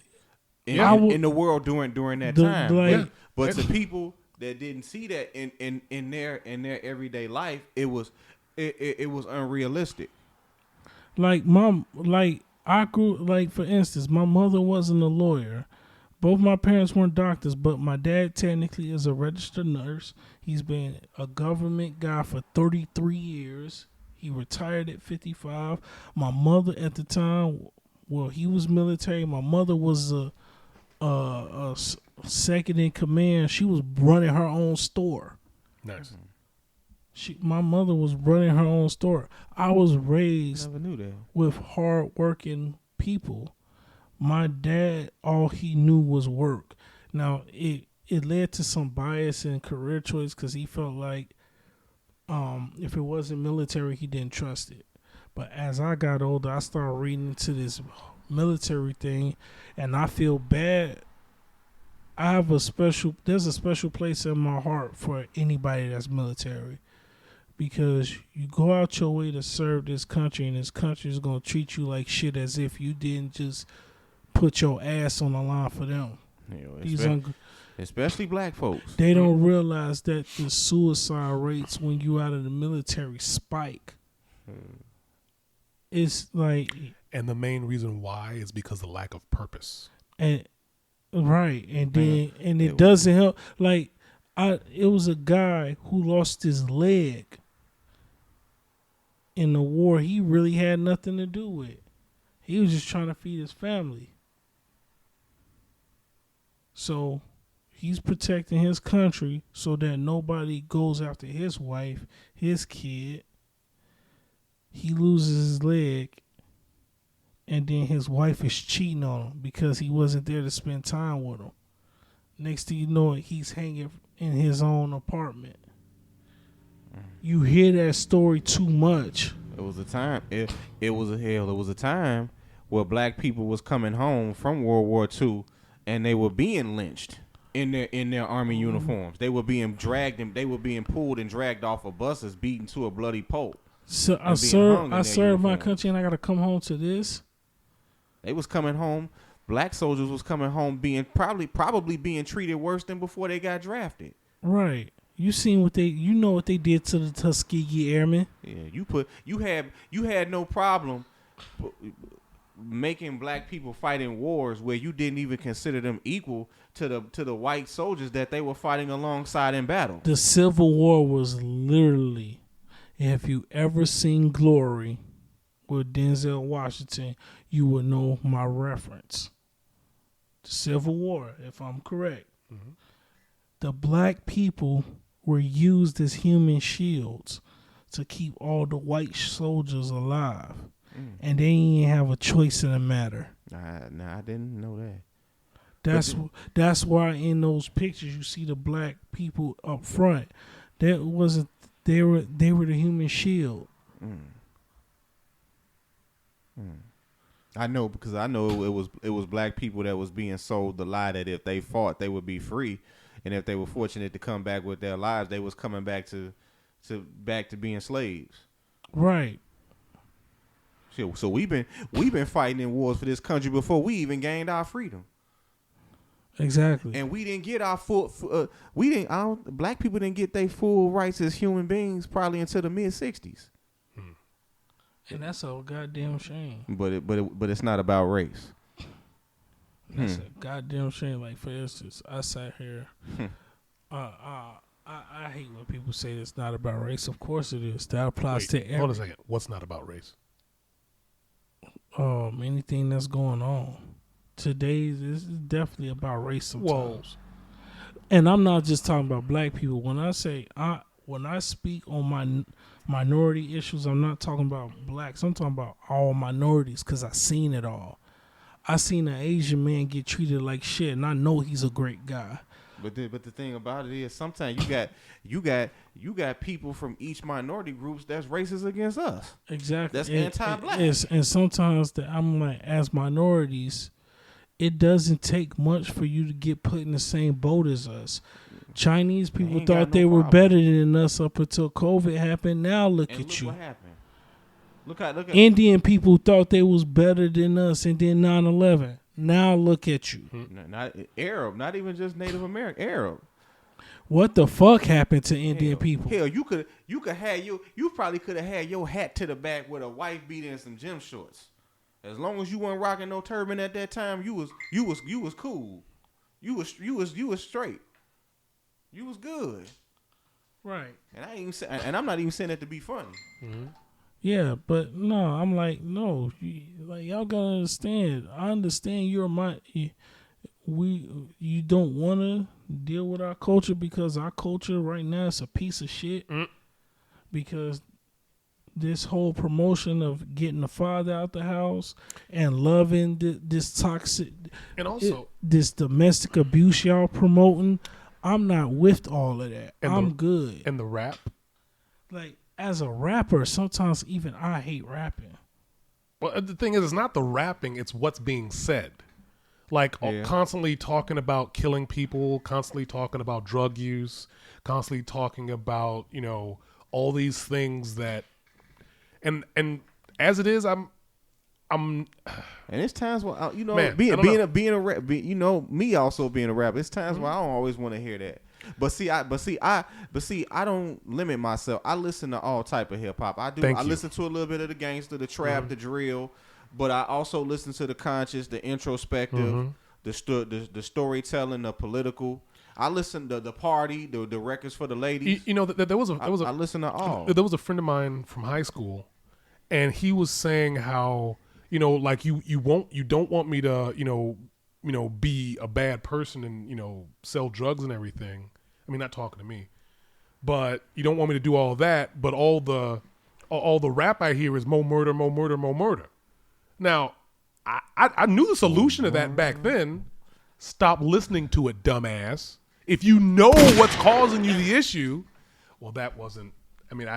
in the world during that time. But to people that didn't see that in their everyday life, it was unrealistic. I grew, for instance, my mother wasn't a lawyer. Both my parents weren't doctors, but my dad technically is a registered nurse. He's been a government guy for 33 years. He retired at 55. My mother at the time, he was military. My mother was a second in command. She was running her own store. Nice. My mother was running her own store. I was raised Never knew that. with hard-working people. My dad, all he knew was work. Now, it led to some bias in career choice because he felt like if it wasn't military, he didn't trust it. But as I got older, I started reading into this military thing, and I feel bad. There's a special place in my heart for anybody that's military. Because you go out your way to serve this country, and this country is going to treat you like shit as if you didn't just put your ass on the line for them. Especially black folks. They don't realize that the suicide rates when you out of the military spike. It's like... And the main reason why is because of the lack of purpose. And then it doesn't help. Like, it was a guy who lost his leg in the war he really had nothing to do with. He was just trying to feed his family. So He's protecting his country so that nobody goes after his wife, his kid. He loses his leg, and then his wife is cheating on him because he wasn't there to spend time with him. Next thing you know, he's hanging in his own apartment. You hear that story too much. It was a time. It was a time where black people was coming home from World War II, and they were being lynched in their army uniforms. They were being dragged and they were being pulled and dragged off of buses, beaten to a bloody pulp. So I served my country, and I gotta come home to this. They was coming home. Black soldiers was coming home being probably being treated worse than before they got drafted. Right. You seen what you know what they did to the Tuskegee Airmen. Yeah, you had no problem making black people fight in wars where you didn't even consider them equal to the white soldiers that they were fighting alongside in battle. The Civil War was literally, if you ever seen Glory with Denzel Washington, you will know my reference. The Civil War, if I'm correct. Mm-hmm. The black people were used as human shields to keep all the white soldiers alive. And they didn't have a choice in the matter. Nah, I didn't know that. That's why in those pictures you see the black people up front. That wasn't they were the human shield. I know because I know it was black people that was being sold the lie that if they fought they would be free, and if they were fortunate to come back with their lives, they was coming back to being slaves. Right. So we've been fighting in wars for this country before we even gained our freedom. Exactly. And we didn't get our full. Black people didn't get their full rights as human beings probably until the mid-60s. And that's a goddamn shame. But it's not about race. That's a goddamn shame. Like, for instance, I sat here. I hate when people say it's not about race. Of course it is. That applies to everything. Hold on a second. What's not about race? Anything that's going on. Today, this is definitely about race sometimes. Whoa. And I'm not just talking about black people. When I say, when I speak on my minority issues, I'm not talking about blacks. I'm talking about all minorities because I seen it all. I seen an Asian man get treated like shit, and I know he's a great guy. But the thing about it is, sometimes you got people from each minority groups that's racist against us. Exactly, that's anti-black. And sometimes I'm like, as minorities, it doesn't take much for you to get put in the same boat as us. Chinese people thought they were better than us up until COVID happened. Now look at you. What happened? Look at Indian people thought they was better than us, and then 9/11. Now look at you. Not Arab, not even just Native American, Arab. What the fuck happened to Indian people? Hell, you probably could have had your hat to the back with a wife beater and some gym shorts. As long as you weren't rocking no turban at that time, you was cool. You was straight. You was good. Right. And I'm not even saying that to be funny. Mm-hmm. Yeah, but no, I'm like, no, like y'all gotta understand. I understand you don't want to deal with our culture because our culture right now is a piece of shit. Because this whole promotion of getting the father out the house and loving this toxic and also this domestic abuse y'all promoting, I'm not with all of that. I'm good. And the rap, like. As a rapper, sometimes even I hate rapping. Well, the thing is, it's not the rapping, it's what's being said. Like, constantly talking about killing people, constantly talking about drug use, constantly talking about, all these things that... And as it is, I'm... And it's times when, Man, being a rap, me also being a rapper, it's times where I don't always want to hear that. But see, I don't limit myself. I listen to all type of hip hop. I do. I listen to a little bit of the gangster, the trap, the drill, but I also listen to the conscious, the introspective, the storytelling, the political. I listen to the party, the records for the ladies. I listen to all. There was a friend of mine from high school, and he was saying how like you don't want me to be a bad person and, sell drugs and everything. I mean, not talking to me, but you don't want me to do all that. But all the rap I hear is more murder, more murder, more murder. Now, I knew the solution to that back then. Stop listening to it, dumbass. If you know what's causing you the issue, well, that wasn't. I mean,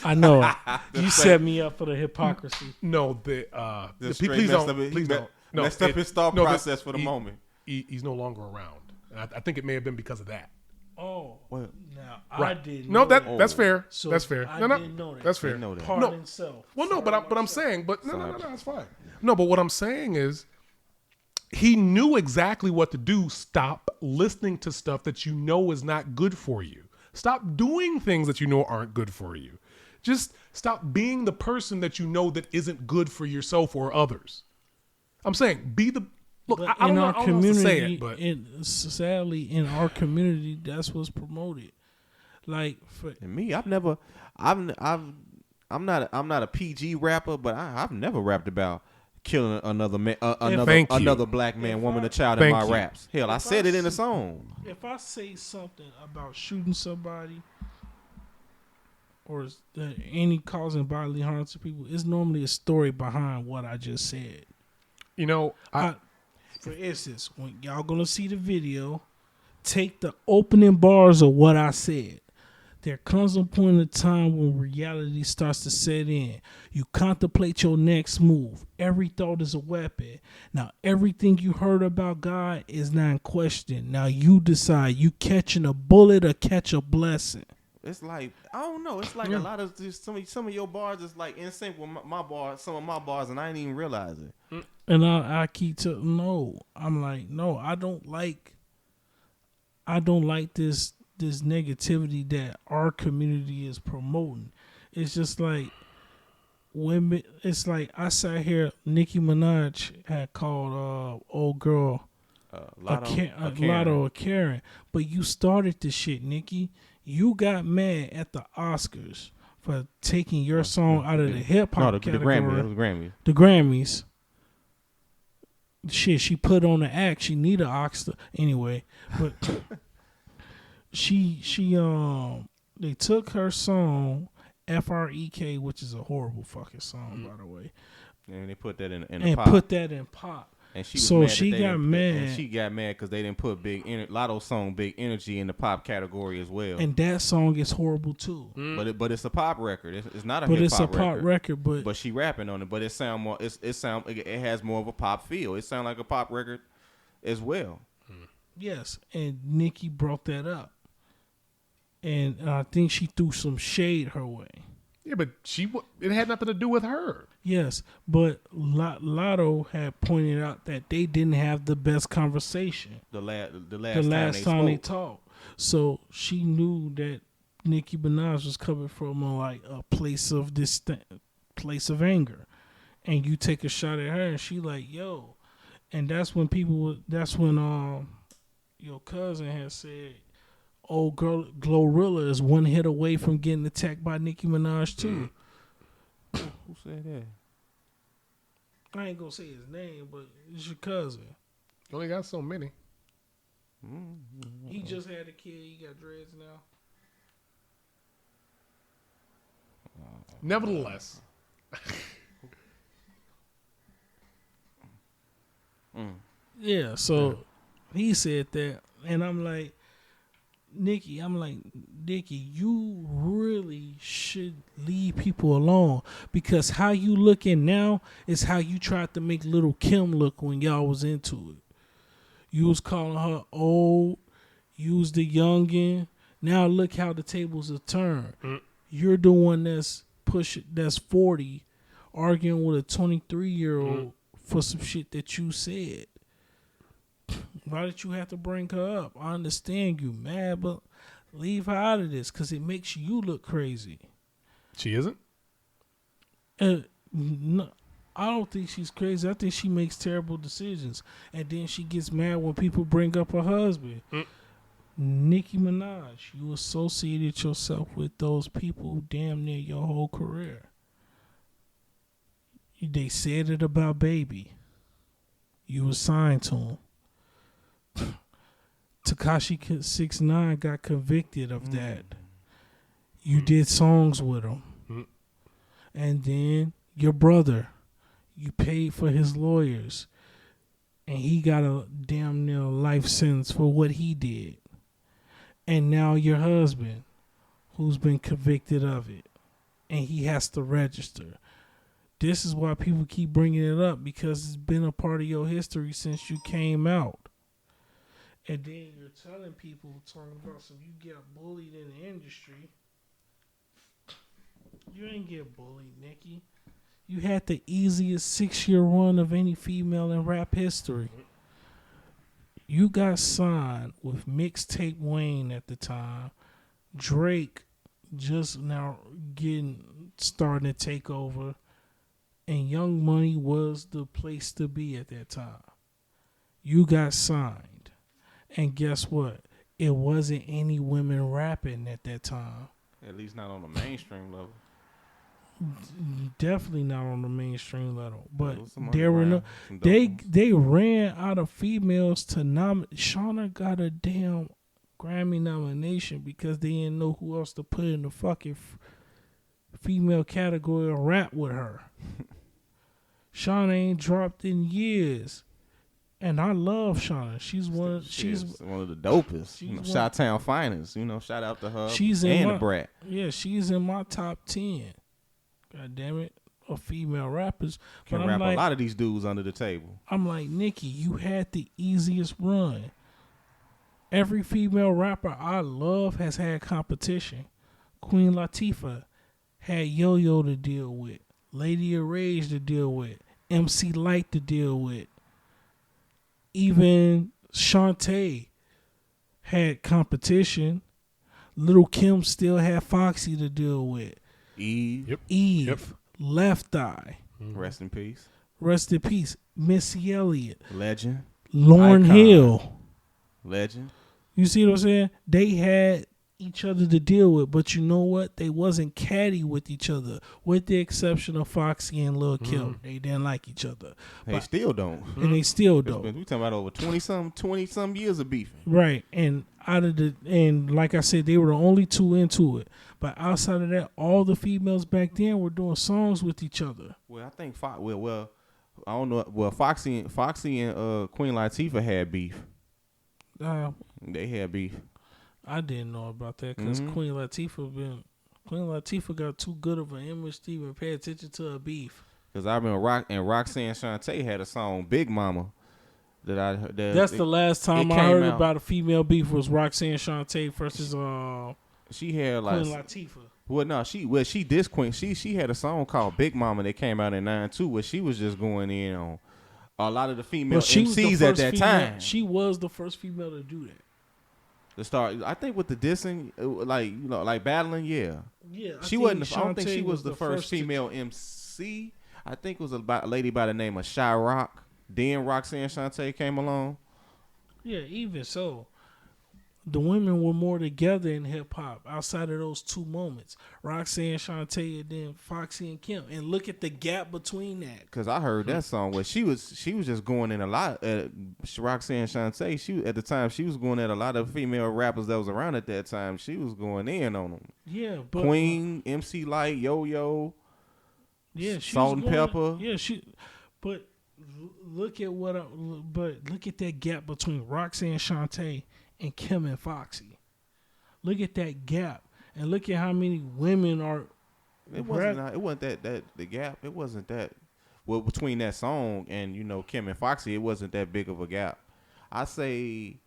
I know it. You set me up for the hypocrisy. No, please don't. No, messed up his thought process for the moment. He's no longer around. And I think it may have been because of that. Oh, well, now right. I didn't. No, know that's fair. So that's fair. I No, didn't know that. that's fair. Pardon himself. Well, no, but I'm saying, but no, that's fine. No, but what I'm saying is, he knew exactly what to do. Stop listening to stuff that you know is not good for you. Stop doing things that you know aren't good for you. Just stop being the person that you know that isn't good for yourself or others. I'm saying, be the look. I don't know how to say it, but sadly, in our community, that's what's promoted. Like for me, I'm not a PG rapper, but I've never rapped about killing another black man, woman, or child in my raps. Hell, I said it in a song. If I say something about shooting somebody or any causing bodily harm to people, it's normally a story behind what I just said. For instance, when y'all gonna see the video, take the opening bars of what I said. There comes a point in time when reality starts to set in. You contemplate your next move. Every thought is a weapon. Now, everything you heard about God is not in question. Now, you decide, you catching a bullet or catch a blessing. It's like, I don't know. It's like a lot of some of your bars is like in sync with my bars, some of my bars, and I ain't even realize it. And I keep telling, no. I'm like, no, I don't like this negativity that our community is promoting. It's just like women. It's like I sat here. Nicki Minaj had called old girl Lotto a Karen, but you started this shit, Nicki. You got mad at the Oscars for taking your song out of the hip hop category. The Grammys. Shit, she put on the act. She need an Oscar anyway, but. They took her song Freak, which is a horrible fucking song, by the way, and they put that in and pop. put that in pop. And she got mad. And she got mad because they didn't put Lotto's song "Big Energy" in the pop category as well. And that song is horrible too. But it's a pop record. It's not a but hip it's hop a pop record. But she rapping on it. But it has more of a pop feel. It sounds like a pop record as well. Yes, and Nicki brought that up. And I think she threw some shade her way. Yeah, but it had nothing to do with her. Yes, but Lotto had pointed out that they didn't have the best conversation. The last time they talked. So she knew that Nicki Minaj was coming from a place of anger, and you take a shot at her, and she like, yo, and that's when your cousin had said, "Oh, girl, Glorilla is one hit away from getting attacked by Nicki Minaj too." Who said that? I ain't gonna say his name, but it's your cousin. You only got so many. He just had a kid. He got dreads now. Nevertheless. Yeah, so he said that, and I'm like, Nicki, you really should leave people alone, because how you looking now is how you tried to make Little Kim look when y'all was into it. You was calling her old, you was the youngin'. Now look how the tables have turned. You're the one that's 40, arguing with a 23-year-old for some shit that you said. Why did you have to bring her up? I understand you mad, but leave her out of this because it makes you look crazy. She isn't? No, I don't think she's crazy. I think she makes terrible decisions. And then she gets mad when people bring up her husband. Nicki Minaj, you associated yourself with those people damn near your whole career. They said it about Baby. You was signed to him. Tekashi 6ix9ine got convicted of that. You did songs with him. And then your brother, you paid for his lawyers. And he got a damn near life sentence for what he did. And now your husband, who's been convicted of it. And he has to register. This is why people keep bringing it up, because it's been a part of your history since you came out. And then you're telling people, talking about, so you get bullied in the industry. You ain't get bullied, Nikki. You had the easiest 6-year run of any female in rap history. You got signed with Mixtape Wayne at the time. Drake just now starting to take over. And Young Money was the place to be at that time. You got signed. And guess what? It wasn't any women rapping at that time. At least not on the mainstream level. Definitely not on the mainstream level. But there were they ran out of females to nominate. Shauna got a damn Grammy nomination because they didn't know who else to put in the fucking female category of rap with her. Shauna ain't dropped in years. And I love Shauna. She's one of the dopest. Chi-Town finest. Shout out to her she's and the Brat. Yeah, she's in my top 10. God damn it. Of female rappers. Can rap a lot of these dudes under the table. I'm like, Nikki, you had the easiest run. Every female rapper I love has had competition. Queen Latifah had Yo-Yo to deal with. Lady of Rage to deal with. MC Lyte to deal with. Even Shantae had competition. Little Kim still had Foxy to deal with. Eve. Left Eye. Rest in peace. Rest in peace. Missy Elliott. Legend. Lauryn Hill. Legend. You see what I'm saying? They had each other to deal with, but you know what? They wasn't catty with each other, with the exception of Foxy and Lil Kim. They didn't like each other. They still don't. And they still don't. We talking about over 20 some years of beefing. Right. And like I said, they were the only two into it. But outside of that, all the females back then were doing songs with each other. Well, I think I don't know. Well, Foxy and Queen Latifah had beef. They had beef. I didn't know about that because Queen Latifah got too good of an image to even pay attention to her beef. Because I remember Roxanne Shante had a song Big Mama that's the last time I heard about a female beef was Roxanne Shante versus she had like Queen Latifah. Well, no, she dissed Queen. She had a song called Big Mama that came out in '92 where she was just going in on a lot of the female MCs at that time. She was the first female to do that. To start, I think with the dissing, like battling, yeah. Yeah, she wasn't. I don't think she was the first female MC. I think it was a lady by the name of Shy Rock. Then Roxanne Shante came along. Yeah, even so, the women were more together in hip hop outside of those two moments. Roxanne Shante and then Foxy and Kim. And look at the gap between that. Because I heard that song where she was just going in a lot. Roxanne Shante, at the time she was going at a lot of female rappers that was around at that time. She was going in on them. Yeah, but Queen, MC Lyte, Yo-Yo, yeah, Salt and Pepper. Yeah, but look at that gap between Roxanne Shante and Kim and Foxy. Look at that gap, and look at how many women are. It wasn't that the gap. It wasn't that. Well, between that song and Kim and Foxy, it wasn't that big of a gap. I say,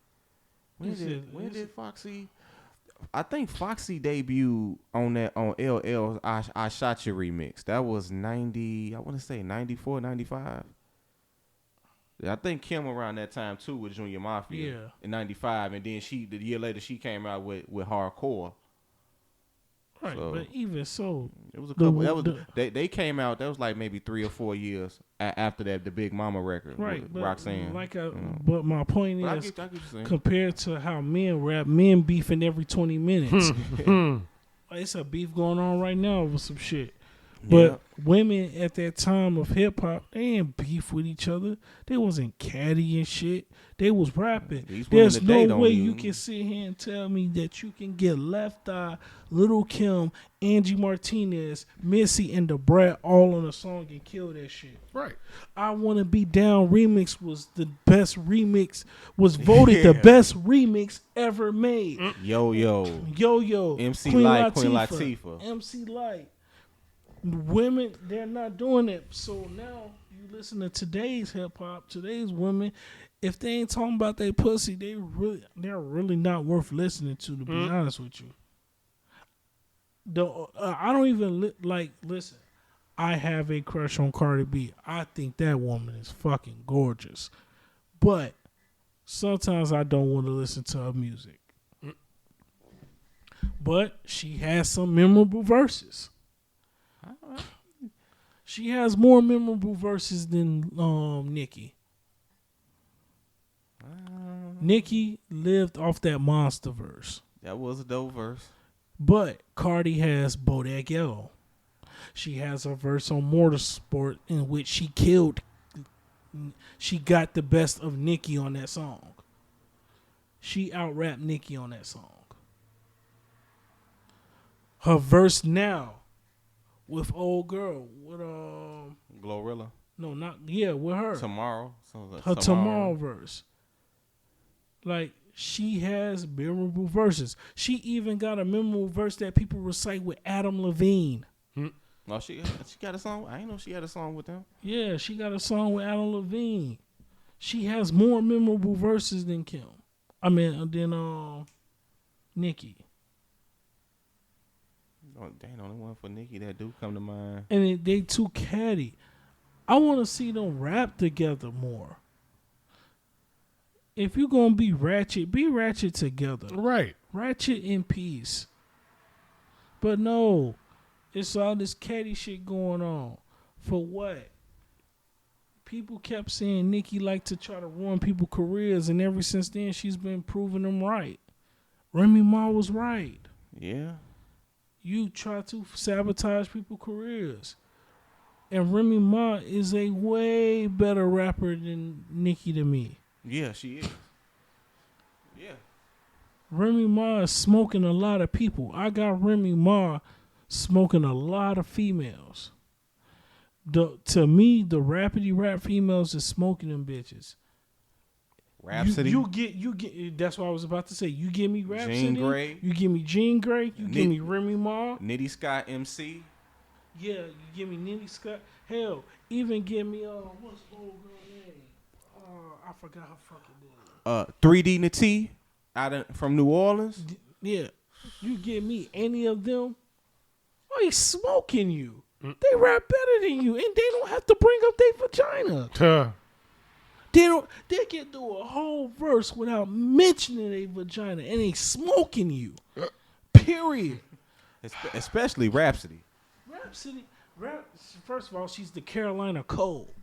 when did Foxy? I think Foxy debuted on LL's I Shot You remix. That was 90. I want to say 94, 95. I think Kim around that time too with Junior Mafia in '95, and then the year later she came out with Hardcore. Right, but even so, it was a couple. They came out. That was like maybe 3 or 4 years after that, the Big Mama record, right? With Roxanne. But my point is, compared to how men rap, men beefing every 20 minutes. It's a beef going on right now with some shit. But women at that time of hip hop, they ain't beef with each other. They wasn't catty and shit. They was rapping. These women There's today no don't way even- you can sit here and tell me that you can get Left Eye, Little Kim, Angie Martinez, Missy, and the Brat all on a song and kill that shit. Right. I Wanna Be Down remix was the best remix, was voted the best remix ever made. Yo. Yo, MC Queen Light, Queen Latifah, Latifah. MC Light. Women, they're not doing it. So now you listen to today's hip hop, today's women. If they ain't talking about their pussy, they're really not worth listening to be honest with you. I don't even listen. I have a crush on Cardi B. I think that woman is fucking gorgeous, but sometimes I don't want to listen to her music. But she has some memorable verses. She has more memorable verses than Nicki. Nicki lived off that monster verse. That was a dope verse. But Cardi has Bodak Yellow. She has a verse on Motorsport in which she got the best of Nicki on that song. She out-rapped Nicki on that song. Her verse now with old girl, with Glorilla. with her. Tomorrow. Her Tomorrow verse. Like, she has memorable verses. She even got a memorable verse that people recite with Adam Levine. Oh, she got a song. I didn't know she had a song with them. Yeah, she got a song with Adam Levine. She has more memorable verses than Kim. Than Nicki. Oh, they ain't only one for Nicki that do come to mind. And they too catty. I want to see them rap together more. If you're going to be ratchet together. Right. Ratchet in peace. But no, it's all this catty shit going on. For what? People kept saying Nicki liked to try to ruin people's careers, and ever since then, she's been proving them right. Remy Ma was right. Yeah. You try to sabotage people's careers. And Remy Ma is a way better rapper than Nicki to me. Yeah, she is. Yeah. Remy Ma is smoking a lot of people. I got Remy Ma smoking a lot of females. To me, the rapidy rap females is smoking them bitches. Rhapsody. You get. That's what I was about to say. You give me Rhapsody. Jean Grey. You give me Jean Grey. You give me Remy Ma. Nitty Scott MC. Yeah, you give me Nitty Scott. Hell, even give me what's the old girl name? I forgot her fucking name. 3D Nati from New Orleans. Yeah, you give me any of them. Oh, he's smoking you. They rap better than you, and they don't have to bring up their vagina. They can do a whole verse without mentioning their vagina, and they smoking you. Period. Especially Rhapsody. First of all, she's the Carolina Cole.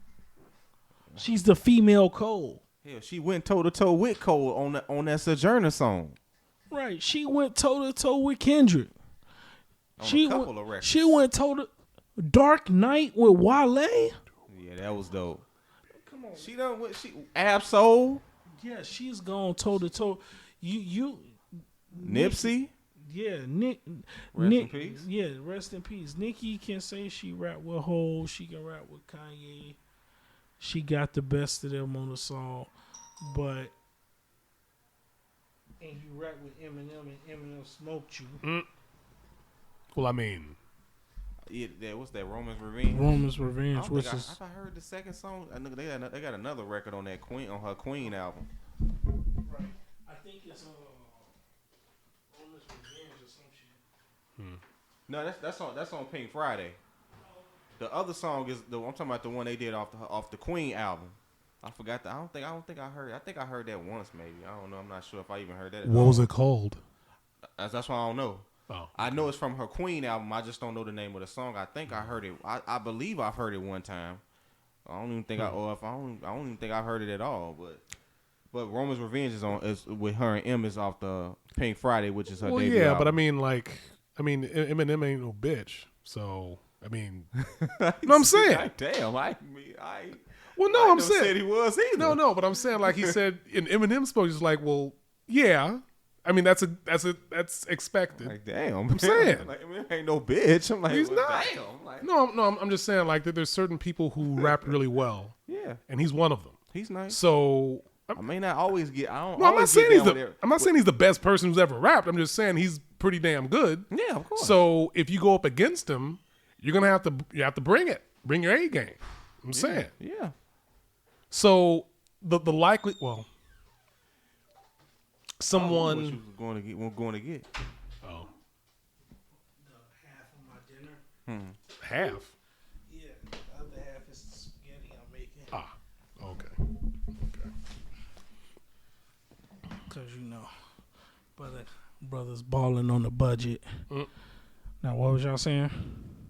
She's the female Cole. Hell, she went toe to toe with Cole on that Sojourner song. Right. She went toe to toe with Kendrick. A couple of records. She went toe to Dark Knight with Wale. Yeah, that was dope. Come on. She Absol. Yeah, she's gone toe to toe. You Nipsey. Yeah, Rest in peace. Yeah, rest in peace. Nicki can say she rap with Hov. She can rap with Kanye. She got the best of them on the song, and you rap with Eminem, and Eminem smoked you. Well, I mean, Yeah, what's that? Roman's Revenge. Roman's Revenge. I heard the second song. They got another record on that Queen on her Queen album. Right. I think it's Roman's Revenge or some shit. No, that's on Pink Friday. The other song is I'm talking about the one they did off the Queen album. I forgot that. I don't think I heard. I think I heard that once maybe. I don't know. I'm not sure if I even heard that. what was it called? That's why I don't know. Oh, I know it's from her Queen album. I just don't know the name of the song. I think I heard it. I believe I've heard it one time. I don't even think I don't even think I've heard it at all. But Roman's Revenge is with her and M is off the Pink Friday, which is her debut album. But I mean, Eminem ain't no bitch, so I mean, no, I'm saying. Damn, Well, no, I'm said saying he was either. no, but I'm saying like he said in Eminem's post, he's like, well, yeah. I mean, that's expected. Like, damn, I'm saying. like, ain't no bitch. I'm like, He's well, not. damn. Like, No, I'm just saying like that. There's certain people who rap really well, yeah, and he's one of them. he's nice. So I may not always get. I don't. no, always get down with it. I'm not saying he's the best person who's ever rapped. I'm just saying he's pretty damn good. Yeah, of course. So if you go up against him, you're gonna have to bring your A game. I'm saying. Yeah. So the likely someone What you was going to get. oh Half of my dinner. half. Yeah, the other half is the spaghetti I'm making. Okay. Cause brothers balling on the budget. Now, what was y'all saying?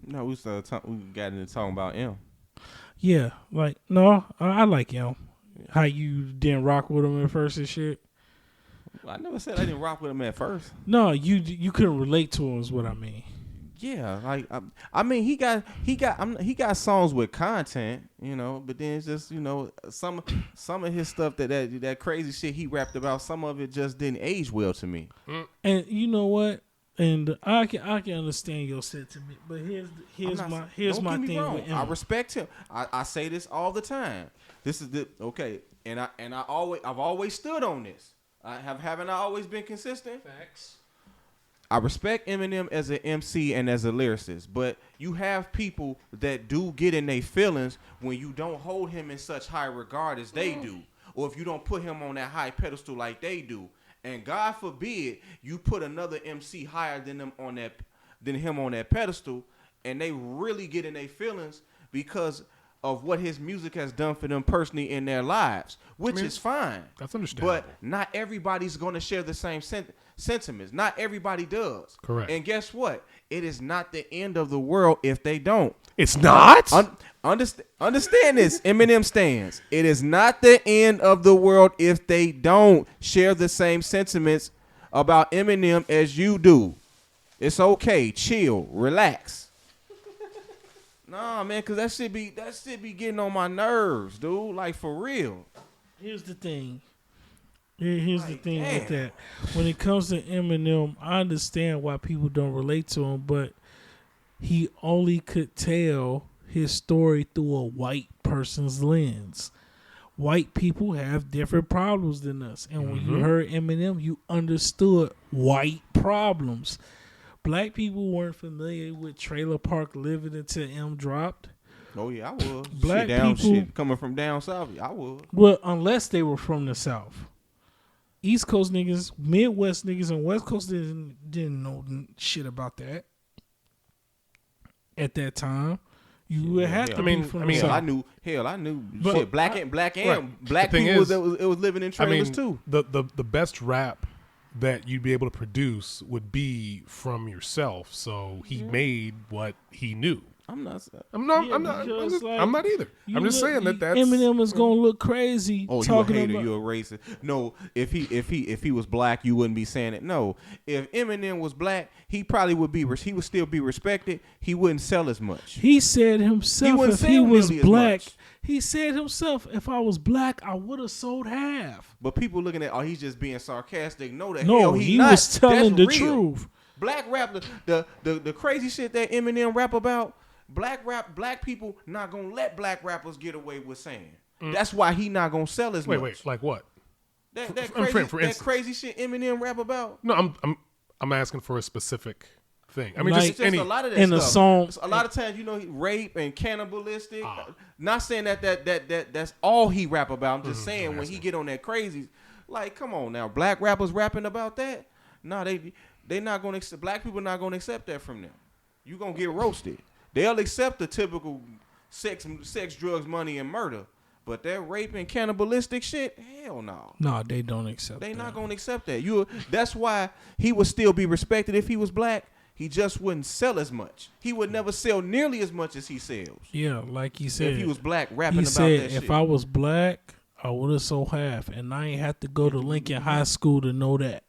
No, we got into talking about him. Yeah, like no, I like him. How you didn't rock with him at first and shit. I never said I didn't rock with him at first. No, you couldn't relate to him is what I mean. Yeah, like I mean, he got songs with content, you know, but then it's just, you know, some of his stuff that crazy shit he rapped about, some of it just didn't age well to me. And you know what? And I can understand your sentiment, but here's my thing with him. I respect him. I say this all the time. This is okay, and I've always stood on this. Haven't I always been consistent? Facts. I respect Eminem as an MC and as a lyricist, but you have people that do get in their feelings when you don't hold him in such high regard as they do, or if you don't put him on that high pedestal like they do. And God forbid you put another MC higher than him on that pedestal, and they really get in their feelings because of what his music has done for them personally in their lives, which is fine. That's understandable. But not everybody's going to share the same sentiments. Not everybody does. Correct. And guess what? It is not the end of the world if they don't. It's not? Understand this, Eminem stands. It is not the end of the world if they don't share the same sentiments about Eminem as you do. It's okay. Chill. Relax. Nah, man, because that shit be getting on my nerves, dude. Like, for real. Here's the thing. Here's the thing damn. with that. When it comes to Eminem, I understand why people don't relate to him, but he only could tell his story through a white person's lens. White people have different problems than us. And when you heard Eminem, you understood white problems. Black people weren't familiar with Trailer Park Living until M dropped. Oh, yeah, I was. Black people shit coming from down south, I was. Well, unless they were from the South. East Coast niggas, Midwest niggas, and West Coast didn't know shit about that at that time. You would have to be from the South. I knew But shit. Black The thing people is, it was living in trailers too. The best rap that you'd be able to produce would be from yourself. So he made what he knew. I'm not either. I'm just saying that's Eminem is gonna look crazy. Oh, you a hater? You a racist? No, if he was black, you wouldn't be saying it. No, if Eminem was black, he probably would be. He would still be respected. He wouldn't sell as much. He said himself He if he was nearly as black. much. He said himself, if I was black, I would have sold half. But people looking at, he's just being sarcastic. No, the No, hell he not. was telling the That's real. truth. Black rap, the crazy shit that Eminem rap about. Black people not gonna let black rappers get away with saying. That's why he not gonna sell as much. Wait, like what? That crazy shit Eminem rap about. No, I'm asking for a specific thing. I mean, Like, just any. a lot of that in stuff. a song. A lot of times, rape and cannibalistic. Not saying that's all he rap about. I'm just saying when he get on that crazy, like, come on now, black rappers rapping about that. No, they not gonna accept. Black people not gonna accept that from them. You gonna get roasted. They'll accept the typical sex, drugs, money, and murder. But that rape and cannibalistic shit, hell no. No, they don't accept They that. not gonna accept that. That's why he would still be respected if he was black. He just wouldn't sell as much. He would never sell nearly as much as he sells. Yeah, like he said. If he was black rapping he about said, that shit. if I was black, I would have sold half. And I ain't have to go to Lincoln High School to know that.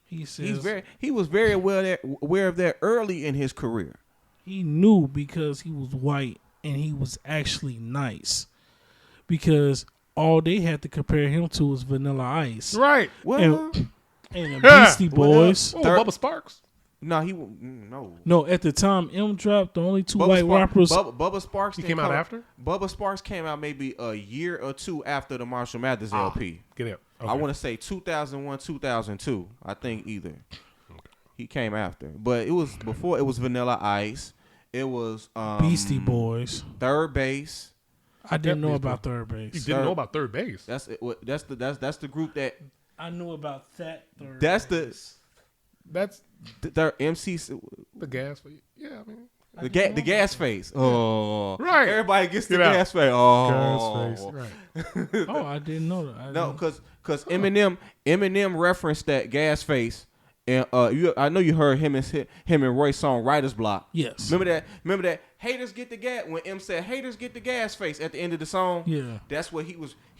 He says he was very aware of that early in his career. He knew because he was white and he was actually nice. Because all they had to compare him to was Vanilla Ice. Right. Well, And the Beastie Boys. Oh, Bubba Sparks. no, no. No, at the time M dropped, the only two Bubba white Sparks, rappers. Bubba Sparks. He came out after? Bubba Sparks came out maybe a year or two after the Marshall Mathers LP. Get it. Okay. I want to say 2001, 2002. I think either. He came after, but it was before. It was Vanilla Ice. It was Beastie Boys. Third Base. I didn't know about Third You Base. didn't know about Third Base. That's the group that. I knew about that Third That's Base. That's the MC. the gas. Yeah, I mean. The gas face. Oh, Right. Everybody gets the Get out. gas face. Oh, Gas face. Right. Oh, I didn't know that. No, because Eminem referenced that gas face, and I know you heard him and Roy's song "Writer's Block." Yes. Remember that haters get the gas when M said haters get the gas face at the end of the song. Yeah. That's what he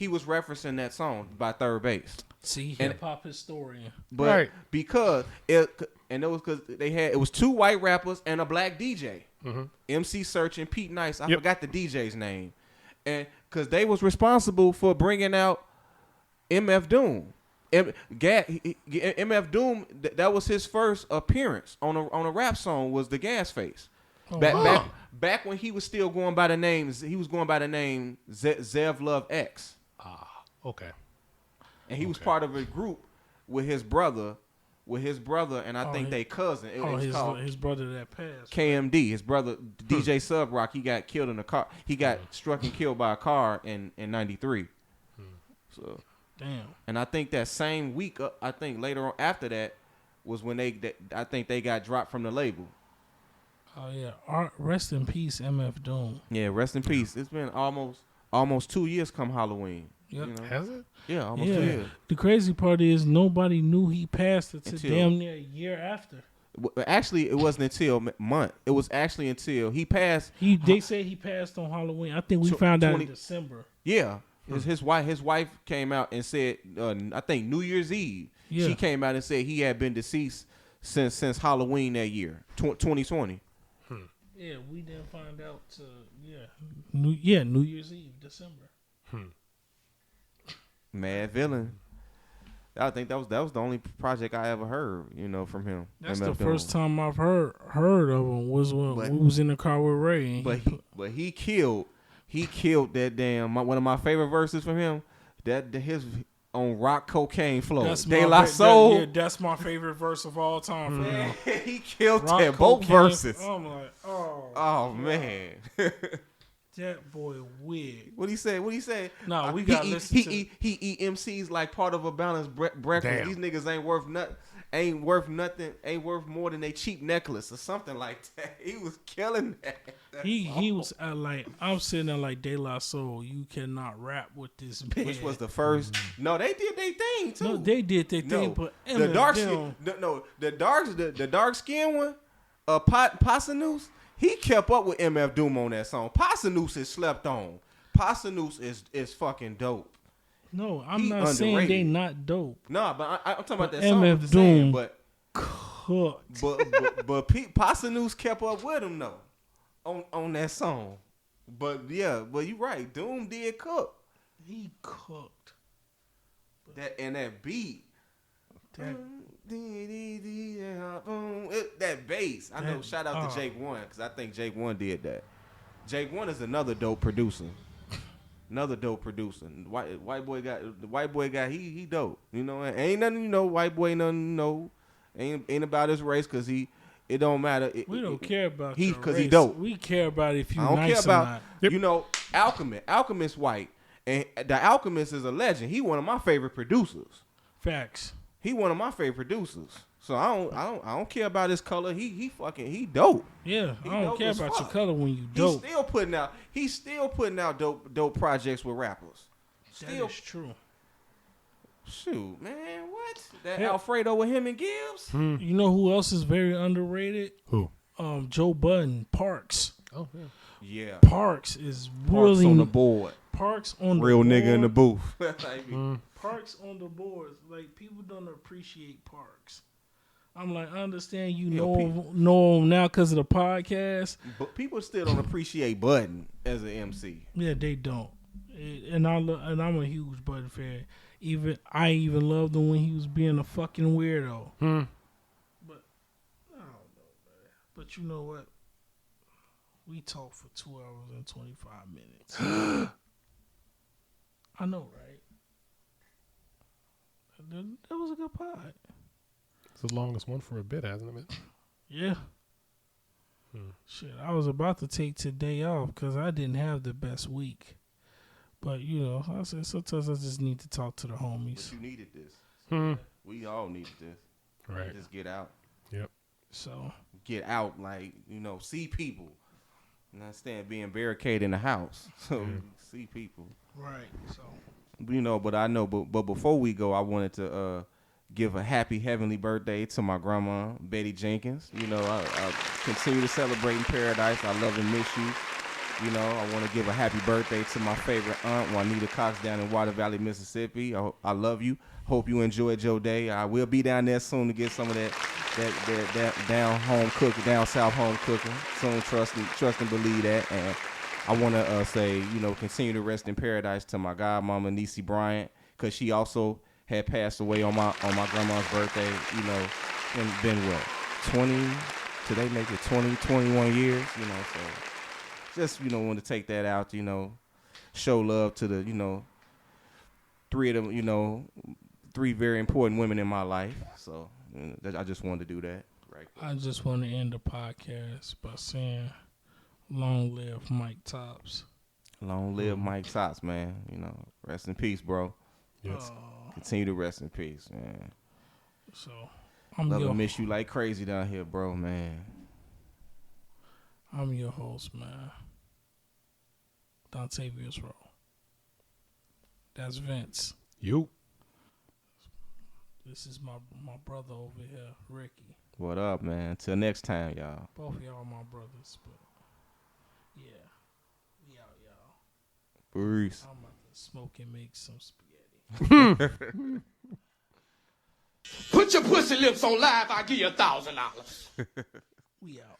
was referencing that song by Third Base. See, And- hip hop historian. But Right. because it was because it was two white rappers and a black DJ, MC Search and Pete Nice. I forgot the DJ's name, and because they was responsible for bringing out MF Doom. MF Doom, that was his first appearance on a rap song. Was the gas face. Back when he was still going by the name, Zev Love X, Okay. and he was part of a group with his brother, and I think they cousin. It was called his brother that passed. KMD. His brother DJ Sub Rock. He got killed in a car. He got struck and killed by a car in '93. So, Damn. and I think that same week, I think later on after that was when I think they got dropped from the label. Oh yeah. Rest in peace, MF Doom. Yeah, rest in peace. It's been almost 2 years come Halloween. Yep. You know? Has it? Yeah, almost 2 years. The crazy part is nobody knew he passed until Until- damn near a year after. Actually, it wasn't until month. It was actually until he passed. They say he passed on Halloween. I think we found out 20 in December. Yeah, his wife came out and said, I think New Year's Eve. Yeah. She came out and said he had been deceased since Halloween that year, 2020. Yeah, we didn't find out till New Year's Eve, December. Mad Villain. I think that was the only project I ever heard, from him. That's MF the Doom. first time I've heard of him was when But- we was in the car with Ray. And But he killed that damn one of my favorite verses from him. His on Rock Cocaine Flow. that's De my La Soul. that's my favorite verse of all time for him. He killed Rock that both Cocaine. verses. I'm like, Oh man. that boy wig. What he say? Nah, we gotta listen to. He eat MCs like part of a balanced breakfast. Damn. These niggas ain't worth nothing. Ain't worth more than they cheap necklace or something like that. He was killing that. He was like, I'm sitting there like De La Soul. You cannot rap with this man. Which was the first? No, they did their thing too. No, they did their thing, but the dark MF skin. No, the dark skin one. Pasanus. He kept up with MF Doom on that song. Pasanus is slept on. Pasanus is fucking dope. No, I'm He not saying underrated. they not dope. Nah, but I'm talking about But that song. MF I'm just saying, Doom but cooked. Pasanus kept up with him though on that song. But you right. Doom did cook He cooked. that beat. That, That bass. I know. Shout out to Jake One because I think Jake One did that. Jake One is another dope producer. White boy got he dope. Ain't nothing white boy ain't nothing ain't about his race because it don't matter. we don't care about he your because race. he dope. We care about if you I don't nice care or about not. Alchemist. Alchemist white and the Alchemist is a legend. He one of my favorite producers. Facts. He one of my favorite producers. So I don't care about his color. He dope. Yeah, He I don't dope care as about your fuck. color when you dope. He's still putting out dope projects with rappers. That Still is true. shoot, man, what? That Yeah. Alfredo with him and Gibbs? You know who else is very underrated? Who? Joe Budden, Parks. Oh yeah. Yeah. Parks is Parks really on the board. Parks on the Real board. nigga in the booth. Parks on the boards. Like people don't appreciate Parks. I'm like, I understand you Yeah, know him now because of the podcast. But people still don't appreciate Budden as an MC. Yeah, they don't. And I'm a huge Budden fan. I even loved him when he was being a fucking weirdo. But I don't know, man. But you know what? We talked for 2 hours and 25 minutes. I know, right? That was a good pod. It's the longest one for a bit, hasn't it been? Yeah. Shit, I was about to take today off because I didn't have the best week. But, you know, I said sometimes I just need to talk to the homies. But you needed this. We all needed this. Right. Just get out. Yep. So, Get out, like, you know, see people. And understand being barricaded in the house. So, see people. right. So, You know, but I know, but before we go, I wanted to give a happy heavenly birthday to my grandma, Betty Jenkins. You know, I continue to celebrate in paradise. I love and miss you. You know, I want to give a happy birthday to my favorite aunt, Juanita Cox, down in Water Valley, Mississippi. I love you. Hope you enjoyed your day. I will be down there soon to get some of that down home cooking, down south home cooking. Soon, trust and believe that. And I want to say, you know, continue to rest in paradise to my godmama, Niecy Bryant, because she also had passed away on my grandma's birthday. You know, and been what, 20? Today make it 20, 21 years. You know, so. Just, you know, want to take that out, you know, show love to the, you know, three of them, you know, three very important women in my life. So I just wanted to do that. Right. I just want to end the podcast by saying, long live Mike Tops. Long live Mike Tots, man. You know, rest in peace, bro. Yes. Continue to rest in peace, man. So, Love and miss you like crazy down here, bro, man. I'm your host, man. Dontavius Rowe. That's Vince. You. This is my brother over here, Ricky. What up, man? Till next time, y'all. Both of y'all my brothers, but yeah. We out, y'all. Peace. I'm about to smoke and make some spaghetti. Put your pussy lips on live, I'll give you $1,000. We out.